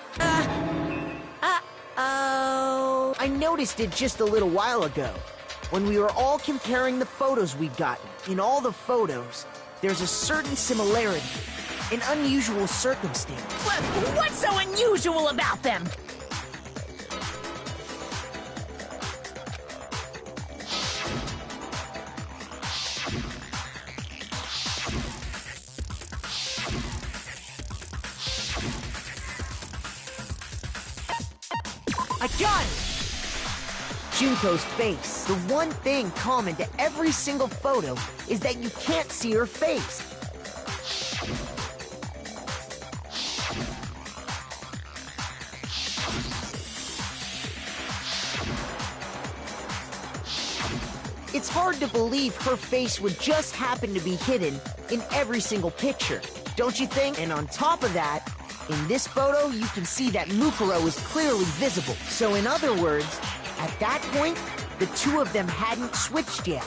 Speaker 3: Uh-oh. I noticed it just a little while ago, when we were all comparing the photos we'd gotten. In all the photos, there's a certain similarity, an unusual circumstance.
Speaker 5: What's so unusual about them?
Speaker 3: I got it! Junko's face. The one thing common to every single photo is that you can't see her face. It's hard to believe her face would just happen to be hidden in every single picture, don't you think? And on top of that, in this photo, you can see that Mukuro is clearly visible. So in other words, at that point, the two of them hadn't switched yet.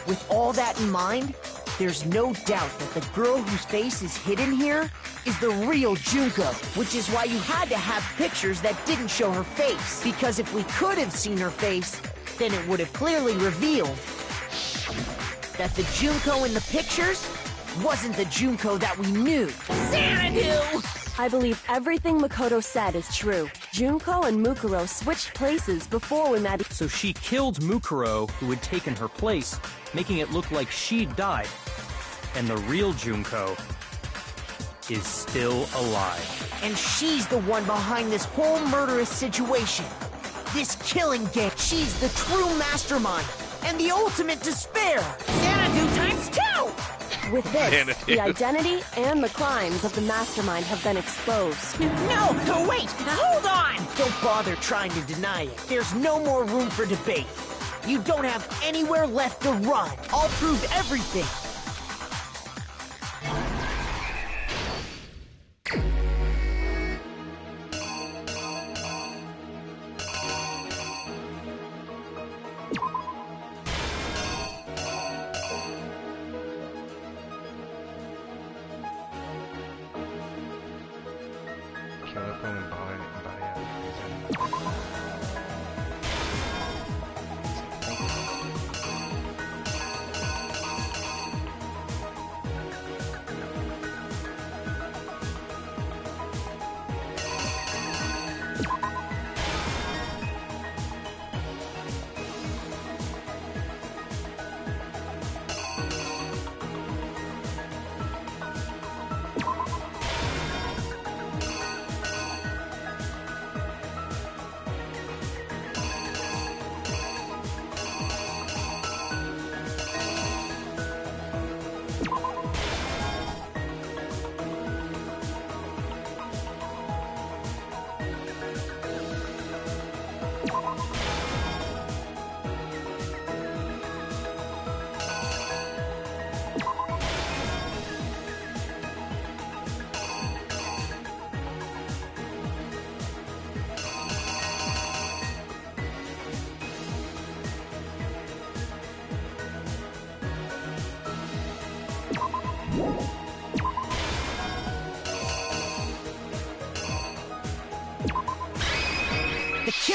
Speaker 3: With all that in mind, there's no doubt that the girl whose face is hidden here is the real Junko, which is why you had to have pictures that didn't show her face. Because if we could have seen her face, then it would have clearly revealed that the Junko in the pictures wasn't the Junko that we knew.
Speaker 5: Xanadu!
Speaker 12: I believe everything Makoto said is true. Junko and Mukuro switched places before we met.
Speaker 6: So she killed Mukuro, who had taken her place, making it look like she'd died. And the real Junko is still alive.
Speaker 3: And she's the one behind this whole murderous situation. This killing game. She's the true mastermind and the ultimate despair.
Speaker 5: Xanadu times 2!
Speaker 12: With this, the identity and the crimes of the mastermind have been exposed.
Speaker 5: No, wait, hold on!
Speaker 3: Don't bother trying to deny it. There's no more room for debate. You don't have anywhere left to run. I'll prove everything.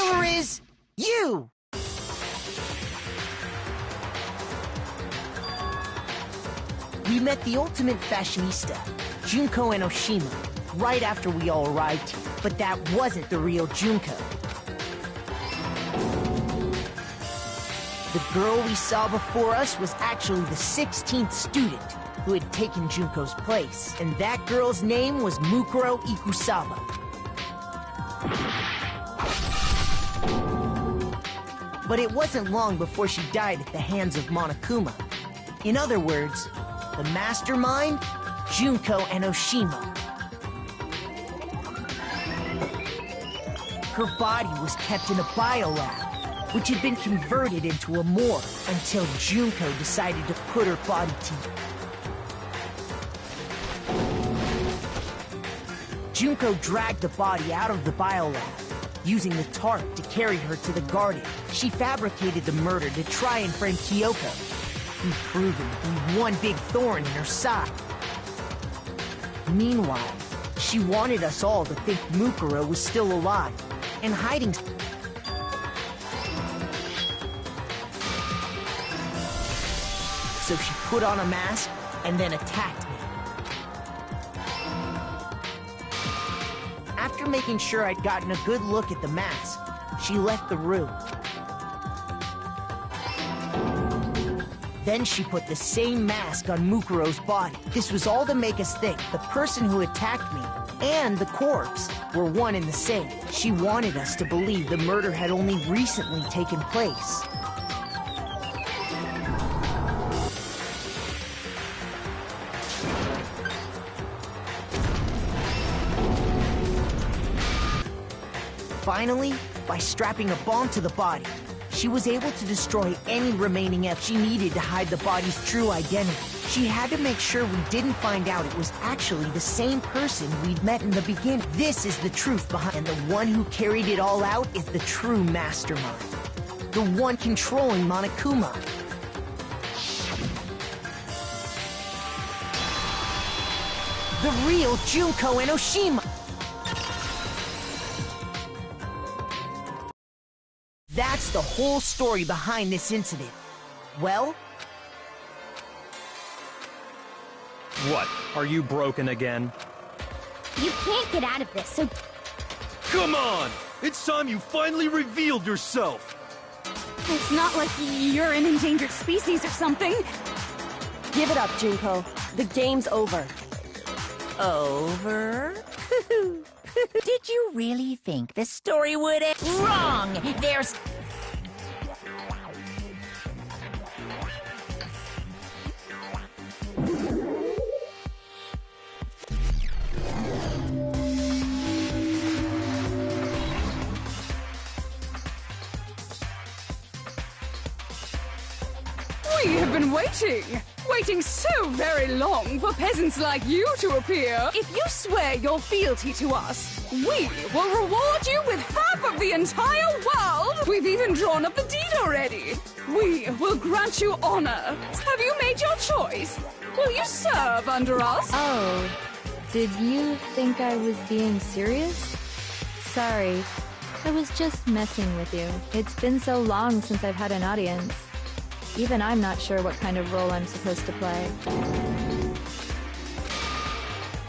Speaker 3: killer is you! We met the ultimate fashionista, Junko Enoshima, right after we all arrived here. But that wasn't the real Junko. The girl we saw before us was actually the 16th student who had taken Junko's place. And that girl's name was Mukuro Ikusawa. But it wasn't long before she died at the hands of Monokuma. In other words, the mastermind, Junko Enoshima. Her body was kept in a biolab, which had been converted into a morgue until Junko decided to put her body to use. Junko dragged the body out of the biolab, using the tarp to carry her to the garden. She fabricated the murder to try and frame Kyoko, who'd proven to be one big thorn in her side. Meanwhile, she wanted us all to think Mukuro was still alive and hiding. So she put on a mask and then attacked me. After making sure I'd gotten a good look at the mask, she left the room. Then she put the same mask on Mukuro's body. This was all to make us think the person who attacked me and the corpse were one and the same. She wanted us to believe the murder had only recently taken place. Finally, by strapping a bomb to the body, she was able to destroy any remaining evidence she needed to hide the body's true identity. She had to make sure we didn't find out it was actually the same person we'd met in the beginning. This is the truth behind, and the one who carried it all out is the true mastermind. The one controlling Monokuma. The real Junko Enoshima. That's the whole story behind this incident. Well?
Speaker 6: What? Are you broken again?
Speaker 4: You can't get out of this, so...
Speaker 7: Come on! It's time you finally revealed yourself!
Speaker 10: It's not like you're an endangered species or something.
Speaker 12: Give it up, Junko. The game's over.
Speaker 5: Over? Did you really think the story would end? Wrong! There's...
Speaker 10: We have been waiting so very long for peasants like you to appear. If you swear your fealty to us, we will reward you with half of the entire world. We've even drawn up the deed already. We will grant you honor. Have you made your choice? Will you serve under us?
Speaker 13: Oh, did you think I was being serious? Sorry, I was just messing with you. It's been so long since I've had an audience. Even I'm not sure what kind of role I'm supposed to play.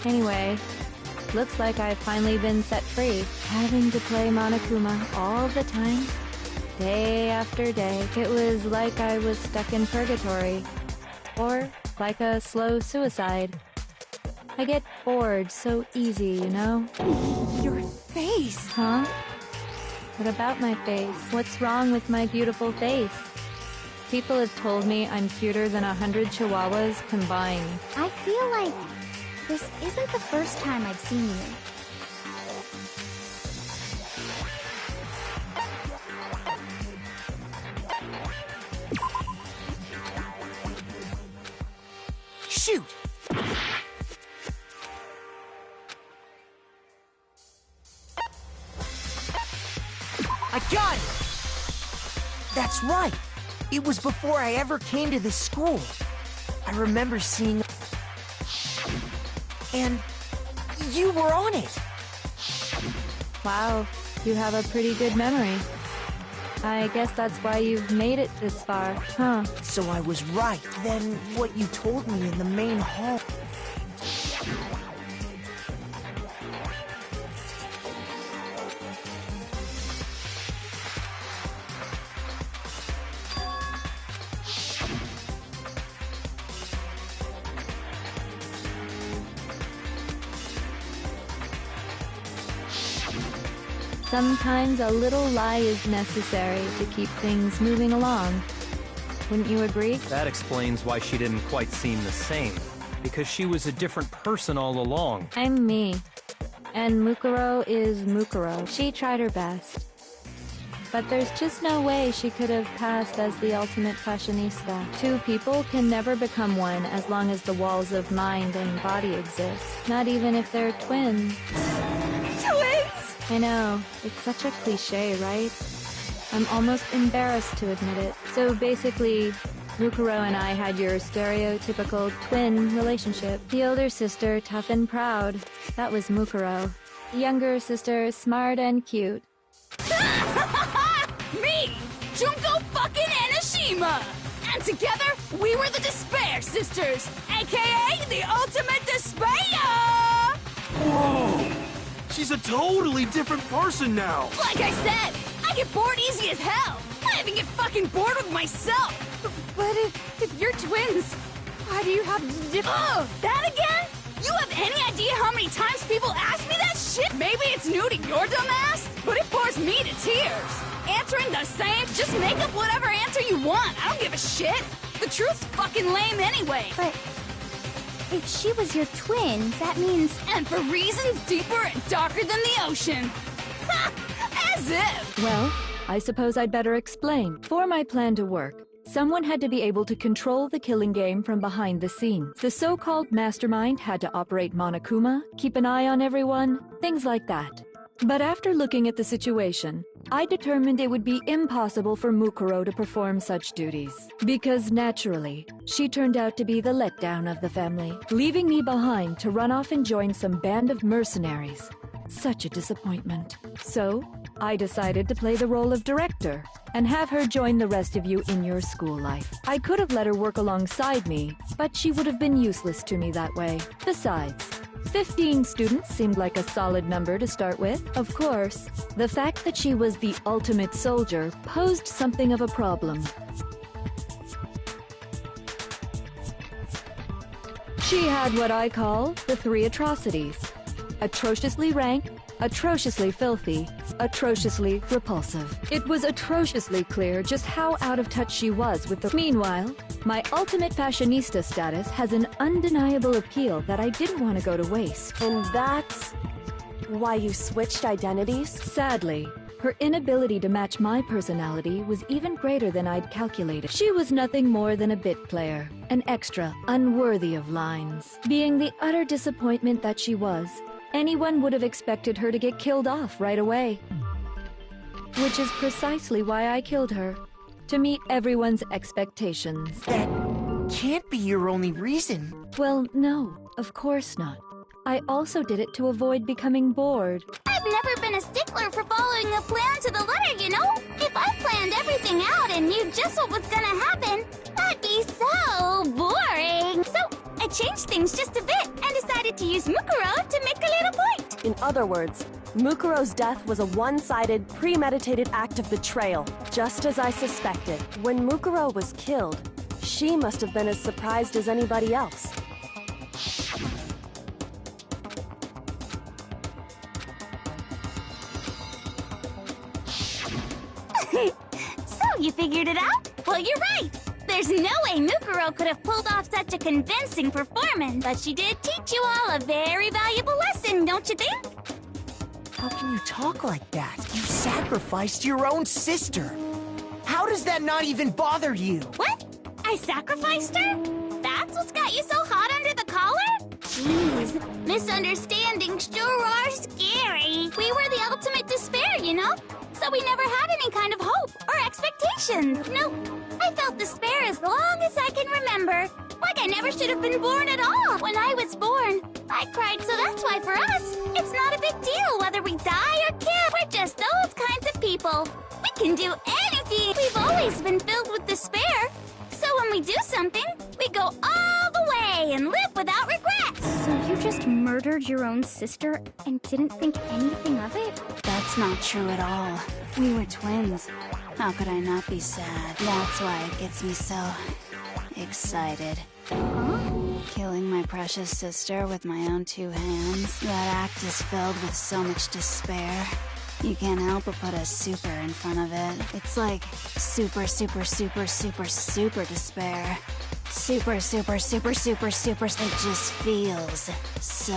Speaker 13: Anyway, looks like I've finally been set free. Having to play Monokuma all the time, day after day. It was like I was stuck in purgatory. Or like a slow suicide. I get bored so easy, you know?
Speaker 10: Your face!
Speaker 13: Huh? What about my face? What's wrong with my beautiful face? People have told me I'm cuter than 100 chihuahuas combined.
Speaker 4: I feel like this isn't the first time I've seen you.
Speaker 3: Shoot! I got it! That's right! It was before I ever came to this school. I remember seeing... And... you were on it!
Speaker 13: Wow, You have a pretty good memory. I guess that's why you've made it this far, huh?
Speaker 3: So I was right. Then what you told me in the main hall...
Speaker 13: Sometimes a little lie is necessary to keep things moving along. Wouldn't you agree?
Speaker 6: That explains why she didn't quite seem the same. Because she was a different person all along.
Speaker 13: I'm me. And Mukuro is Mukuro. She tried her best. But there's just no way she could have passed as the ultimate fashionista. Two people can never become one as long as the walls of mind and body exist. Not even if they're twins.
Speaker 10: Twins!
Speaker 13: I know. It's such a cliche, right? I'm almost embarrassed to admit it. So basically, Mukuro and I had your stereotypical twin relationship. The older sister, tough and proud. That was Mukuro. The younger sister, smart and cute.
Speaker 10: Me! Junko fucking Enoshima! And together, we were the Despair Sisters, aka the Ultimate Despair!
Speaker 7: Whoa! She's a totally different person now!
Speaker 10: Like I said, I get bored easy as hell! I even get fucking bored with myself! But if you're twins, why do you have different... Oh, that again? You have any idea how many times people ask me that shit? Maybe it's new to your dumb ass, but it bores me to tears. Answering the same, just make up whatever answer you want. I don't give a shit. The truth's fucking lame anyway.
Speaker 4: But if she was your twin, that means...
Speaker 10: And for reasons deeper and darker than the ocean. Ha! As if!
Speaker 12: Well, I suppose I'd better explain. For my plan to work, someone had to be able to control the killing game from behind the scenes. The so-called mastermind had to operate Monokuma, keep an eye on everyone, things like that. But after looking at the situation, I determined it would be impossible for Mukuro to perform such duties. Because naturally, she turned out to be the letdown of the family, leaving me behind to run off and join some band of mercenaries. Such a disappointment. So, I decided to play the role of director and have her join the rest of you in your school life. I could have let her work alongside me, but she would have been useless to me that way. Besides, 15 students seemed like a solid number to start with. Of course, the fact that she was the ultimate soldier posed something of a problem. She had what I call the three atrocities. Atrociously rank, atrociously filthy, atrociously repulsive. It was atrociously clear just how out of touch she was with the... Meanwhile, my ultimate fashionista status has an undeniable appeal that I didn't want to go to waste.
Speaker 2: And that's why you switched identities?
Speaker 12: Sadly, her inability to match my personality was even greater than I'd calculated. She was nothing more than a bit player, an extra, unworthy of lines. Being the utter disappointment that she was, anyone would have expected her to get killed off right away. Which is precisely why I killed her. To meet everyone's expectations.
Speaker 3: That can't be your only reason.
Speaker 12: Well, no, of course not. I also did it to avoid becoming bored.
Speaker 4: I've never been a stickler for following a plan to the letter, you know? If I planned everything out and knew just what was gonna happen, that'd be so boring. So I changed things just a bit and decided to use Mukuro to make a little point.
Speaker 2: In other words, Mukuro's death was a one-sided, premeditated act of betrayal, just as I suspected. When Mukuro was killed, she must have been as surprised as anybody else.
Speaker 4: So you figured it out? Well, you're right. There's no way Mukuro could have pulled off such a convincing performance. But she did teach you all a very valuable lesson, don't you think?
Speaker 3: How can you talk like that? You sacrificed your own sister. How does that not even bother you?
Speaker 4: What? I sacrificed her? That's what's got you so hot under the collar? Jeez, misunderstandings sure are scary. We were the ultimate despair, you know? So we never had any kind of hope or expectations. No, I felt despair as long as I can remember. remember. Like I never should have been born at all. When I was born, I cried, so that's why for us, it's not a big deal whether we die or kill. We're just those kinds of people. We can do anything. We've always been filled with despair. So when we do something, we go all the way and live without regrets.
Speaker 10: So you just murdered your own sister and didn't think anything of it?
Speaker 14: That's not true at all. We were twins. How could I not be sad? That's why it gets me so excited. Killing my precious sister with my own two hands. That act is filled with so much despair. You can't help but put a super in front of it. It's like super, super, super, super, super despair. Super, super, super, super, super. It just feels so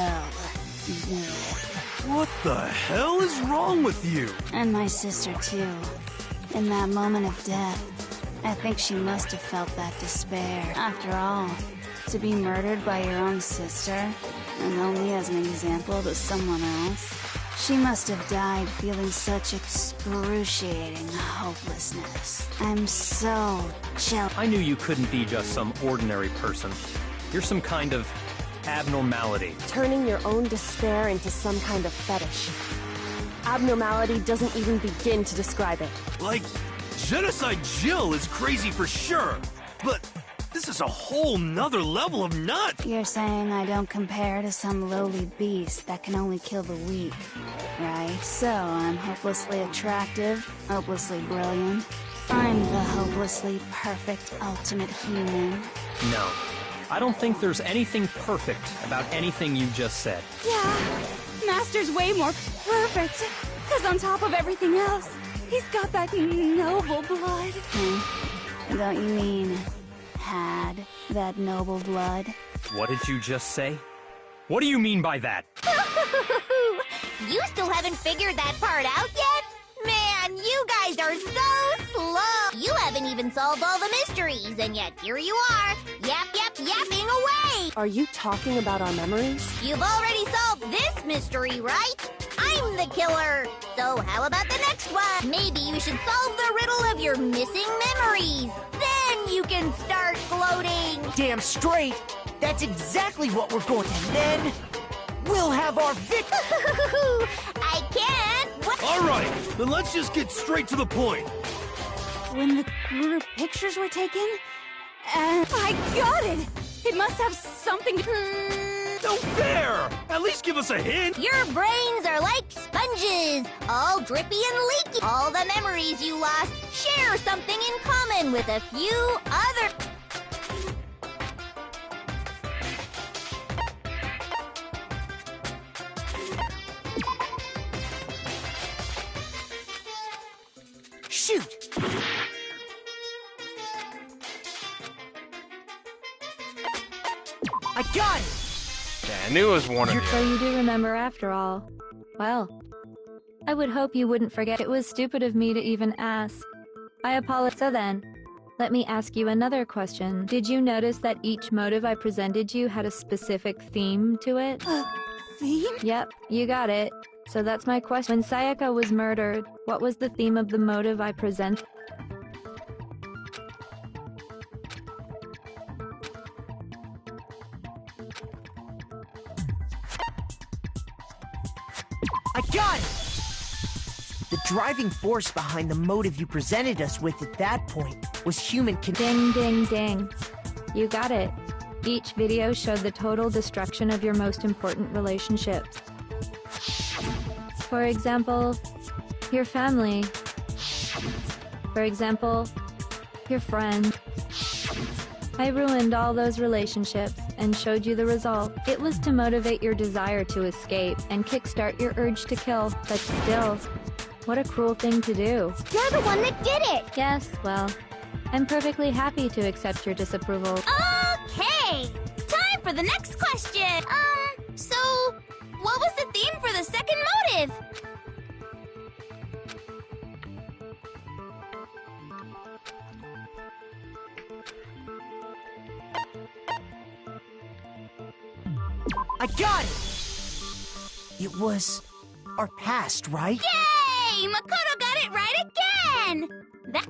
Speaker 14: good.
Speaker 7: What the hell is wrong with you?
Speaker 14: And my sister, too. In that moment of death, I think she must have felt that despair. After all, to be murdered by your own sister, and only as an example to someone else, she must have died feeling such excruciating hopelessness. I'm so jealous.
Speaker 6: I knew you couldn't be just some ordinary person. You're some kind of abnormality.
Speaker 2: Turning your own despair into some kind of fetish. Abnormality doesn't even begin to describe it.
Speaker 7: Like, Genocide Jill is crazy for sure, but this is a whole nother level of nut!
Speaker 14: You're saying I don't compare to some lowly beast that can only kill the weak, right? So I'm hopelessly attractive, hopelessly brilliant. I'm the hopelessly perfect ultimate human.
Speaker 6: No. I don't think there's anything perfect about anything you just said.
Speaker 10: Yeah, Master's way more perfect. Because on top of everything else, he's got that noble blood.
Speaker 14: Don't you mean had that noble blood?
Speaker 6: What did you just say? What do you mean by that?
Speaker 4: You still haven't figured that part out yet? Man, you guys are so slow! You haven't even solved all the mysteries, and yet here you are, yapping away!
Speaker 2: Are you talking about our memories?
Speaker 4: You've already solved this mystery, right? I'm the killer! So how about the next one? Maybe you should solve the riddle of your missing memories. Then you can start gloating!
Speaker 3: Damn straight! That's exactly what we're going to. Then we'll have our victory!
Speaker 4: I can't!
Speaker 7: Alright, then let's just get straight to the point.
Speaker 10: When the group pictures were taken, I got it! It must have something to...
Speaker 7: No fair! At least give us a hint!
Speaker 4: Your brains are like sponges, all drippy and leaky. All the memories you lost share something in common with a few other...
Speaker 3: Shoot! I got it!
Speaker 1: Yeah, I knew it was one of you.
Speaker 12: So you do remember after all. Well, I would hope you wouldn't forget. It was stupid of me to even ask. I apologize. So then, let me ask you another question. Did you notice that each motive I presented you had a specific theme to it?
Speaker 10: Theme?
Speaker 12: Yep, you got it. So that's my question. When Sayaka was murdered, what was the theme of the motive I presented?
Speaker 3: I got it! The driving force behind the motive you presented us with at that point was human
Speaker 12: Ding, ding, ding. You got it. Each video showed the total destruction of your most important relationships. For example, your family. For example, your friend. I ruined all those relationships and showed you the result. It was to motivate your desire to escape and kickstart your urge to kill, but still, what a cruel thing to do.
Speaker 4: You're the one that did it!
Speaker 12: Yes, well, I'm perfectly happy to accept your disapproval.
Speaker 4: Okay! Time for the next question! So, what was the theme for the second motive?
Speaker 3: I got it! It was our past, right?
Speaker 4: Yay! Makoto got it right again! That...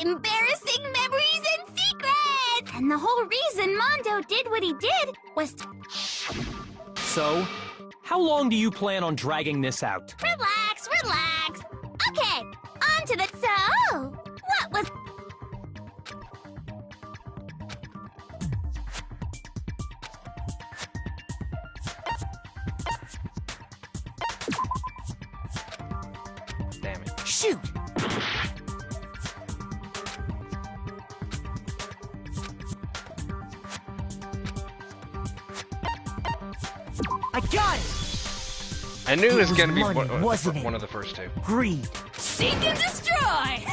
Speaker 4: embarrassing memories and secrets! And the whole reason Mondo did what he did was to...
Speaker 6: So, how long do you plan on dragging this out?
Speaker 4: Relax, relax. Okay, on to the... So, what was...
Speaker 1: Damn it.
Speaker 3: Shoot! I got it!
Speaker 1: I knew it was
Speaker 3: was
Speaker 1: gonna be
Speaker 3: money, wasn't it?
Speaker 1: one of the first two.
Speaker 3: Greed.
Speaker 10: Seek and destroy!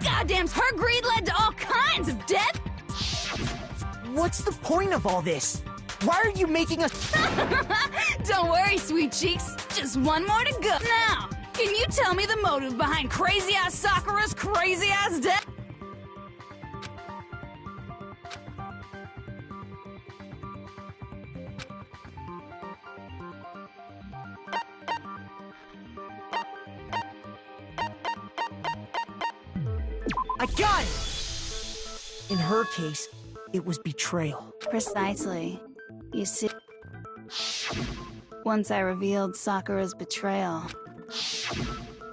Speaker 10: Goddamn's her greed led to all kinds of death!
Speaker 3: What's the point of all this? Why are you making us...
Speaker 10: Don't worry, sweet cheeks. Just one more to go. Now, can you tell me the motive behind crazy-ass Sakura's crazy-ass death?
Speaker 3: I got it! In her case, it was betrayal.
Speaker 14: Precisely. You see, once I revealed Sakura's betrayal.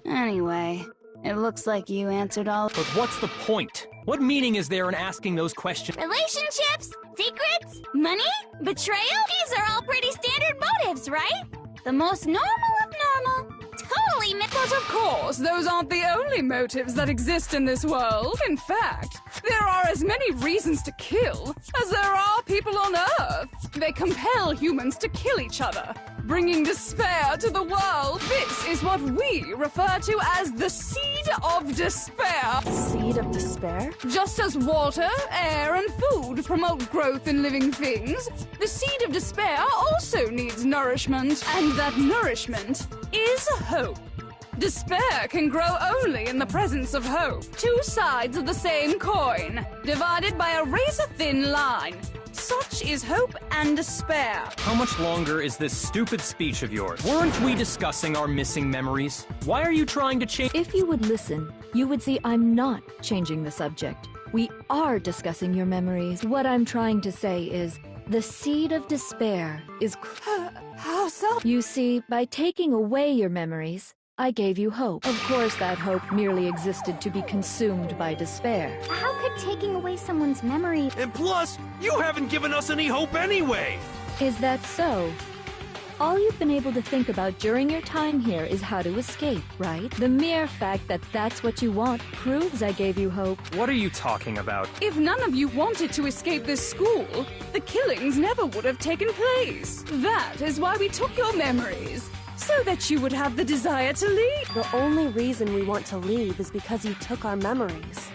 Speaker 14: Anyway, it looks like you answered all.
Speaker 6: But what's the point? What meaning is there in asking those questions?
Speaker 4: Relationships? Secrets? Money? Betrayal? These are all pretty standard motives, right? The most normal of normal. Totally
Speaker 10: But of course, those aren't the only motives that exist in this world. In fact, there are as many reasons to kill as there are people on Earth. They compel humans to kill each other, bringing despair to the world. This is what we refer to as the seed of despair.
Speaker 2: Seed of despair?
Speaker 10: Just as water, air, and food promote growth in living things, the seed of despair also needs nourishment, and that nourishment is hope. Despair can grow only in the presence of hope. Two sides of the same coin, divided by a razor-thin line. Such is hope and despair.
Speaker 6: How much longer is this stupid speech of yours? Weren't we discussing our missing memories? Why are you trying to change?
Speaker 12: If you would listen, you would see I'm not changing the subject. We are discussing your memories. What I'm trying to say is, the seed of despair is...
Speaker 10: How so?
Speaker 12: You see, by taking away your memories, I gave you hope. Of course, that hope merely existed to be consumed by despair.
Speaker 4: How could taking away someone's memory...
Speaker 7: And plus, you haven't given us any hope anyway!
Speaker 12: Is that so? All you've been able to think about during your time here is how to escape, right? The mere fact that that's what you want proves I gave you hope.
Speaker 6: What are you talking about?
Speaker 10: If none of you wanted to escape this school, the killings never would have taken place. That is why we took your memories. So that you would have the desire to leave.
Speaker 2: The only reason we want to leave is because you took our memories.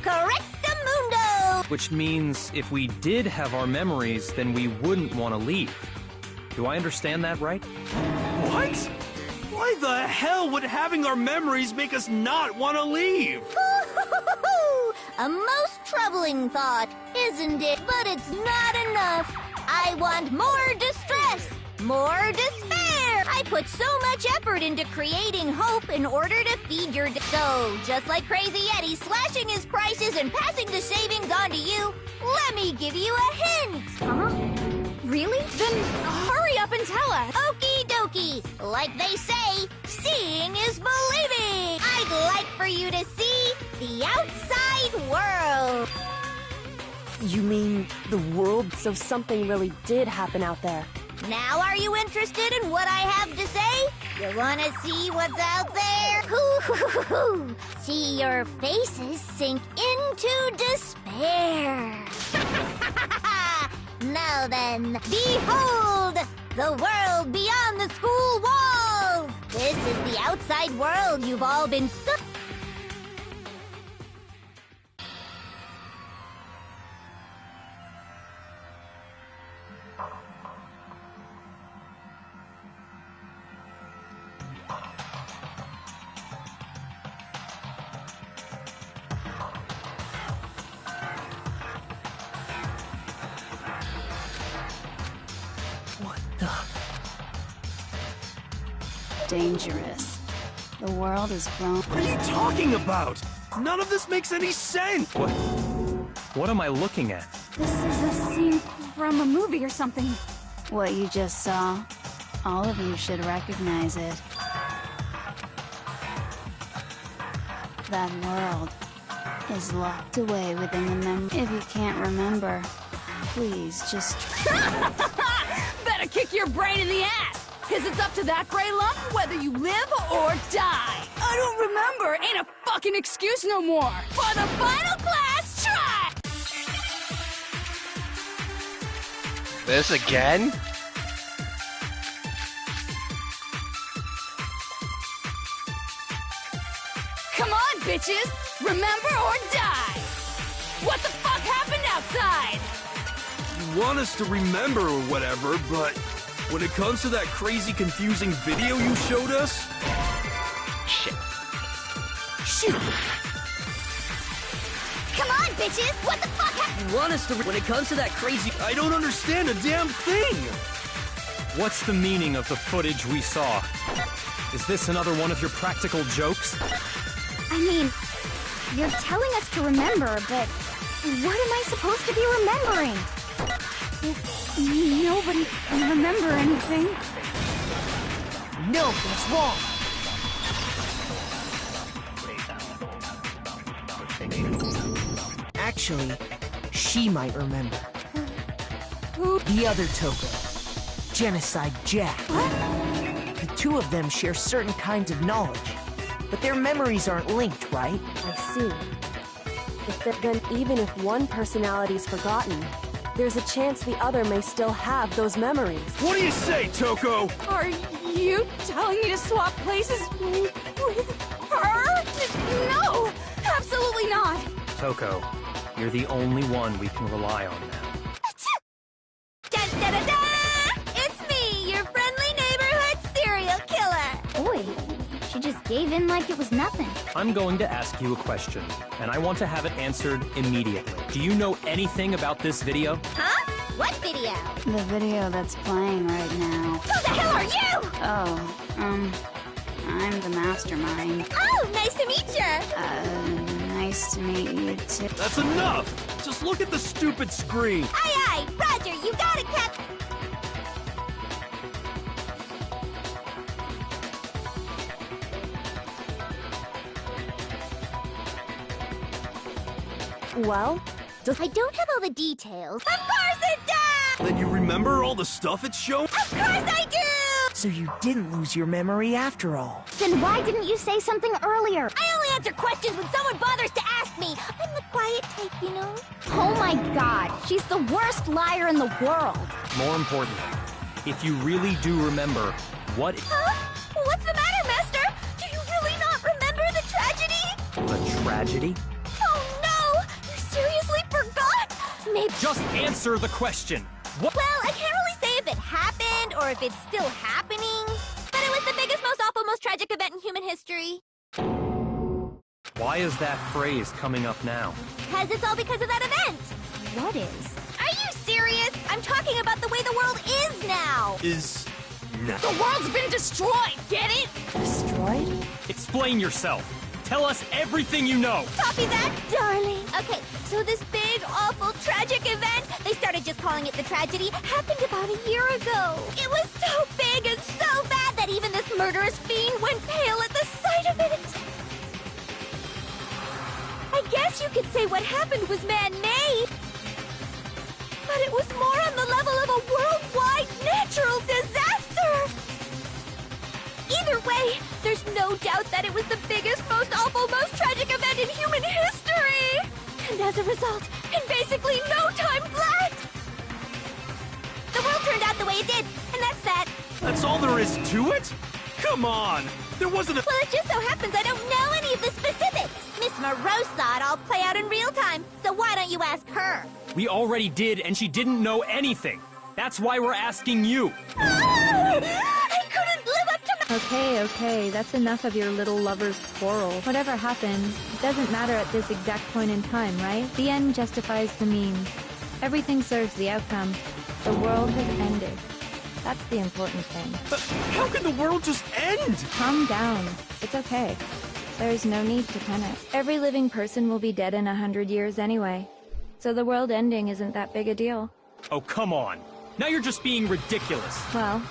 Speaker 4: Correctamundo!
Speaker 6: Which means if we did have our memories, then we wouldn't want to leave. Do I understand that right?
Speaker 7: What? Why the hell would having our memories make us not want to leave?
Speaker 4: A most troubling thought, isn't it? But it's not enough. I want more distress. More despair! I put so much effort into creating hope in order to feed your... So, just like Crazy Eddie slashing his prices and passing the savings on to you, let me give you a hint!
Speaker 10: Huh? Really? Then hurry up and tell us!
Speaker 4: Okie dokie! Like they say, seeing is believing! I'd like for you to see the outside world!
Speaker 2: You mean the world? So something really did happen out there.
Speaker 4: Now are you interested in what I have to say? You wanna see what's out there? Hoo-hoo-hoo-hoo! See your faces sink into despair. Now then, behold! The world beyond the school walls! This is the outside world you've all been so...
Speaker 14: dangerous. The world has grown.
Speaker 7: What are you talking about? None of this makes any sense!
Speaker 6: What am I looking at?
Speaker 10: This is a scene from a movie or something.
Speaker 14: What you just saw, all of you should recognize it. That world is locked away within the memory. If you can't remember, please just...
Speaker 10: Better kick your brain in the ass, because it's up to that gray lump whether you live or die. I don't remember ain't a fucking excuse no more. For the final class try!
Speaker 1: This again?
Speaker 10: Come on, bitches! Remember or die! What the fuck happened outside?
Speaker 7: You want us to remember or whatever, but when it comes to that crazy, confusing video you showed us...
Speaker 1: Shit.
Speaker 7: Shoot!
Speaker 4: Come on, bitches! What the fuck happened?
Speaker 11: You want us to... When it comes to that crazy...
Speaker 7: I don't understand a damn thing!
Speaker 6: What's the meaning of the footage we saw? Is this another one of your practical jokes?
Speaker 4: I mean, you're telling us to remember, but what am I supposed to be remembering?
Speaker 10: If nobody can remember anything...
Speaker 3: No, that's wrong. Actually, she might remember.
Speaker 10: Who?
Speaker 3: The other Toko. Genocide Jack.
Speaker 10: What?
Speaker 3: The two of them share certain kinds of knowledge, but their memories aren't linked, right?
Speaker 2: I see. Then even if one personality's forgotten, there's a chance the other may still have those memories.
Speaker 7: What do you say, Toko?
Speaker 10: Are you telling me to swap places with her? No! Absolutely not!
Speaker 6: Toko, you're the only one we can rely on now.
Speaker 4: Da-da-da-da! It's me, your friendly neighborhood serial killer! Boy, she just gave in like it was nothing.
Speaker 6: I'm going to ask you a question, and I want to have it answered immediately. Do you know anything about this video?
Speaker 4: Huh? What video?
Speaker 14: The video that's playing right now.
Speaker 4: Who the hell are you?
Speaker 14: Oh, I'm the mastermind.
Speaker 4: Oh, nice to meet you!
Speaker 14: Nice to meet you too.
Speaker 7: That's enough! Just look at the stupid screen!
Speaker 4: Aye, aye! Roger, you got it, Cap!
Speaker 2: Well,
Speaker 4: I don't have all the details. Of course it does!
Speaker 7: Then you remember all the stuff it's showing?
Speaker 4: Of course I do!
Speaker 3: So you didn't lose your memory after all.
Speaker 4: Then why didn't you say something earlier? I only answer questions when someone bothers to ask me. I'm the quiet type, you know? Oh my god, she's the worst liar in the world.
Speaker 6: More importantly, if you really do remember, what...
Speaker 4: Huh? What's the matter, Master? Do you really not remember the tragedy?
Speaker 6: The tragedy?
Speaker 4: Oh no! You seriously forgot? Maybe...
Speaker 6: Just answer the question! What?
Speaker 4: Well, I can't really say if it happened or if it's still happening, but it was the biggest, most awful, most tragic event in human history.
Speaker 6: Why is that phrase coming up now?
Speaker 4: Because it's all because of that event. What is? Are you serious? I'm talking about the way the world is now.
Speaker 7: Is... no.
Speaker 10: The world's been destroyed, get it?
Speaker 2: destroyed?
Speaker 6: Explain yourself. Tell us everything you know.
Speaker 4: Copy that, darling. Okay, so this big, awful, tragic event, they started just calling it the tragedy, happened about a year ago. It was so big and so bad that even this murderous fiend went pale at the sight of it. I guess you could say what happened was man-made. But it was more on the level of a worldwide natural disaster. Either way, there's no doubt that it was the biggest, most awful, most tragic event in human history! And as a result, in basically no time flat, the world turned out the way it did, and that's that.
Speaker 7: That's all there is to it? Come on! There wasn't a...
Speaker 4: Well, it just so happens I don't know any of the specifics. Miss Moreau saw it all play out in real time, so why don't you ask her?
Speaker 6: We already did, and she didn't know anything. That's why we're asking you.
Speaker 4: I couldn't live up to my...
Speaker 13: Okay, that's enough of your little lover's quarrel. Whatever happened, it doesn't matter at this exact point in time, right? The end justifies the means. Everything serves the outcome. The world has ended.
Speaker 12: That's the important thing.
Speaker 7: How can the world just end?
Speaker 12: Calm down. It's okay. There's no need to panic. Every living person will be dead in 100 years anyway. So the world ending isn't that big a deal.
Speaker 6: Oh, come on. Now you're just being ridiculous.
Speaker 12: Well,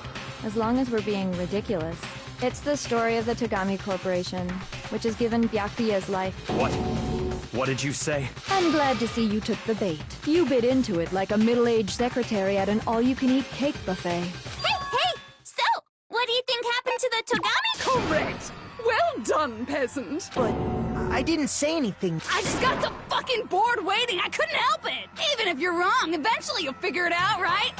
Speaker 12: as long as we're being ridiculous. It's the story of the Tagami Corporation, which has given Byakuya's life.
Speaker 6: What? What did you say?
Speaker 12: I'm glad to see you took the bait. You bit into it like a middle-aged secretary at an all-you-can-eat cake buffet.
Speaker 10: Hey! So, what do you think happened to the Tagami?
Speaker 15: Correct! Well done, peasant.
Speaker 3: But I didn't say anything.
Speaker 10: I just got so fucking bored waiting, I couldn't help it! Even if you're wrong, eventually you'll figure it out, right?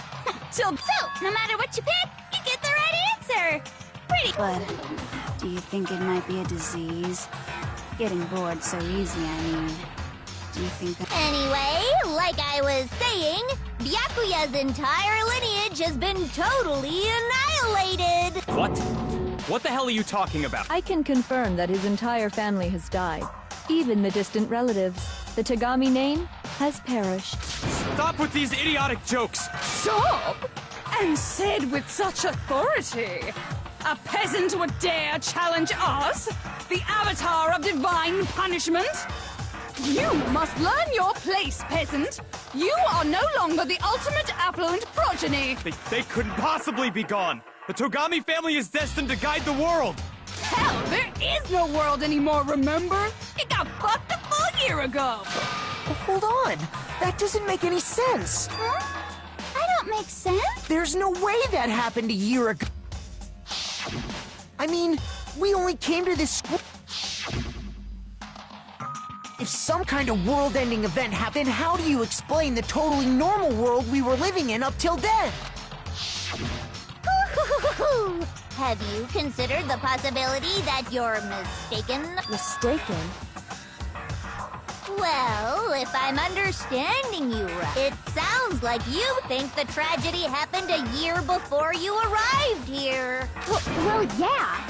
Speaker 10: So, no matter what you pick, you get the right answer! Pretty.
Speaker 14: But do you think it might be a disease? Getting bored so easy, I mean. Do you think that...
Speaker 4: Anyway, like I was saying, Byakuya's entire lineage has been totally annihilated!
Speaker 6: What? What the hell are you talking about?
Speaker 12: I can confirm that his entire family has died. Even the distant relatives. The Tagami name has perished.
Speaker 6: Stop with these idiotic jokes!
Speaker 15: Stop! And said with such authority. A peasant would dare challenge us? The avatar of divine punishment? You must learn your place, peasant. You are no longer the ultimate affluent progeny.
Speaker 6: They couldn't possibly be gone. The Togami family is destined to guide the world.
Speaker 15: Hell, there is no world anymore, remember? It got fucked a full year ago.
Speaker 3: Hold on. That doesn't make any sense.
Speaker 4: Huh? I don't make sense.
Speaker 3: There's no way that happened a year ago. I mean, we only came to this school. If some kind of world-ending event happened, how do you explain the totally normal world we were living in up till then?
Speaker 4: Have you considered the possibility that you're mistaken?
Speaker 2: Mistaken?
Speaker 4: Well, if I'm understanding you right, it sounds like you think the tragedy happened a year before you arrived here.
Speaker 10: Well, yeah.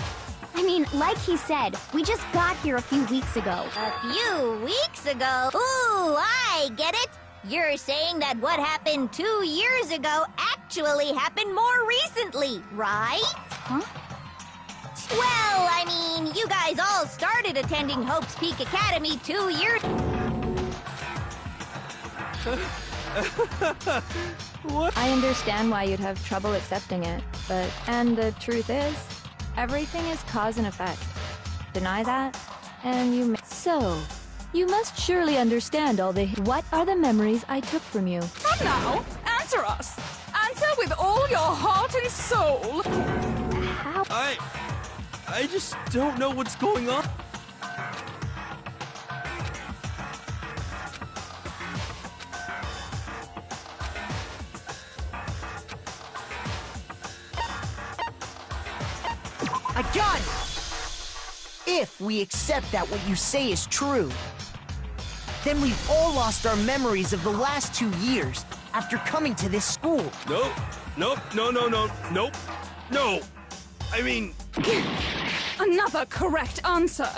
Speaker 10: I mean, like he said, we just got here a few weeks ago.
Speaker 4: A few weeks ago? Ooh, I get it. You're saying that what happened 2 years ago actually happened more recently, right?
Speaker 10: Huh?
Speaker 4: Well, I mean, you guys all started attending Hope's Peak Academy 2 years...
Speaker 12: What? I understand why you'd have trouble accepting it, and the truth is, everything is cause and effect. Deny that, and you So, you must surely understand all the... What are the memories I took from you?
Speaker 15: Come now, answer us. Answer with all your heart and soul.
Speaker 10: How?
Speaker 7: I just don't know what's going on.
Speaker 3: I got it! If we accept that what you say is true, then we've all lost our memories of the last 2 years after coming to this school.
Speaker 7: Nope. No. I mean...
Speaker 15: Another correct answer.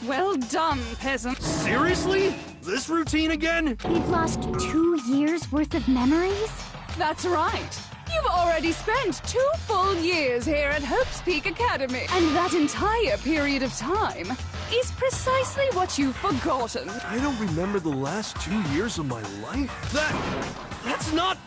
Speaker 15: Well done, peasant.
Speaker 7: Seriously? This routine again?
Speaker 10: We've lost 2 years worth of memories?
Speaker 15: That's right. You've already spent 2 full years here at Hope's Peak Academy. And that entire period of time is precisely what you've forgotten.
Speaker 7: I don't remember the last 2 years of my life. That's not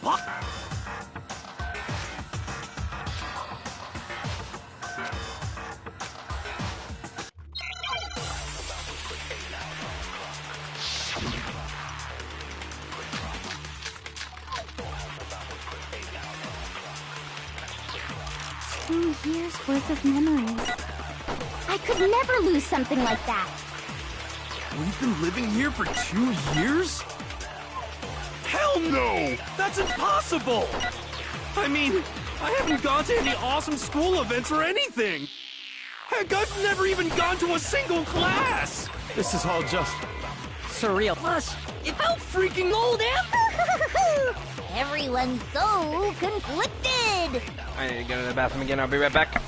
Speaker 10: Years worth of memories. I could never lose something like that.
Speaker 7: We've been living here for 2 years? Hell no! That's impossible! I mean, I haven't gone to any awesome school events or anything! Heck, I've never even gone to a single class!
Speaker 6: This is all just surreal.
Speaker 11: Plus, how freaking old am I?
Speaker 4: Everyone's so conflicted!
Speaker 1: I need to go to the bathroom again. I'll be right back.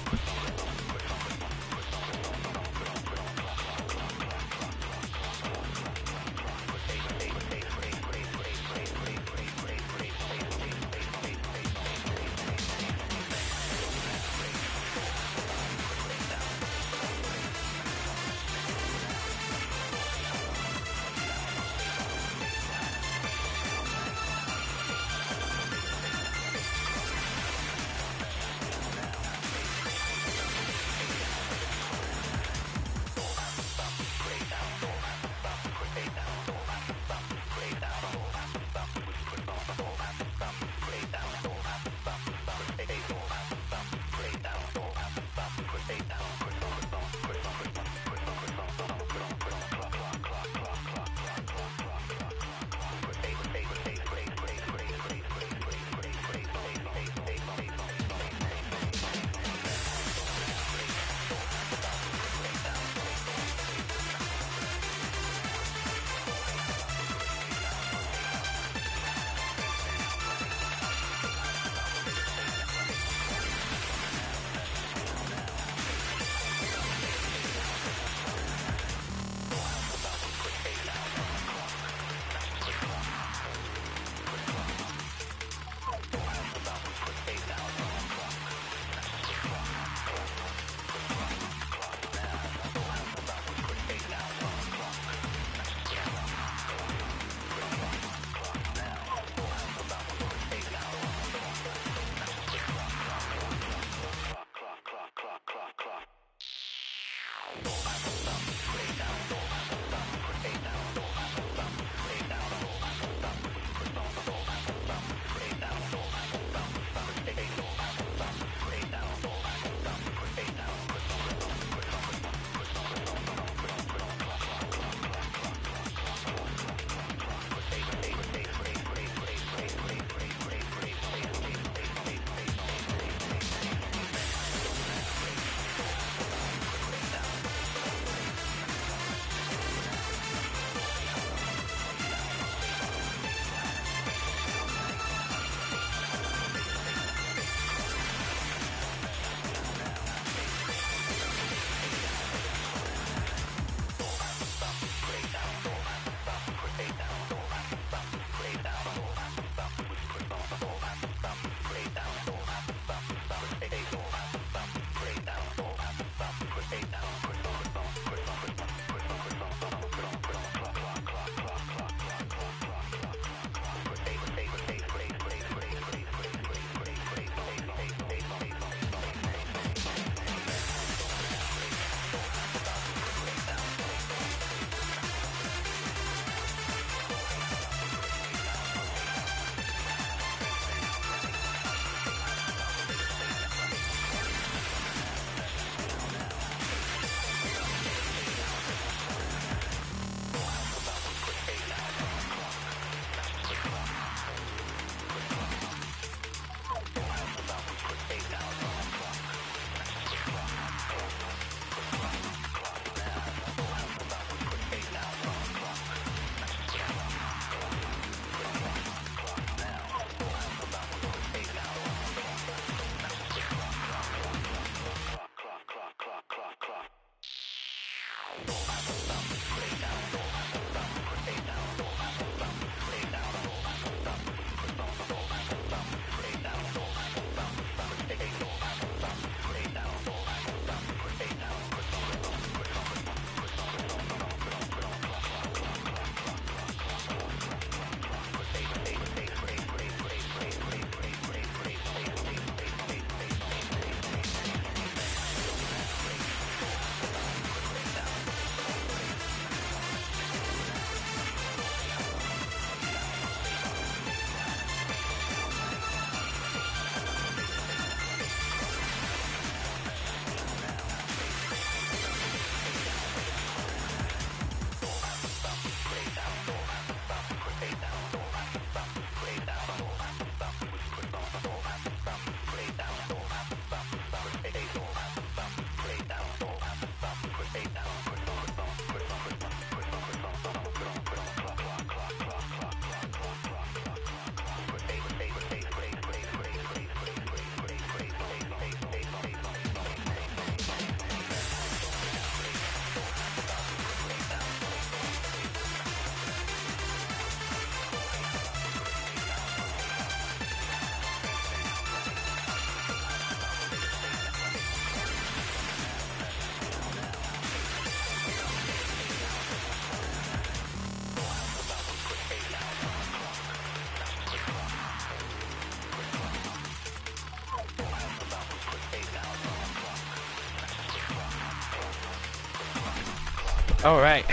Speaker 1: All right.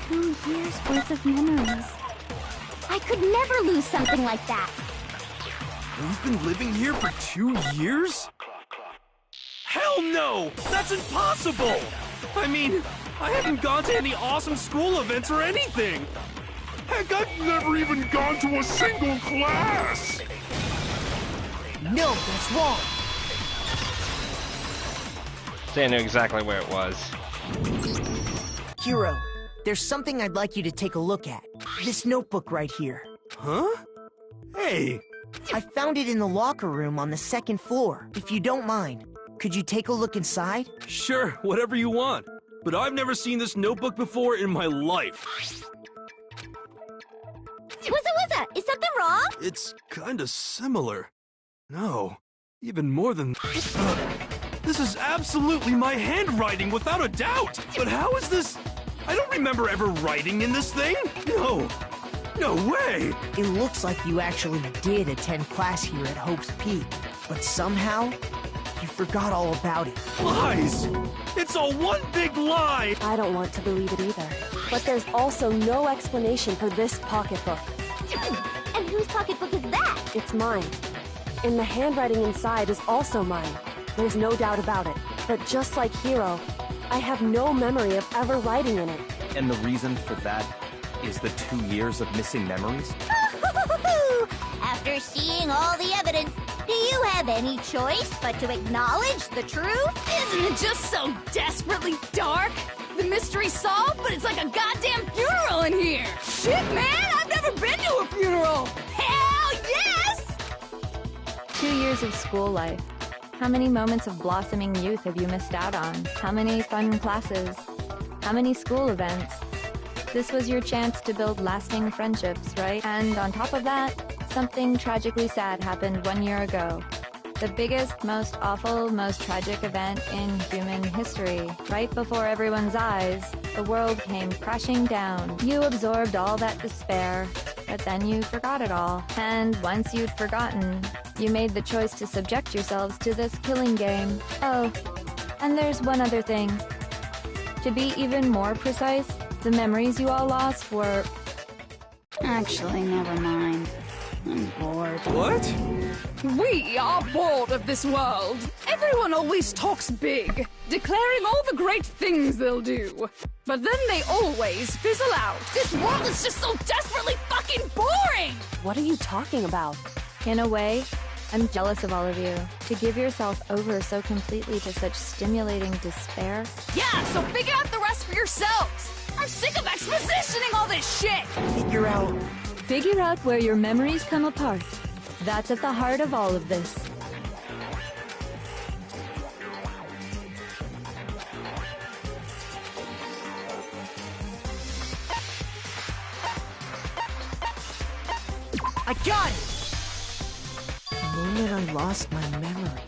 Speaker 4: 2 years worth of memories. I could never lose something like that.
Speaker 7: We've been living here for 2 years? Hell no! That's impossible! I mean, I haven't gone to any awesome school events or anything! Heck, I've never even gone to a single class!
Speaker 3: No, that's wrong!
Speaker 1: They knew exactly where it was.
Speaker 3: Hero, there's something I'd like you to take a look at. This notebook right here.
Speaker 7: Huh? Hey!
Speaker 3: I found it in the locker room on the 2nd floor. If you don't mind, could you take a look inside?
Speaker 7: Sure, whatever you want. But I've never seen this notebook before in my life.
Speaker 4: Wuzza, is something wrong?
Speaker 7: It's kinda similar. No, even more than... This is absolutely my handwriting, without a doubt! But how is this... I don't remember ever writing in this thing! No! No way!
Speaker 3: It looks like you actually did attend class here at Hope's Peak, but somehow, you forgot all about it.
Speaker 7: Lies! It's all one big lie!
Speaker 2: I don't want to believe it either. But there's also no explanation for this pocketbook.
Speaker 4: And whose pocketbook is that?
Speaker 2: It's mine. And the handwriting inside is also mine. There's no doubt about it. But just like Hero, I have no memory of ever writing in it.
Speaker 6: And the reason for that is the 2 years of missing memories?
Speaker 4: After seeing all the evidence, do you have any choice but to acknowledge the truth?
Speaker 10: Isn't it just so desperately dark? The mystery's solved, but it's like a goddamn funeral in here! Shit, man! I've never been to a funeral! Hell yes!
Speaker 12: 2 years of school life. How many moments of blossoming youth have you missed out on? How many fun classes? How many school events? This was your chance to build lasting friendships, right? And on top of that, something tragically sad happened 1 year ago.
Speaker 13: The biggest, most awful, most tragic event in human history. Right before everyone's eyes, the world came crashing down. You absorbed all that despair, but then you forgot it all. And once you'd forgotten, you made the choice to subject yourselves to this killing game. Oh, and there's one other thing. To be even more precise, the memories you all lost were...
Speaker 14: Actually, never mind. I'm bored.
Speaker 7: What?
Speaker 15: We are bored of this world. Everyone always talks big, declaring all the great things they'll do. But then they always fizzle out. This world is just so desperately fucking boring!
Speaker 2: What are you talking about?
Speaker 13: In a way, I'm jealous of all of you. To give yourself over so completely to such stimulating despair.
Speaker 15: Yeah, so figure out the rest for yourselves! I'm sick of expositioning all this shit!
Speaker 12: Figure out where your memories come apart. That's at the heart of all of this.
Speaker 3: I got it! The moment I lost my memories.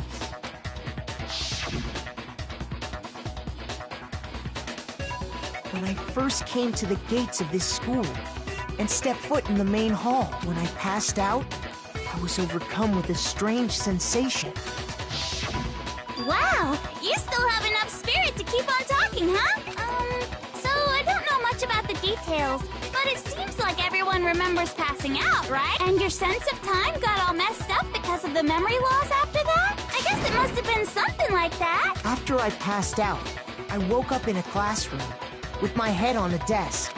Speaker 3: When I first came to the gates of this school and stepped foot in the main hall, when I passed out, I was overcome with a strange sensation.
Speaker 4: Wow, you still have enough spirit to keep on talking, huh? So I don't know much about the details, but it seems like everyone remembers passing out, right? And your sense of time got all messed up because of the memory loss after that? I guess it must have been something like that.
Speaker 3: After I passed out, I woke up in a classroom with my head on a desk.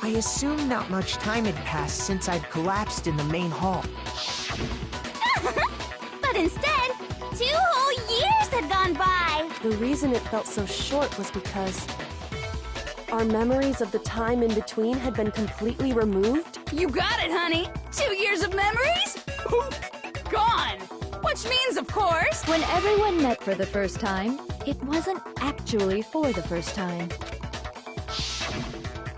Speaker 3: I assumed not much time had passed since I'd collapsed in the main hall.
Speaker 4: But instead, 2 whole years had gone by.
Speaker 2: The reason it felt so short was because our memories of the time in between had been completely removed.
Speaker 15: You got it, honey! 2 years of memories? Poof! Gone! Which means, of course...
Speaker 12: When everyone met for the first time, it wasn't actually for the first time.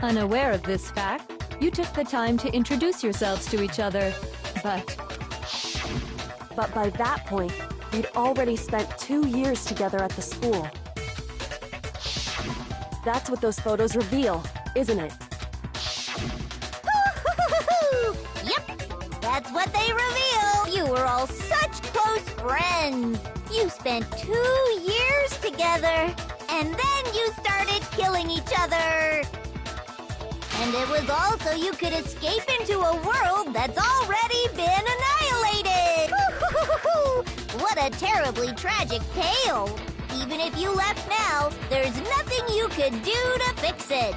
Speaker 12: Unaware of this fact, you took the time to introduce yourselves to each other, but
Speaker 2: by that point, we'd already spent 2 years together at the school. That's what those photos reveal, isn't it?
Speaker 4: Yep, that's what they reveal. You were all such close friends. You spent 2 years together, and then you started killing each other. And it was all so you could escape into a world that's already been annihilated! What a terribly tragic tale! Even if you left now, there's nothing you could do to fix it!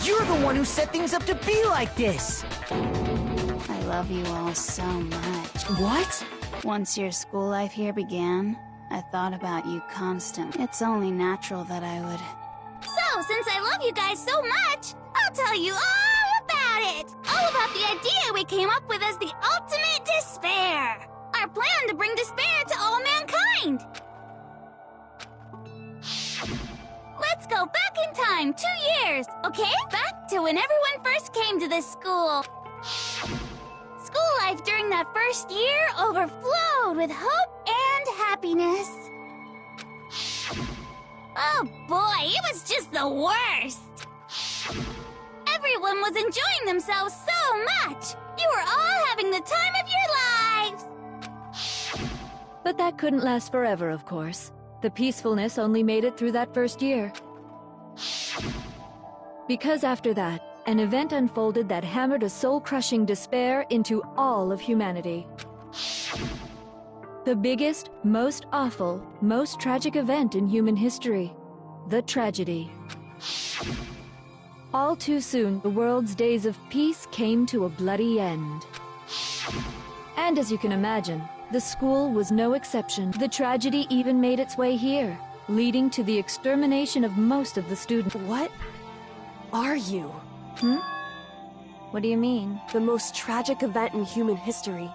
Speaker 3: You're the one who set things up to be like this!
Speaker 14: I love you all so much.
Speaker 3: What?
Speaker 14: Once your school life here began, I thought about you constantly. It's only natural that I would...
Speaker 4: So, since I love you guys so much, I'll tell you all about it! All about the idea we came up with as the ultimate despair! Our plan to bring despair to all mankind! Let's go back in time 2 years, okay? Back to when everyone first came to this school. School life during that first year overflowed with hope and happiness. Oh boy, it was just the worst! Everyone was enjoying themselves so much! You were all having the time of your lives!
Speaker 12: But that couldn't last forever, of course. The peacefulness only made it through that first year. Because after that, an event unfolded that hammered a soul-crushing despair into all of humanity. The biggest, most awful, most tragic event in human history. The tragedy. All too soon, the world's days of peace came to a bloody end. And as you can imagine, the school was no exception. The tragedy even made its way here, leading to the extermination of most of the students.
Speaker 2: What are you?
Speaker 13: What do you mean?
Speaker 2: The most tragic event in human history.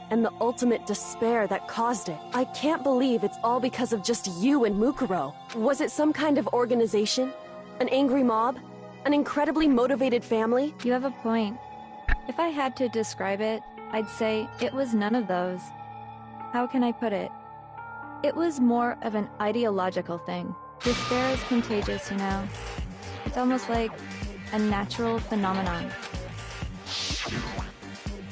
Speaker 2: and the ultimate despair that caused it. I can't believe it's all because of just you and Mukuro. Was it some kind of organization? An angry mob? An incredibly motivated family?
Speaker 12: You have a point. If I had to describe it, I'd say it was none of those. How can I put it? It was more of an ideological thing. Despair is contagious, you know. It's almost like a natural phenomenon.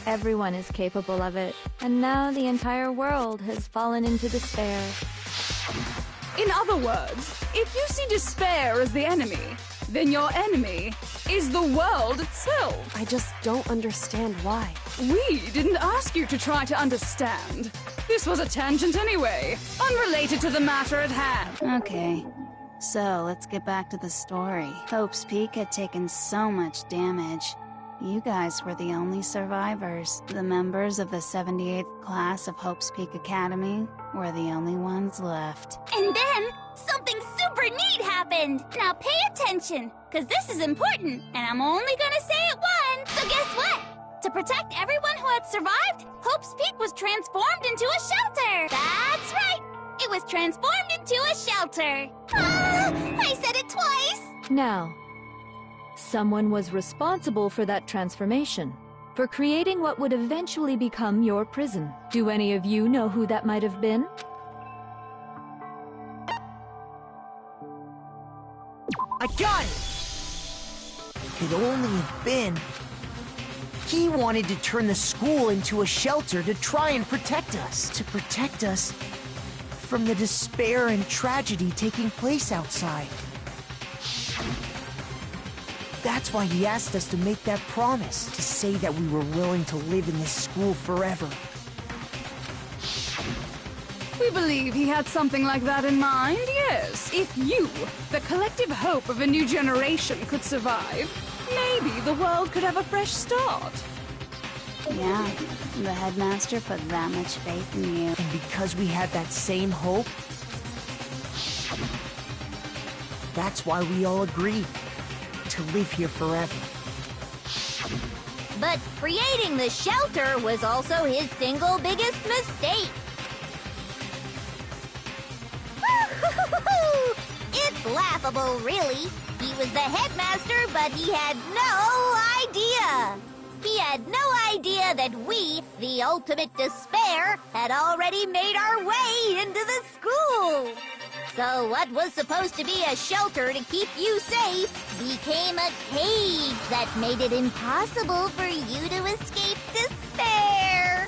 Speaker 12: Everyone is capable of it, and now the entire world has fallen into despair.
Speaker 15: In other words, if you see despair as the enemy, then your enemy is the world itself.
Speaker 2: I just don't understand why.
Speaker 15: We didn't ask you to try to understand. This was a tangent anyway, unrelated to the matter at hand.
Speaker 14: Okay, so let's get back to the story. Hope's Peak had taken so much damage. You guys were the only survivors. The members of the 78th class of Hope's Peak Academy were the only ones left.
Speaker 4: And then, something super neat happened! Now pay attention, because this is important, and I'm only gonna say it once. So guess what? To protect everyone who had survived, Hope's Peak was transformed into a shelter! That's right! It was transformed into a shelter! Ah! I said it twice!
Speaker 12: Now, someone was responsible for that transformation, for creating what would eventually become your prison. Do any of you know who that might have been?
Speaker 3: I got it! Could only have been... He wanted to turn the school into a shelter to try and protect us. To protect us from the despair and tragedy taking place outside. That's why he asked us to make that promise, to say that we were willing to live in this school forever.
Speaker 15: We believe he had something like that in mind, yes. If you, the collective hope of a new generation, could survive, maybe the world could have a fresh start.
Speaker 14: Yeah, the headmaster put that much faith in you.
Speaker 3: And because we had that same hope, that's why we all agreed to live here forever.
Speaker 4: But creating the shelter was also his single biggest mistake. It's laughable, really. He was the headmaster, but he had no idea. He had no idea that we, the ultimate despair, had already made our way into the school. So what was supposed to be a shelter to keep you safe became a cage that made it impossible for you to escape despair.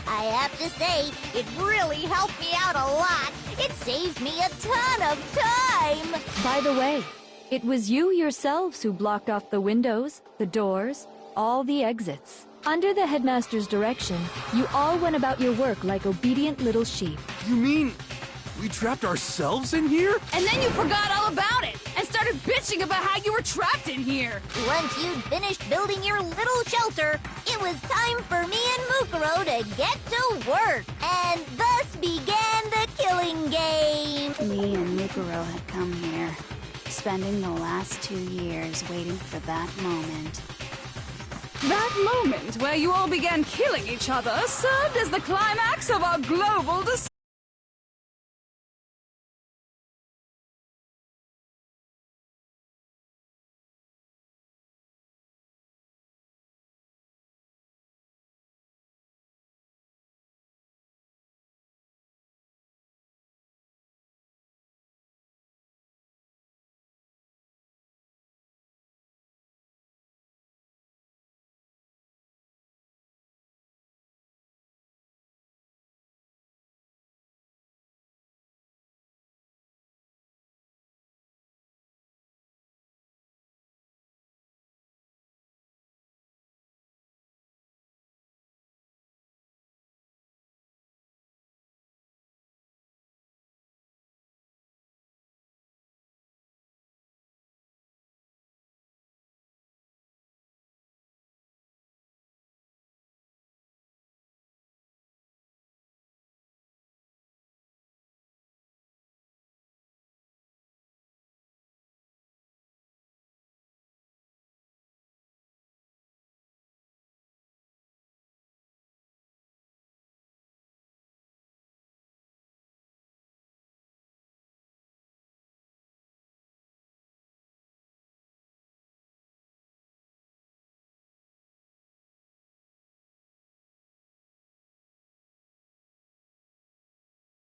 Speaker 4: I have to say, it really helped me out a lot. It saved me a ton of time.
Speaker 12: By the way, it was you yourselves who blocked off the windows, the doors, all the exits. Under the headmaster's direction, you all went about your work like obedient little sheep.
Speaker 7: You mean we trapped ourselves in here?
Speaker 15: And then you forgot all about it and started bitching about how you were trapped in here.
Speaker 4: Once you'd finished building your little shelter, it was time for me and Mukuro to get to work. And thus began the killing game.
Speaker 14: Me and Mukuro had come here, spending the last 2 years waiting for that moment.
Speaker 15: That moment where you all began killing each other served as the climax of our global